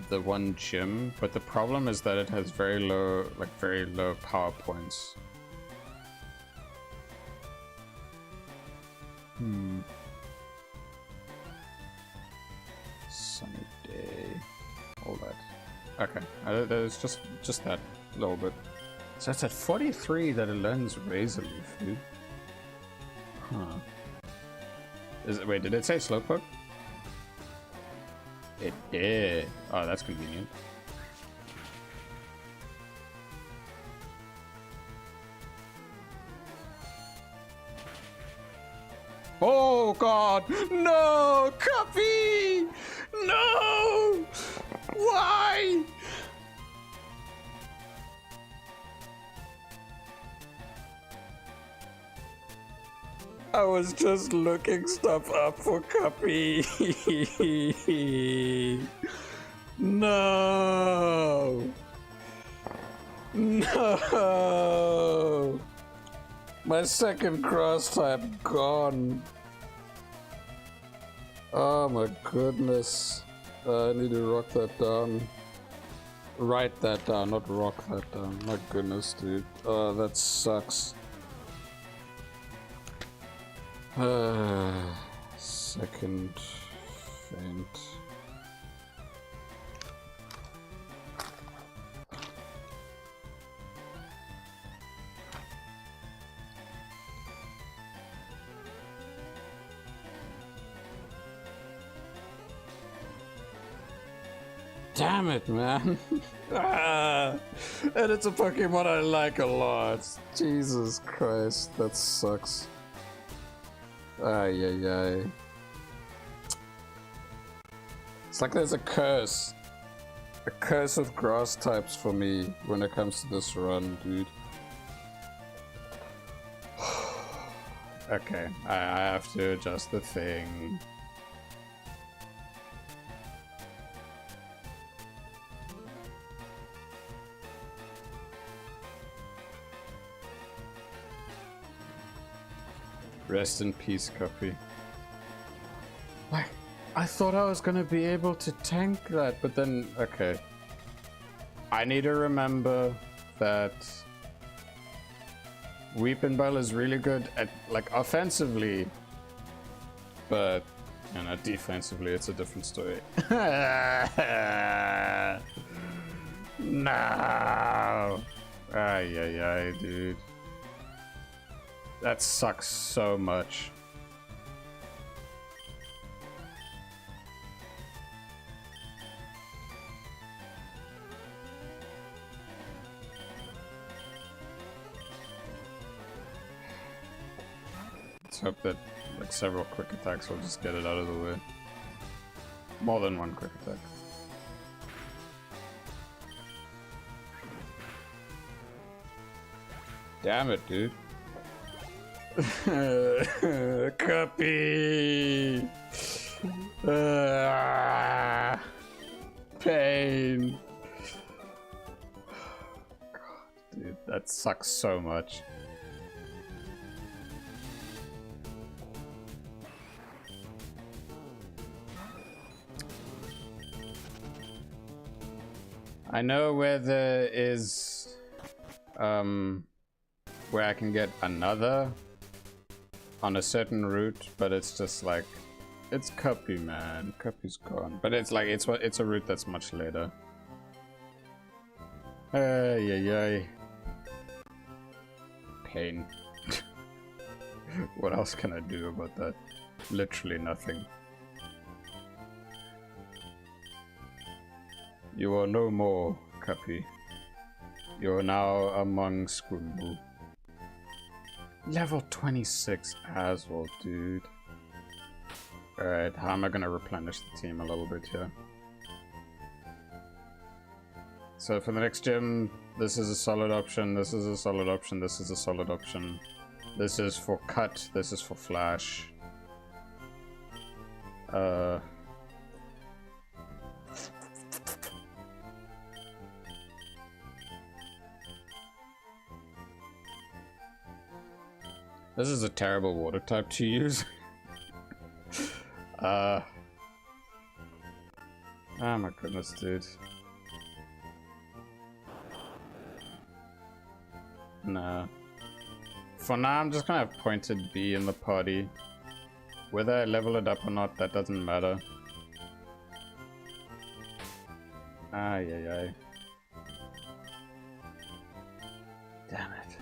S2: the one gym, but the problem is that it has very low power points. Sunny day. All that. Okay. There's just that little bit. So it's at 43 that it learns Razor Leaf, dude. Huh. Wait, did it say Slowpoke? It did. Oh, that's convenient. Oh god! No! Cuppy! No! Why? I was just looking stuff up for Cuppy. No! No! My second cross type gone. Oh my goodness. I need to rock that down. Write that down, not rock that down. My goodness, dude. Oh, that sucks. Second faint. Damn it, man. And it's a Pokemon I like a lot. Jesus Christ, that sucks. Ay, ay, ay. It's like there's a curse. A curse with grass types for me when it comes to this run, dude. Okay, I have to adjust the thing. Rest in peace, Cuppy. Like, I thought I was gonna be able to tank that, but then, okay. I need to remember that Weepinbell is really good at, like, offensively, but, you know, defensively, it's a different story. No! Ay, ay, ay, dude. That sucks so much. Let's hope that like several quick attacks will just get it out of the way. More than one quick attack. Damn it, dude. Cuppy! Pain! God, dude, that sucks so much. I know where there is, where I can get another on a certain route, but it's just like, it's Cuppy, man. Cuppy's gone. But it's like, it's a route that's much later. Ay, ay, ay. Pain. What else can I do about that? Literally nothing. You are no more, Cuppy. You are now among Squimble. Level 26 as well, dude. Alright, how am I gonna replenish the team a little bit here? So for the next gym, this is a solid option, this is a solid option, this is a solid option. This is for cut, this is for flash. This is a terrible water type to use. Oh my goodness, dude. Nah. For now, I'm just gonna have pointed B in the party. Whether I level it up or not, that doesn't matter. Ay, ay, ay. Damn it.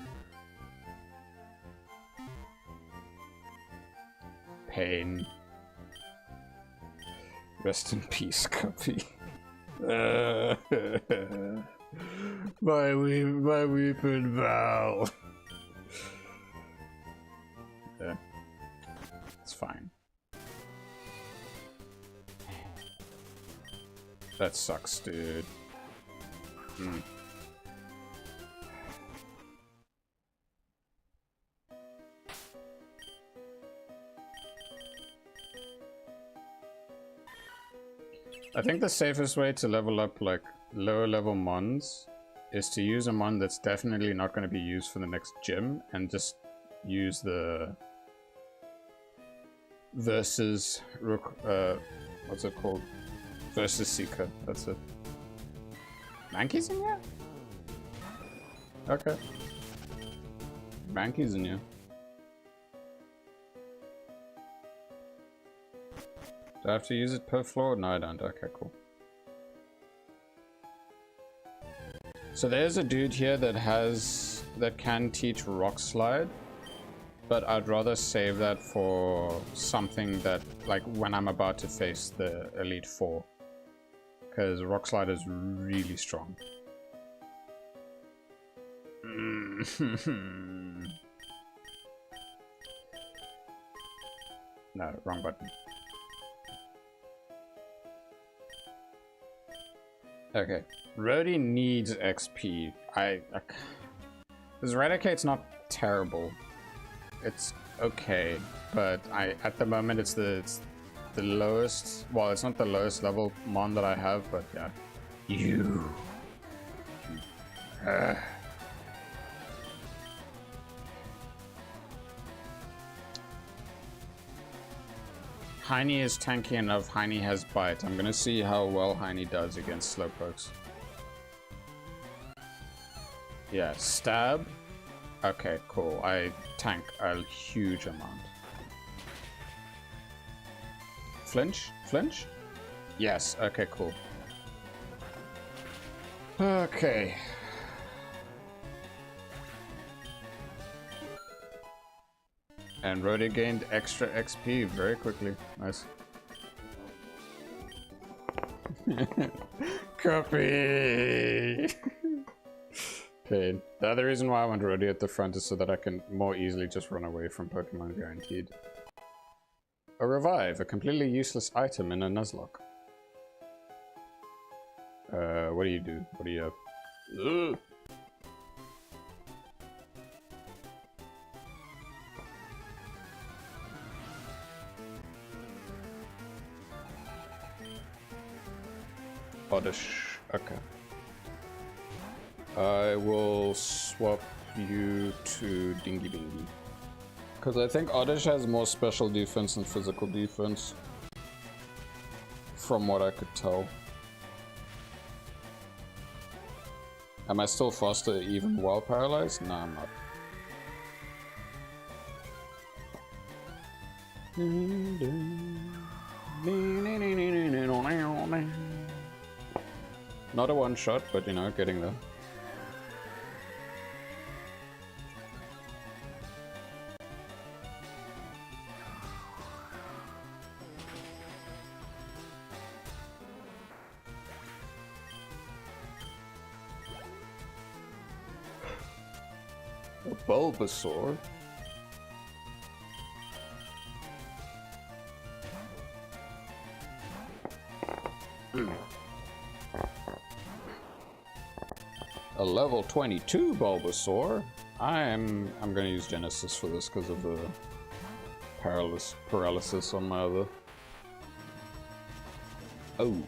S2: Pain. Rest in peace, Cuppy. My Weepinbell. Yeah, it's fine. That sucks, dude. I think the safest way to level up like lower level mons is to use a mon that's definitely not going to be used for the next gym and just use the versus what's it called? Versus Seeker. That's it. Mankey's in here? Okay. Mankey's in here. Do I have to use it per floor? No, I don't. Okay, cool. So there's a dude here that can teach Rock Slide, but I'd rather save that for something that, like, when I'm about to face the Elite Four.
S1: because Rock Slide is really strong. No, wrong button. Okay, Rhodey needs XP. This Raticate's not terrible. It's okay, but at the moment it's the lowest. Well, it's not the lowest level mon that I have, but yeah. You. Heine is tanky enough. Heine has bite. I'm gonna see how well Heine does against Slowpokes. Yeah, stab. Okay, cool. I tank a huge amount. Flinch? Flinch? Yes, okay, cool. Okay. And Rhodey gained extra XP very quickly. Nice. Copy! Okay, the other reason why I want Rhodey at the front is so that I can more easily just run away from Pokemon guaranteed. A revive, a completely useless item in a Nuzlocke. What do you do? What do you have? Ugh. Oddish. Okay. I will swap you to Dingy Dingy. Because I think Oddish has more special defense than physical defense. From what I could tell. Am I still faster even while paralyzed? No, I'm not. Not a one shot, but you know, getting there. A Bulbasaur. A level 22 Bulbasaur. I'm gonna use Genesis for this because of the paralysis on my other. Oh,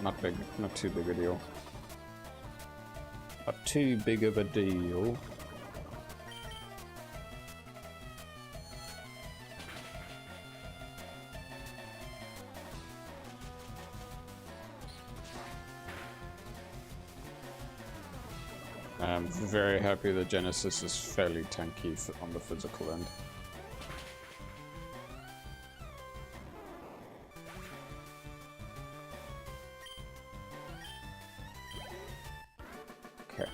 S1: not big, not too big a deal. Not too big of a deal. I'm very happy that Genesis is fairly tanky on the physical end. Okay.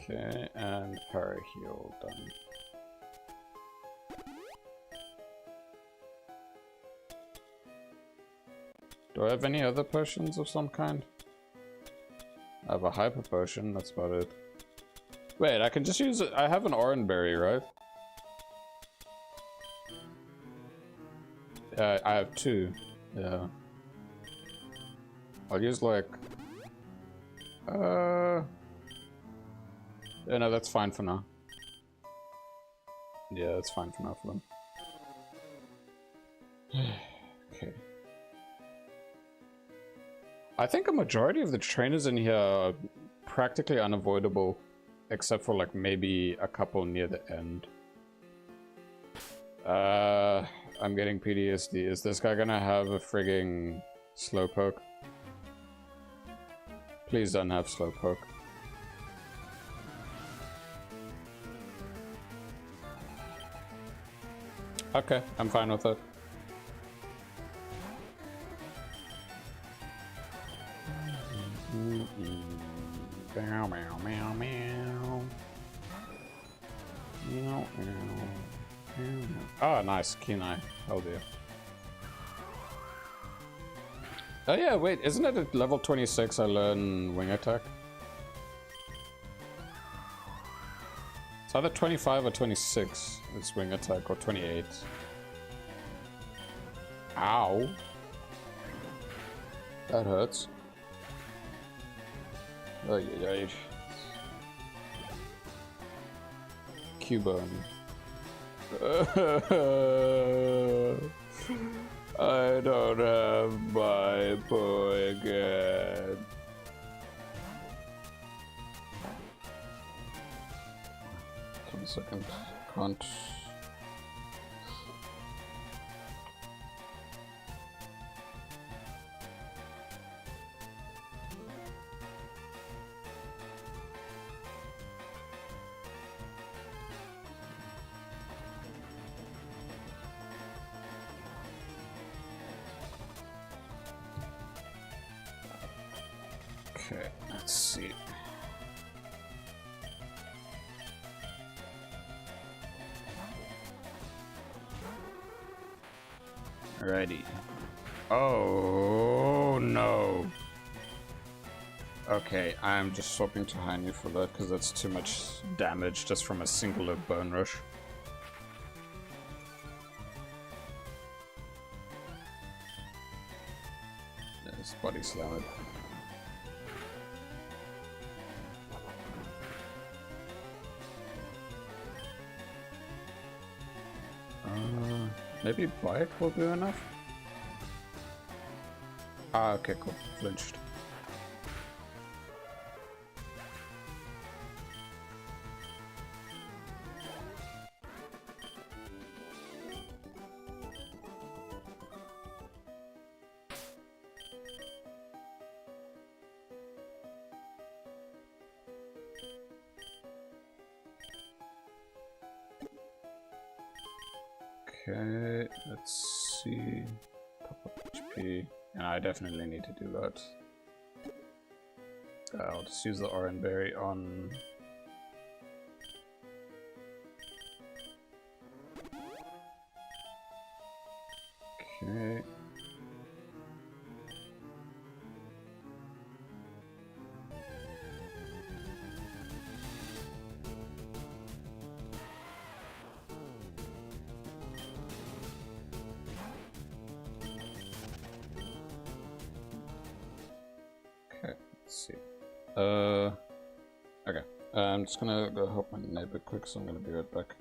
S1: Okay, and Paraheal done. Do I have any other potions of some kind? I have a Hyper Potion, that's about it. Wait, I can just use it. I have an Oranberry, right? I have two. Yeah. I'll use like... Yeah, no, that's fine for now. Yeah, that's fine for now for them. Okay. I think a majority of the trainers in here are practically unavoidable, except for like maybe a couple near the end. I'm getting PTSD. Is this guy gonna have a frigging Slowpoke? Please don't have Slowpoke. Okay, I'm fine with it.
S2: Meow, meow, meow, meow. Meow, meow. Oh, nice. Keen eye. Oh dear. Oh yeah, wait, isn't it at level 26 I learn wing attack? It's either 25 or 26. It's wing attack, or 28. Ow. That hurts. Oh yeah. Cubone. I don't have my boy again. Give me a second. Can't. Okay, let's see. Alrighty. Oh no. Okay, I'm just swapping to Hainu for that because that's too much damage just from a singular bone rush. Yes, body slam it. Maybe bite will do enough? Ah, okay, cool. Flinched. Okay, let's see. Top up HP. Yeah, I definitely need to do that. I'll just use the orange berry on. Okay. Let's see. Okay. I'm just gonna go help my neighbor quick, so I'm gonna be right back.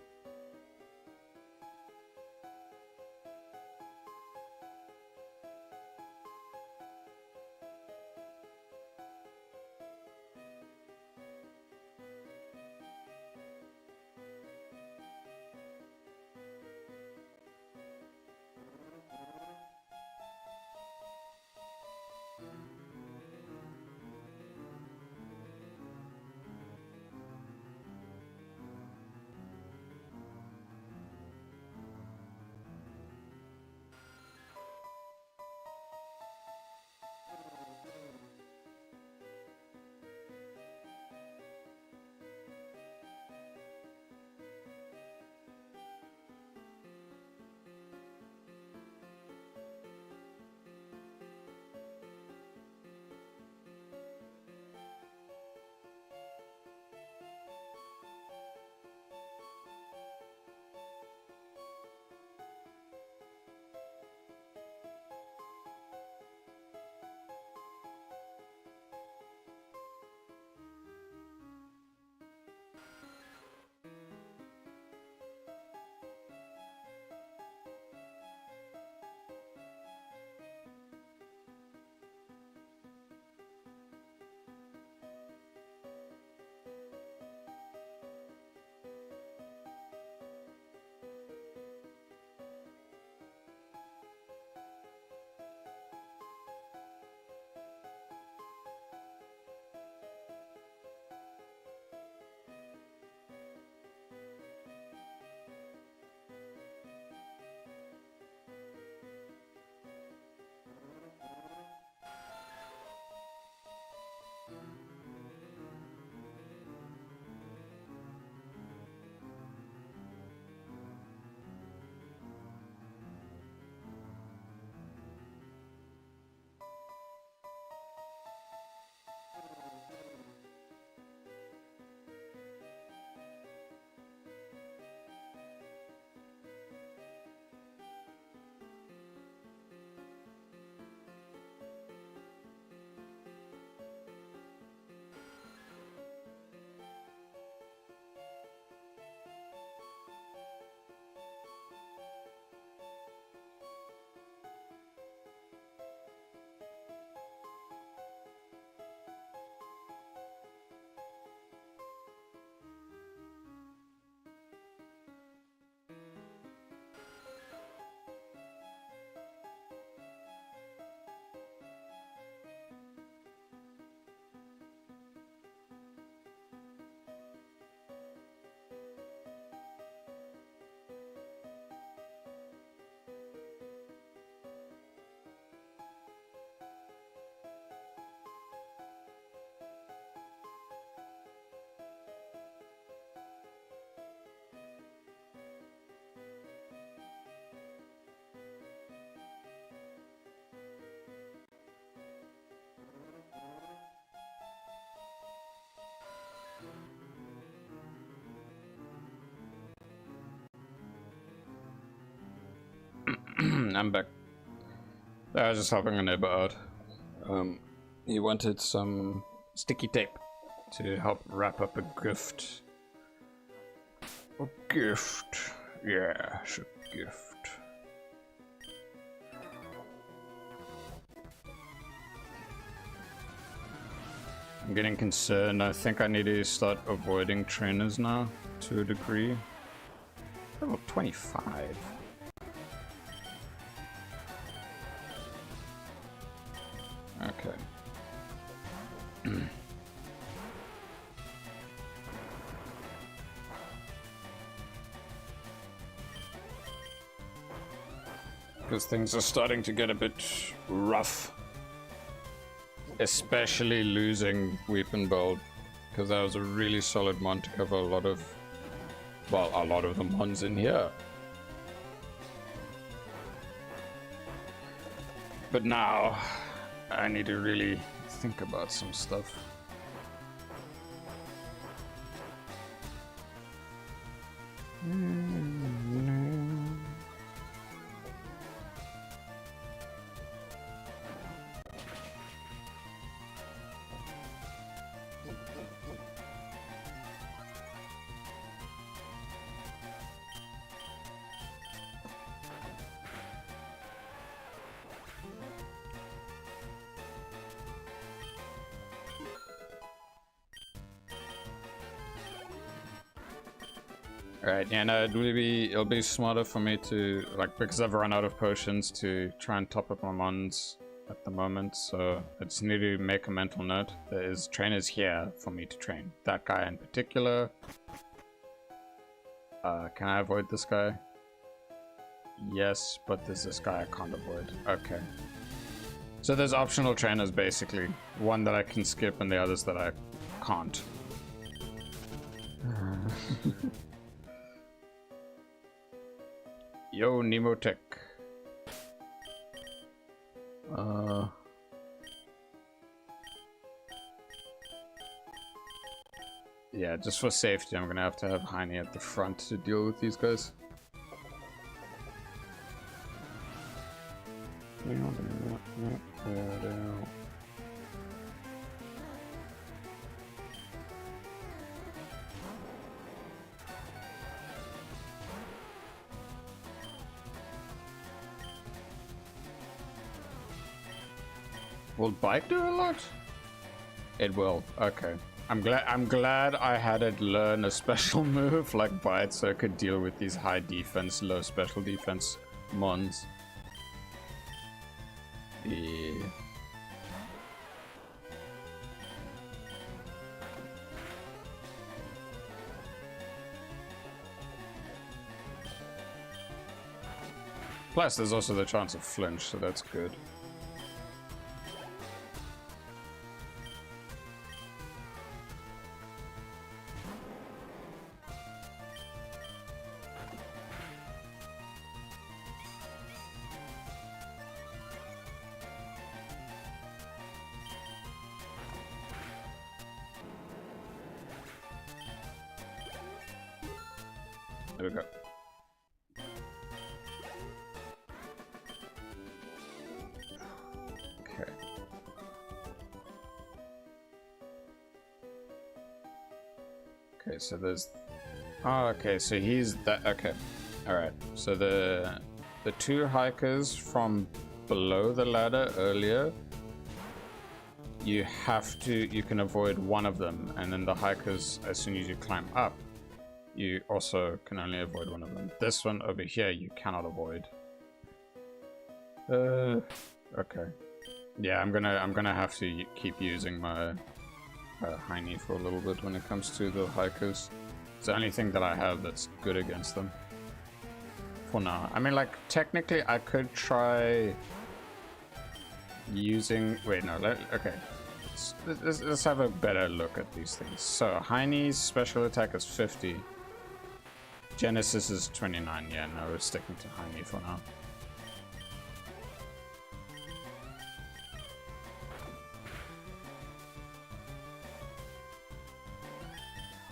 S2: I'm back. I was just helping a neighbor out. He wanted some sticky tape to help wrap up a gift. A gift. Yes, a gift. I'm getting concerned. I think I need to start avoiding trainers now, to a degree. Level 25. Okay. Because things are starting to get a bit rough. Especially losing Weeping Bolt, because that was a really solid mon to cover a lot of, well, a lot of the mons in here. But now, I need to really think about some stuff. Right, yeah, no, it'll be smarter for me to, like, because I've run out of potions, to try and top up my mons at the moment, so I just need to make a mental note. There is trainers here for me to train. That guy in particular. Can I avoid this guy? Yes, but there's this guy I can't avoid. Okay. So there's optional trainers, basically. One that I can skip and the others that I can't. Yo, Nemotech. Yeah, just for safety, I'm gonna have to have Heine at the front to deal with these guys. Will bite do a lot? It will. Okay. I'm glad I had it learn a special move like bite so I could deal with these high defense, low special defense mons. Yeah. Plus there's also the chance of flinch, so that's good. There we go. Okay. Okay, so there's... Oh, okay, so he's that... Okay. Alright, so the two hikers from below the ladder earlier, you can avoid one of them, and then the hikers, as soon as you climb up, you also can only avoid one of them. This one over here, you cannot avoid. Okay. Yeah, I'm gonna have to keep using my Heine for a little bit when it comes to the hikers. It's the only thing that I have that's good against them. For now. I mean, like, technically I could try using... Wait, no, okay. Let's have a better look at these things. So, Heine's special attack is 50. Genesis is 29. Yeah, no, we're sticking to Heine for now.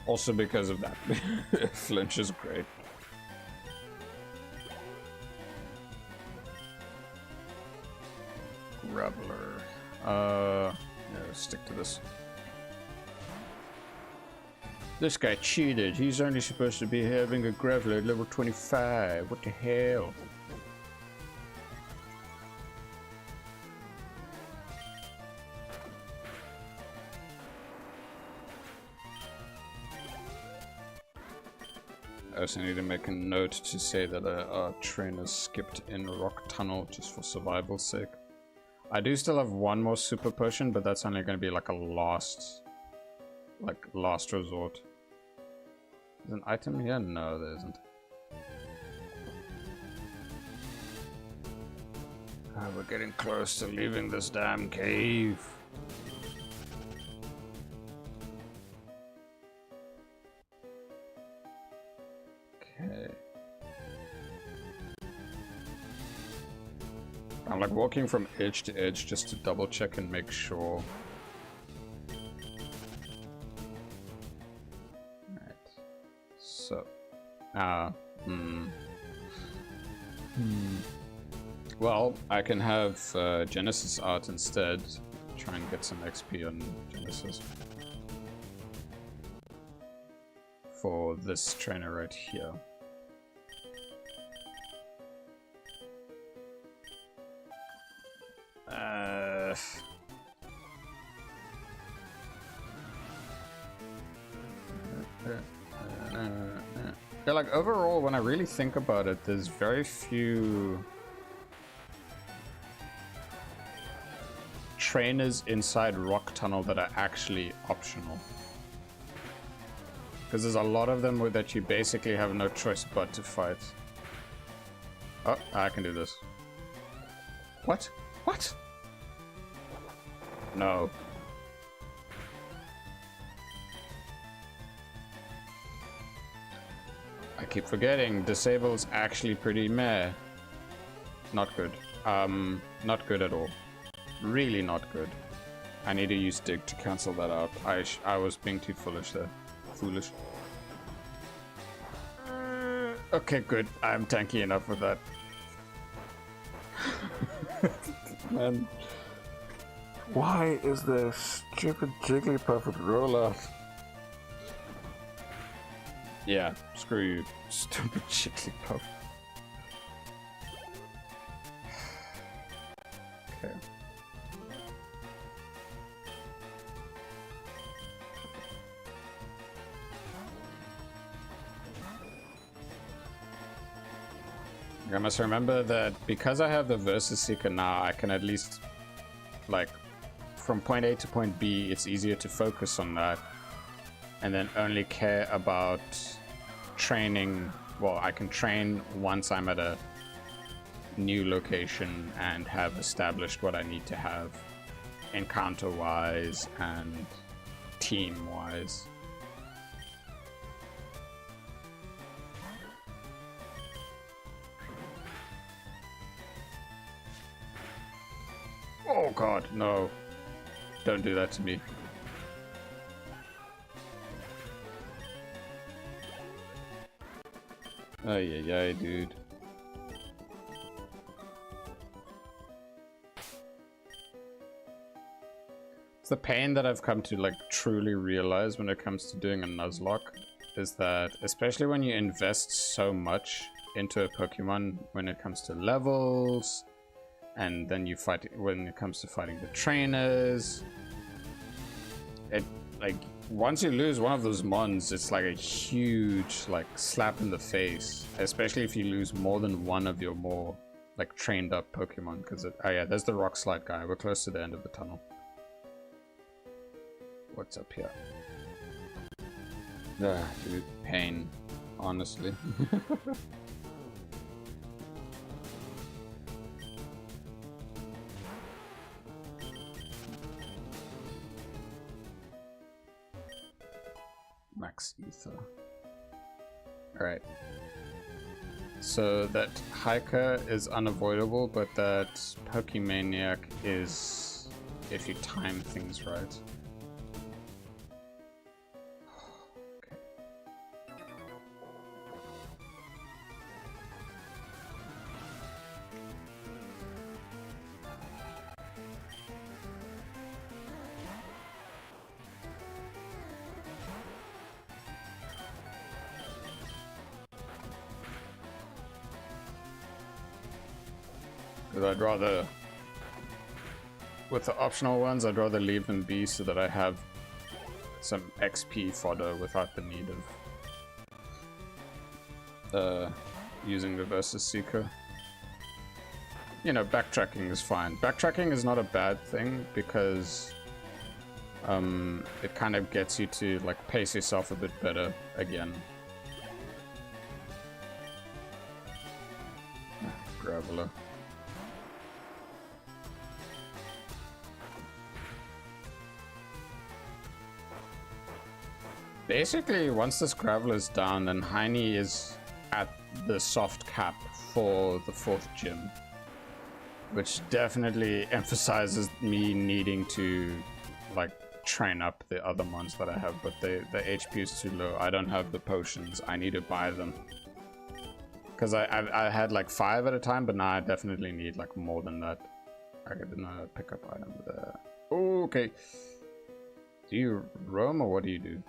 S2: Also because of that. Flinch is great.
S1: Yeah, stick to this. This guy cheated. He's only supposed to be having a graveler at level 25. What the hell? I also need to make a note to say that our trainer skipped in Rock Tunnel just for survival's sake. I do still have one more super potion, but that's only going to be like a last resort. There's an item here? No, there isn't. We're getting close to leaving this damn cave. Okay. I'm like walking from edge to edge just to double check and make sure. Alright. So. Well, I can have Genesis out instead. Try and get some XP on Genesis. For this trainer right here. Yeah, like overall, when I really think about it, there's very few trainers inside Rock Tunnel that are actually optional. Because there's a lot of them that you basically have no choice but to fight. Oh, I can do this. What? What? No. I keep forgetting, disable's actually pretty meh. Not good. Not good at all. Really not good. I need to use dig to cancel that out. I was being too foolish there. Foolish. Okay, good. I'm tanky enough with that. Man. Why is there stupid Jigglypuff with rollout? Yeah, screw you, stupid Jigglypuff. Okay. I must remember that because I have the Versus Seeker now, I can at least, like, from point A to point B, it's easier to focus on that. And then only care about training. Well, I can train once I'm at a new location and have established what I need to have encounter-wise and team-wise. Oh god, no. Don't do that to me. Ay, dude. It's the pain that I've come to like truly realize when it comes to doing a Nuzlocke is that especially when you invest so much into a Pokemon when it comes to levels and then you fight when it comes to fighting the trainers, it like once you lose one of those mons, it's like a huge like slap in the face, especially if you lose more than one of your more like trained up Pokemon. Because oh yeah, there's the rock slide guy. We're close to the end of the tunnel. What's up here? Dude, pain, honestly. Max ether. Alright. So that hiker is unavoidable, but that Pokemaniac is if you time things right. Because I'd rather, with the optional ones, I'd rather leave them be so that I have some XP fodder without the need of using the Versus Seeker. You know, backtracking is fine. Backtracking is not a bad thing because it kind of gets you to like pace yourself a bit better again. Graveler. Basically, once this Graveler is down, then Heine is at the soft cap for the 4th gym. Which definitely emphasizes me needing to, like, train up the other ones that I have, but the HP is too low. I don't have the potions. I need to buy them. Because I had like 5 at a time, but now I definitely need like more than that. I did not pick up item there. Oh, okay. Do you roam or what do you do?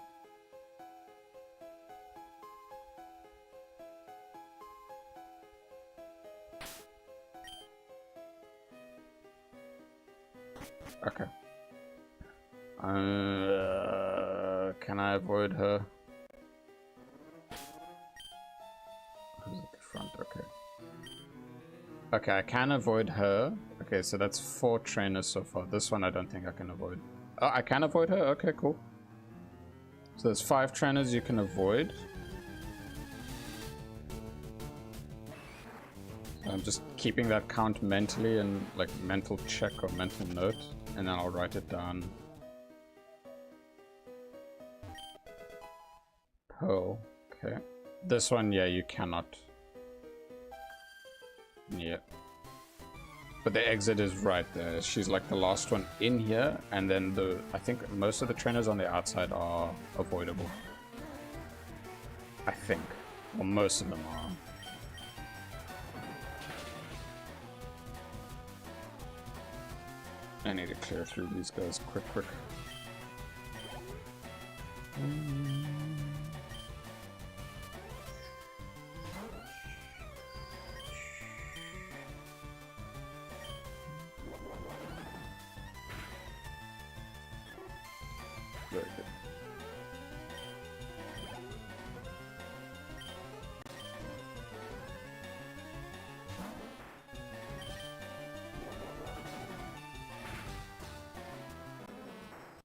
S1: Okay. Can I avoid her? Who's at the front? Okay. Okay, I can avoid her. Okay, so that's 4 trainers so far. This one I don't think I can avoid. Oh, I can avoid her? Okay, cool. So there's 5 trainers you can avoid. So I'm just keeping that count mentally and like mental check or mental note, and then I'll write it down. Pearl. Okay. This one, yeah, you cannot. Yeah. But the exit is right there. She's like the last one in here, and then I think most of the trainers on the outside are avoidable. I think. Well, most of them are. I need to clear through these guys quick. Very good.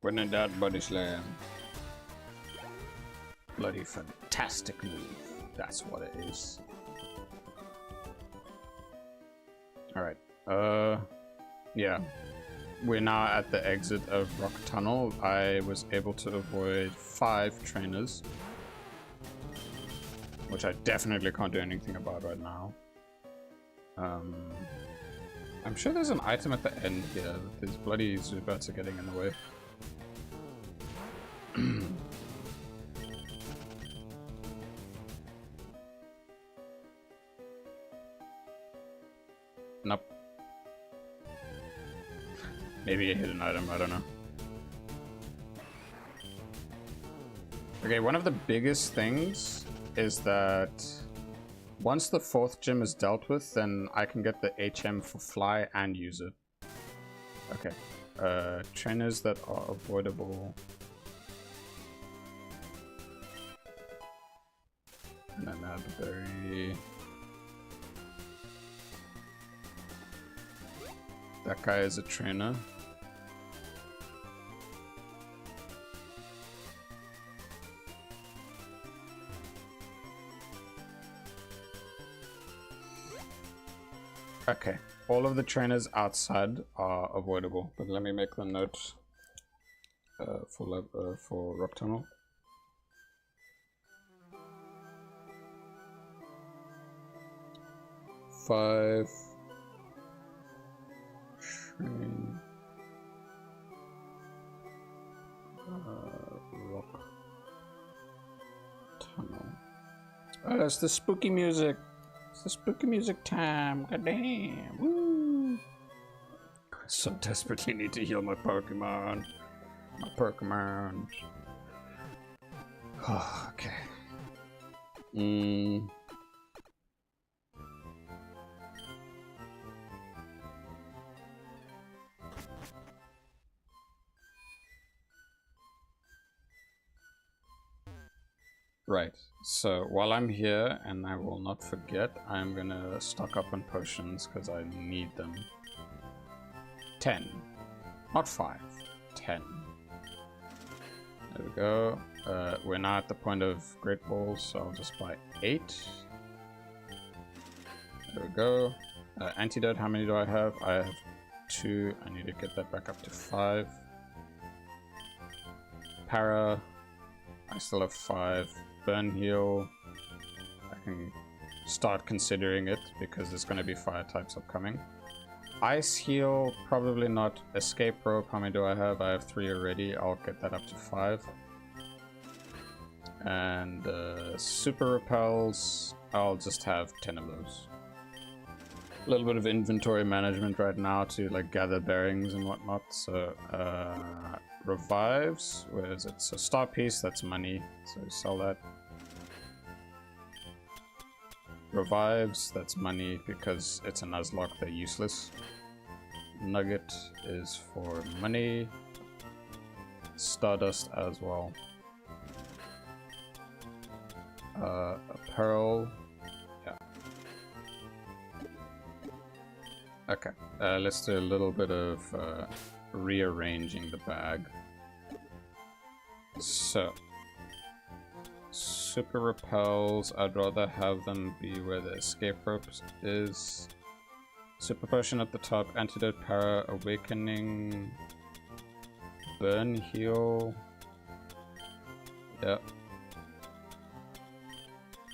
S1: When in doubt, body slam. Bloody fantastic move. That's what it is. Alright. Yeah. We're now at the exit of Rock Tunnel. I was able to avoid 5 trainers, which I definitely can't do anything about right now. I'm sure there's an item at the end here. These bloody Zubats are getting in the way. Nope. Maybe a hidden item, I don't know. Okay, one of the biggest things is that once the 4th gym is dealt with, then I can get the HM for fly and use it. Okay. Trainers that are avoidable. And then Adberry. That guy is a trainer. Okay, all of the trainers outside are avoidable, but let me make the note for Rock Tunnel. Five. Train. Rock Tunnel. Oh, it's the spooky music. It's the spooky music time. God damn. Woo. I so desperately need to heal my Pokemon. My Pokemon. Oh, okay.
S2: Right, so while I'm here, and I will not forget, I'm gonna stock up on potions because I need them. 10. Not 5. 10. There we go. We're now at the point of Great Balls, so I'll just buy 8. There we go. Antidote, how many do I have? I have 2. I need to get that back up to 5. Para, I still have 5. Burn heal, I can start considering it because there's going to be fire types upcoming. Ice heal, probably not. Escape rope, how many do I have? I have 3 already. I'll get that up to 5. And super repels, I'll just have 10 of those. A little bit of inventory management right now to like gather bearings and whatnot. So revives, where is it? So star piece, that's money, so sell that. Revives, that's money because it's a Nuzlocke, they're useless. Nugget is for money. Stardust as well. A pearl, yeah. Okay, let's do a little bit of rearranging the bag. So, super repels, I'd rather have them be where the escape rope is. Super potion at the top, antidote, para, awakening, burn heal. Yep.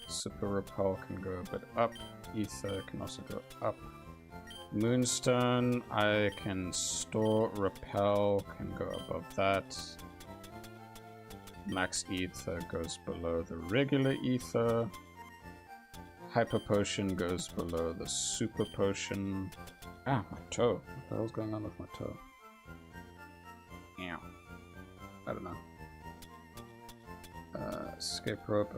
S2: Super repel can go a bit up. Ether can also go up. Moonstone, I can store. Repel can go above that. Max ether goes below the regular ether. Hyper potion goes below the super potion. Ah, my toe. What the hell's going on with my toe? Yeah. I don't know. Escape rope.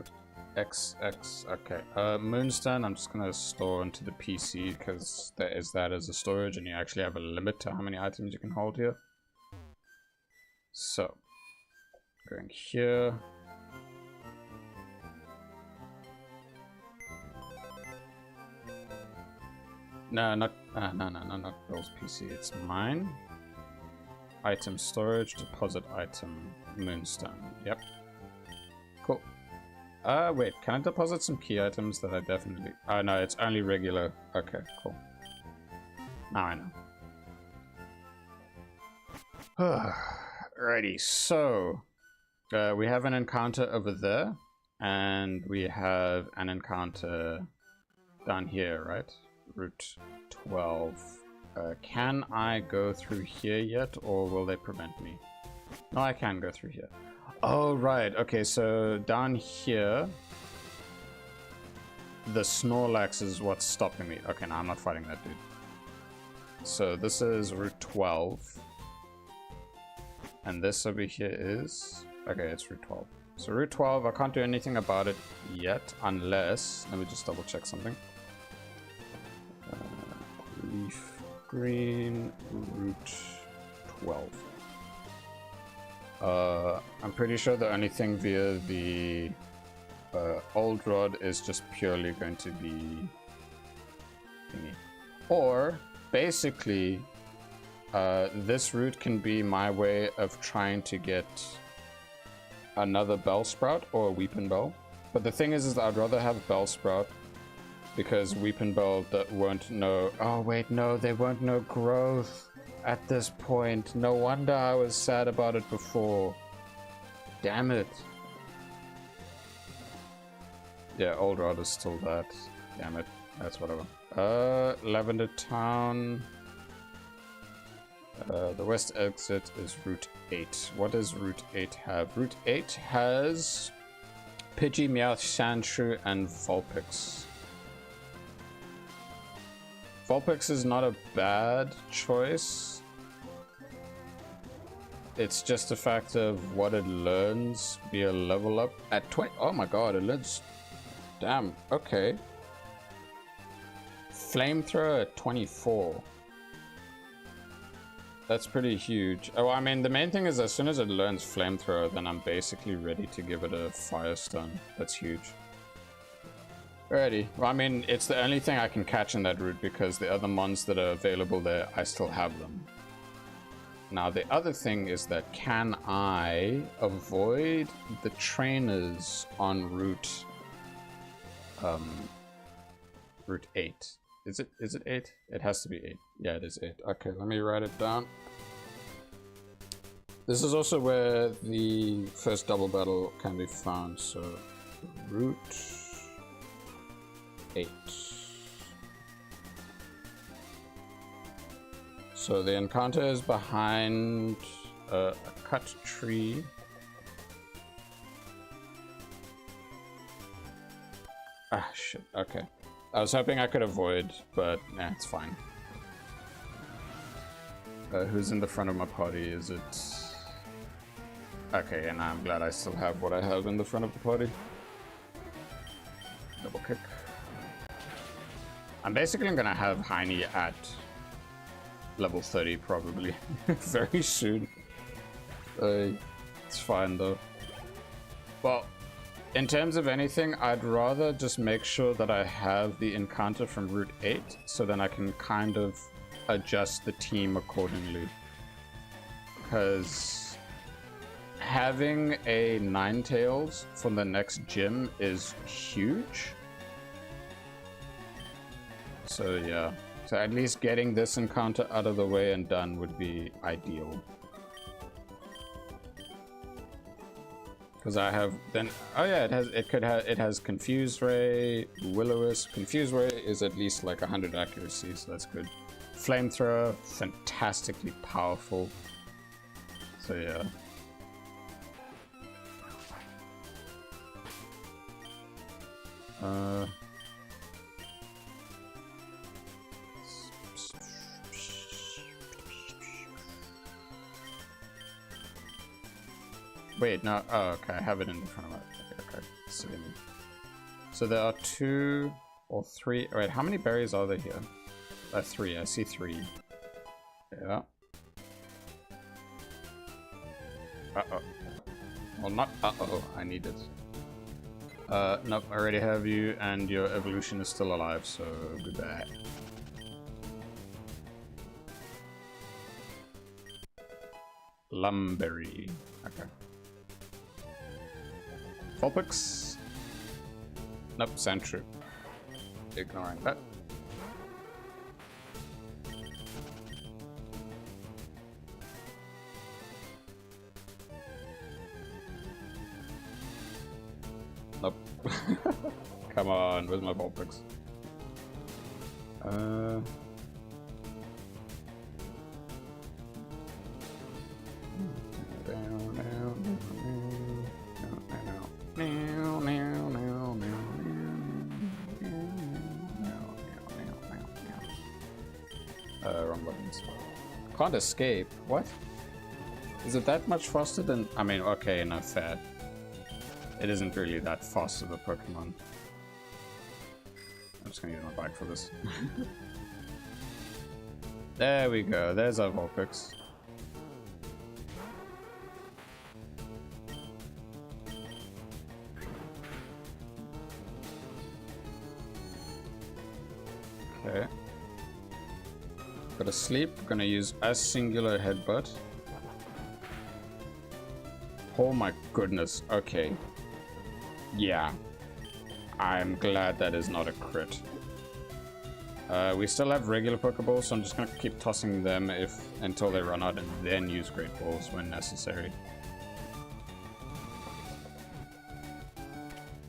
S2: XX. Okay. Moonstone, I'm just gonna store into the PC because there is that as a storage, and you actually have a limit to how many items you can hold here. So, going here. No, not Bill's PC. It's mine. Item storage, deposit item, Moonstone. Yep. Cool. Wait, can I deposit some key items that I definitely... Oh, no, it's only regular. Okay, cool. Now I know. Alrighty, so... we have an encounter over there, and we have an encounter down here, right? Route 12. Can I go through here yet, or will they prevent me? No, I can go through here. Oh, right. Okay, so down here, the Snorlax is what's stopping me. Okay, no, I'm not fighting that dude. So this is Route 12. And this over here is... Okay, it's Route 12. So Route 12, I can't do anything about it yet, unless... Let me just double check something. LeafGreen Route 12. I'm pretty sure the only thing via the old rod is just purely going to be thingy. Or basically this route can be my way of trying to get another Bellsprout or a Weeping Bell. But the thing is that I'd rather have Bellsprout because Weeping Bell that won't know... Oh wait, no, they won't know growth at this point. No wonder I was sad about it before. Damn it. Yeah, old rod is still that. Damn it. That's whatever. Lavender Town. The west exit is Route 8. What does Route 8 have? Route 8 has Pidgey, Meowth, Sandshrew, and Vulpix. Vulpix is not a bad choice. It's just a fact of what it learns via level up. At 20... Oh my god, it learns... Damn, okay. Flamethrower at 24. That's pretty huge. Oh, I mean, the main thing is as soon as it learns Flamethrower, then I'm basically ready to give it a Firestone. That's huge. Alrighty. Well, I mean, it's the only thing I can catch in that route because the other mons that are available there, I still have them. Now, the other thing is that can I avoid the trainers on route... route 8. Is it 8? It has to be 8. Yeah, it is 8. Okay, let me write it down. This is also where the first double battle can be found, so route 8. So the encounter is behind a cut tree. Ah, shit, okay. I was hoping I could avoid, but nah, it's fine. Who's in the front of my party? Is it... Okay, and I'm glad I still have what I have in the front of the party. Double kick. I'm basically gonna have Heine at level 30 probably very soon. It's fine though. Well, in terms of anything, I'd rather just make sure that I have the encounter from Route 8, so then I can kind of adjust the team accordingly. Because having a Ninetales from the next gym is huge. So yeah, so at least getting this encounter out of the way and done would be ideal. Because I have then, oh yeah, it has Confuse Ray, Will-O-Wisp. Confuse Ray is at least like 100 accuracy, so that's good. Flamethrower, fantastically powerful. So yeah. Wait, no. Oh, okay. I have it in front of me. Okay. Silly me. So there are 2 or 3. Wait, how many berries are there here? 3. I see 3. Yeah. Uh-oh. Well, not uh-oh. I need it. Nope. I already have you, and your evolution is still alive, so goodbye. Lumberry. Okay. Vulpix. Nope, Sandshrew. Ignoring that. Nope. Come on, where's my Vulpix? Wrong buttons. Can't escape. What? Is it that much faster than... I mean, okay, not fair. It isn't really that fast of a Pokemon. I'm just gonna use my bike for this. There we go. There's our Vulpix. Okay. Go to sleep. Gonna use a singular headbutt. Oh my goodness. Okay. Yeah. I'm glad that is not a crit. We still have regular Pokeballs, so I'm just gonna keep tossing them until they run out and then use Great Balls when necessary.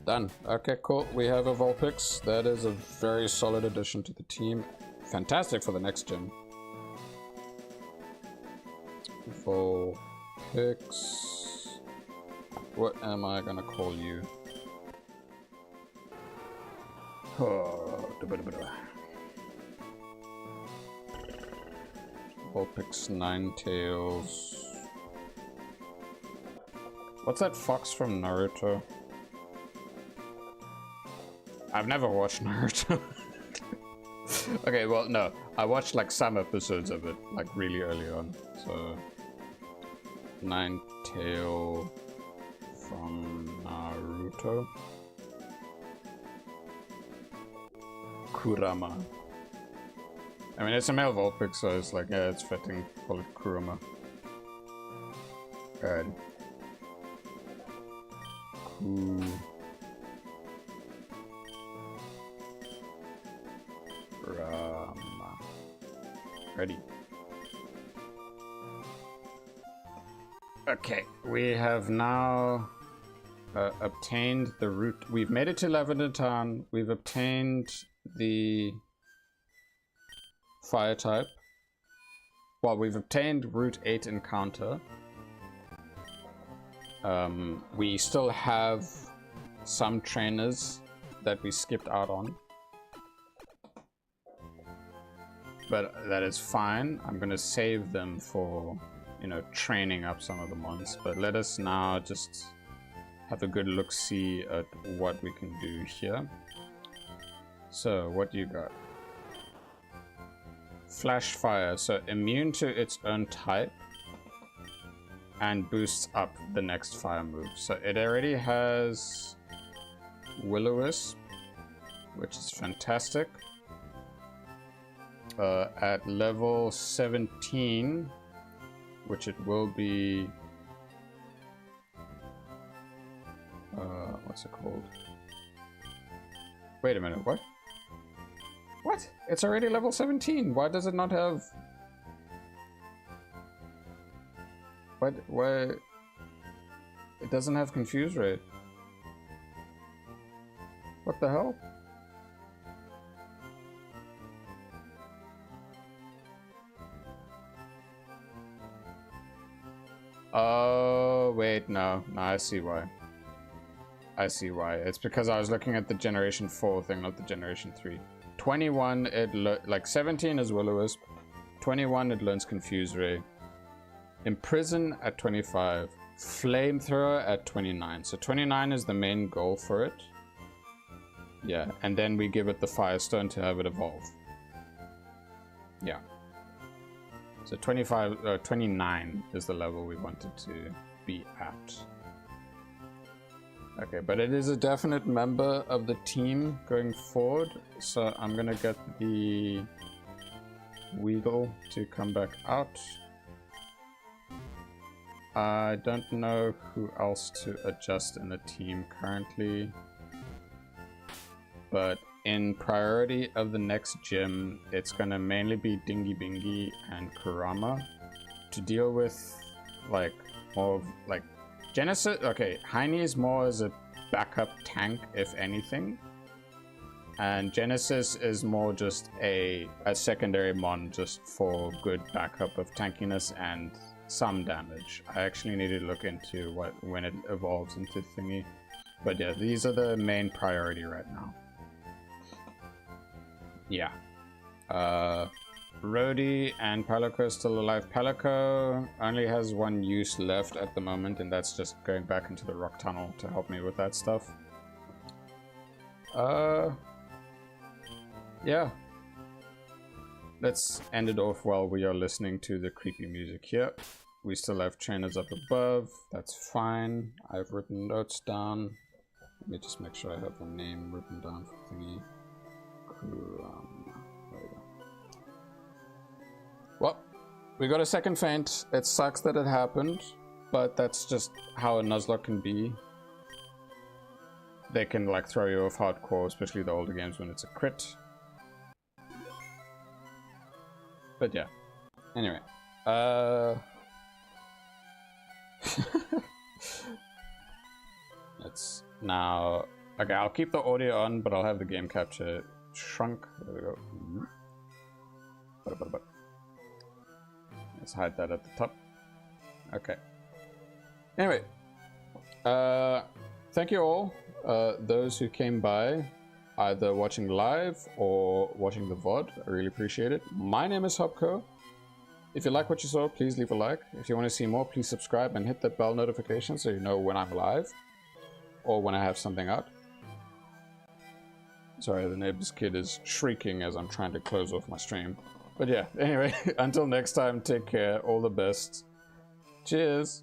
S2: Done. Okay, cool. We have a Vulpix. That is a very solid addition to the team. Fantastic for the next gym. Vulpix. What am I gonna call you? Oh, Vulpix Ninetales. What's that fox from Naruto? I've never watched Naruto. Okay, well, no. I watched like some episodes of it, like really early on. So Ninetale from Naruto. Kurama. I mean, it's a male Vulpix, so it's like, yeah, it's fitting. Call it Kurama. Good. Kurama. Ready. Okay, we have now obtained the route. We've made it to Lavender Town. We've obtained the fire type. Well, we've obtained Route 8 encounter. We still have some trainers that we skipped out on. But that is fine. I'm going to save them for, you know, training up some of the mons. But let us now just have a good look-see at what we can do here. So, what do you got? Flash Fire, so immune to its own type and boosts up the next fire move. So it already has Will-O-Wisp, which is fantastic. At level 17, which it will be... what's it called? Wait a minute, what? What? It's already level 17. Why does it not have... What? Why? It doesn't have Confuse Ray. What the hell? Oh, wait, no. No, I see why. I see why. It's because I was looking at the Generation 4 thing, not the Generation 3. 21, like 17 is Will-O-Wisp. 21, it learns Confuse Ray. Imprison at 25. Flamethrower at 29. So 29 is the main goal for it. Yeah, and then we give it the Firestone to have it evolve. Yeah. So 29 is the level we wanted to be at. Okay, but it is a definite member of the team going forward, so I'm gonna get the Weedle to come back out. I don't know who else to adjust in the team currently, but in priority of the next gym, it's gonna mainly be Dingy Bingy and Kurama to deal with, like, more of, like, Genesis. Okay, Heine is more as a backup tank, if anything, and Genesis is more just a secondary mon, just for good backup of tankiness and some damage. I actually need to look into when it evolves into thingy, but yeah, these are the main priority right now. Yeah. Rhodey and Palico are still alive. Palico only has one use left at the moment, and that's just going back into the rock tunnel to help me with that stuff. Yeah. Let's end it off while we are listening to the creepy music here. We still have trainers up above. That's fine. I've written notes down. Let me just make sure I have the name written down for thingy. Well, we got a second faint. It sucks that it happened, but that's just how a Nuzlocke can be. They can like throw you off hardcore, especially the older games when it's a crit. But yeah. Anyway. It's now... Okay, I'll keep the audio on, but I'll have the game capture shrunk. There we go. Let's hide that at the top. Okay. Anyway. Thank you all. Those who came by, either watching live or watching the VOD. I really appreciate it. My name is Hopco. If you like what you saw, please leave a like. If you want to see more, please subscribe and hit that bell notification so you know when I'm live or when I have something out. Sorry, the neighbor's kid is shrieking as I'm trying to close off my stream.
S1: But yeah, anyway, until next time, take care. All the best. Cheers.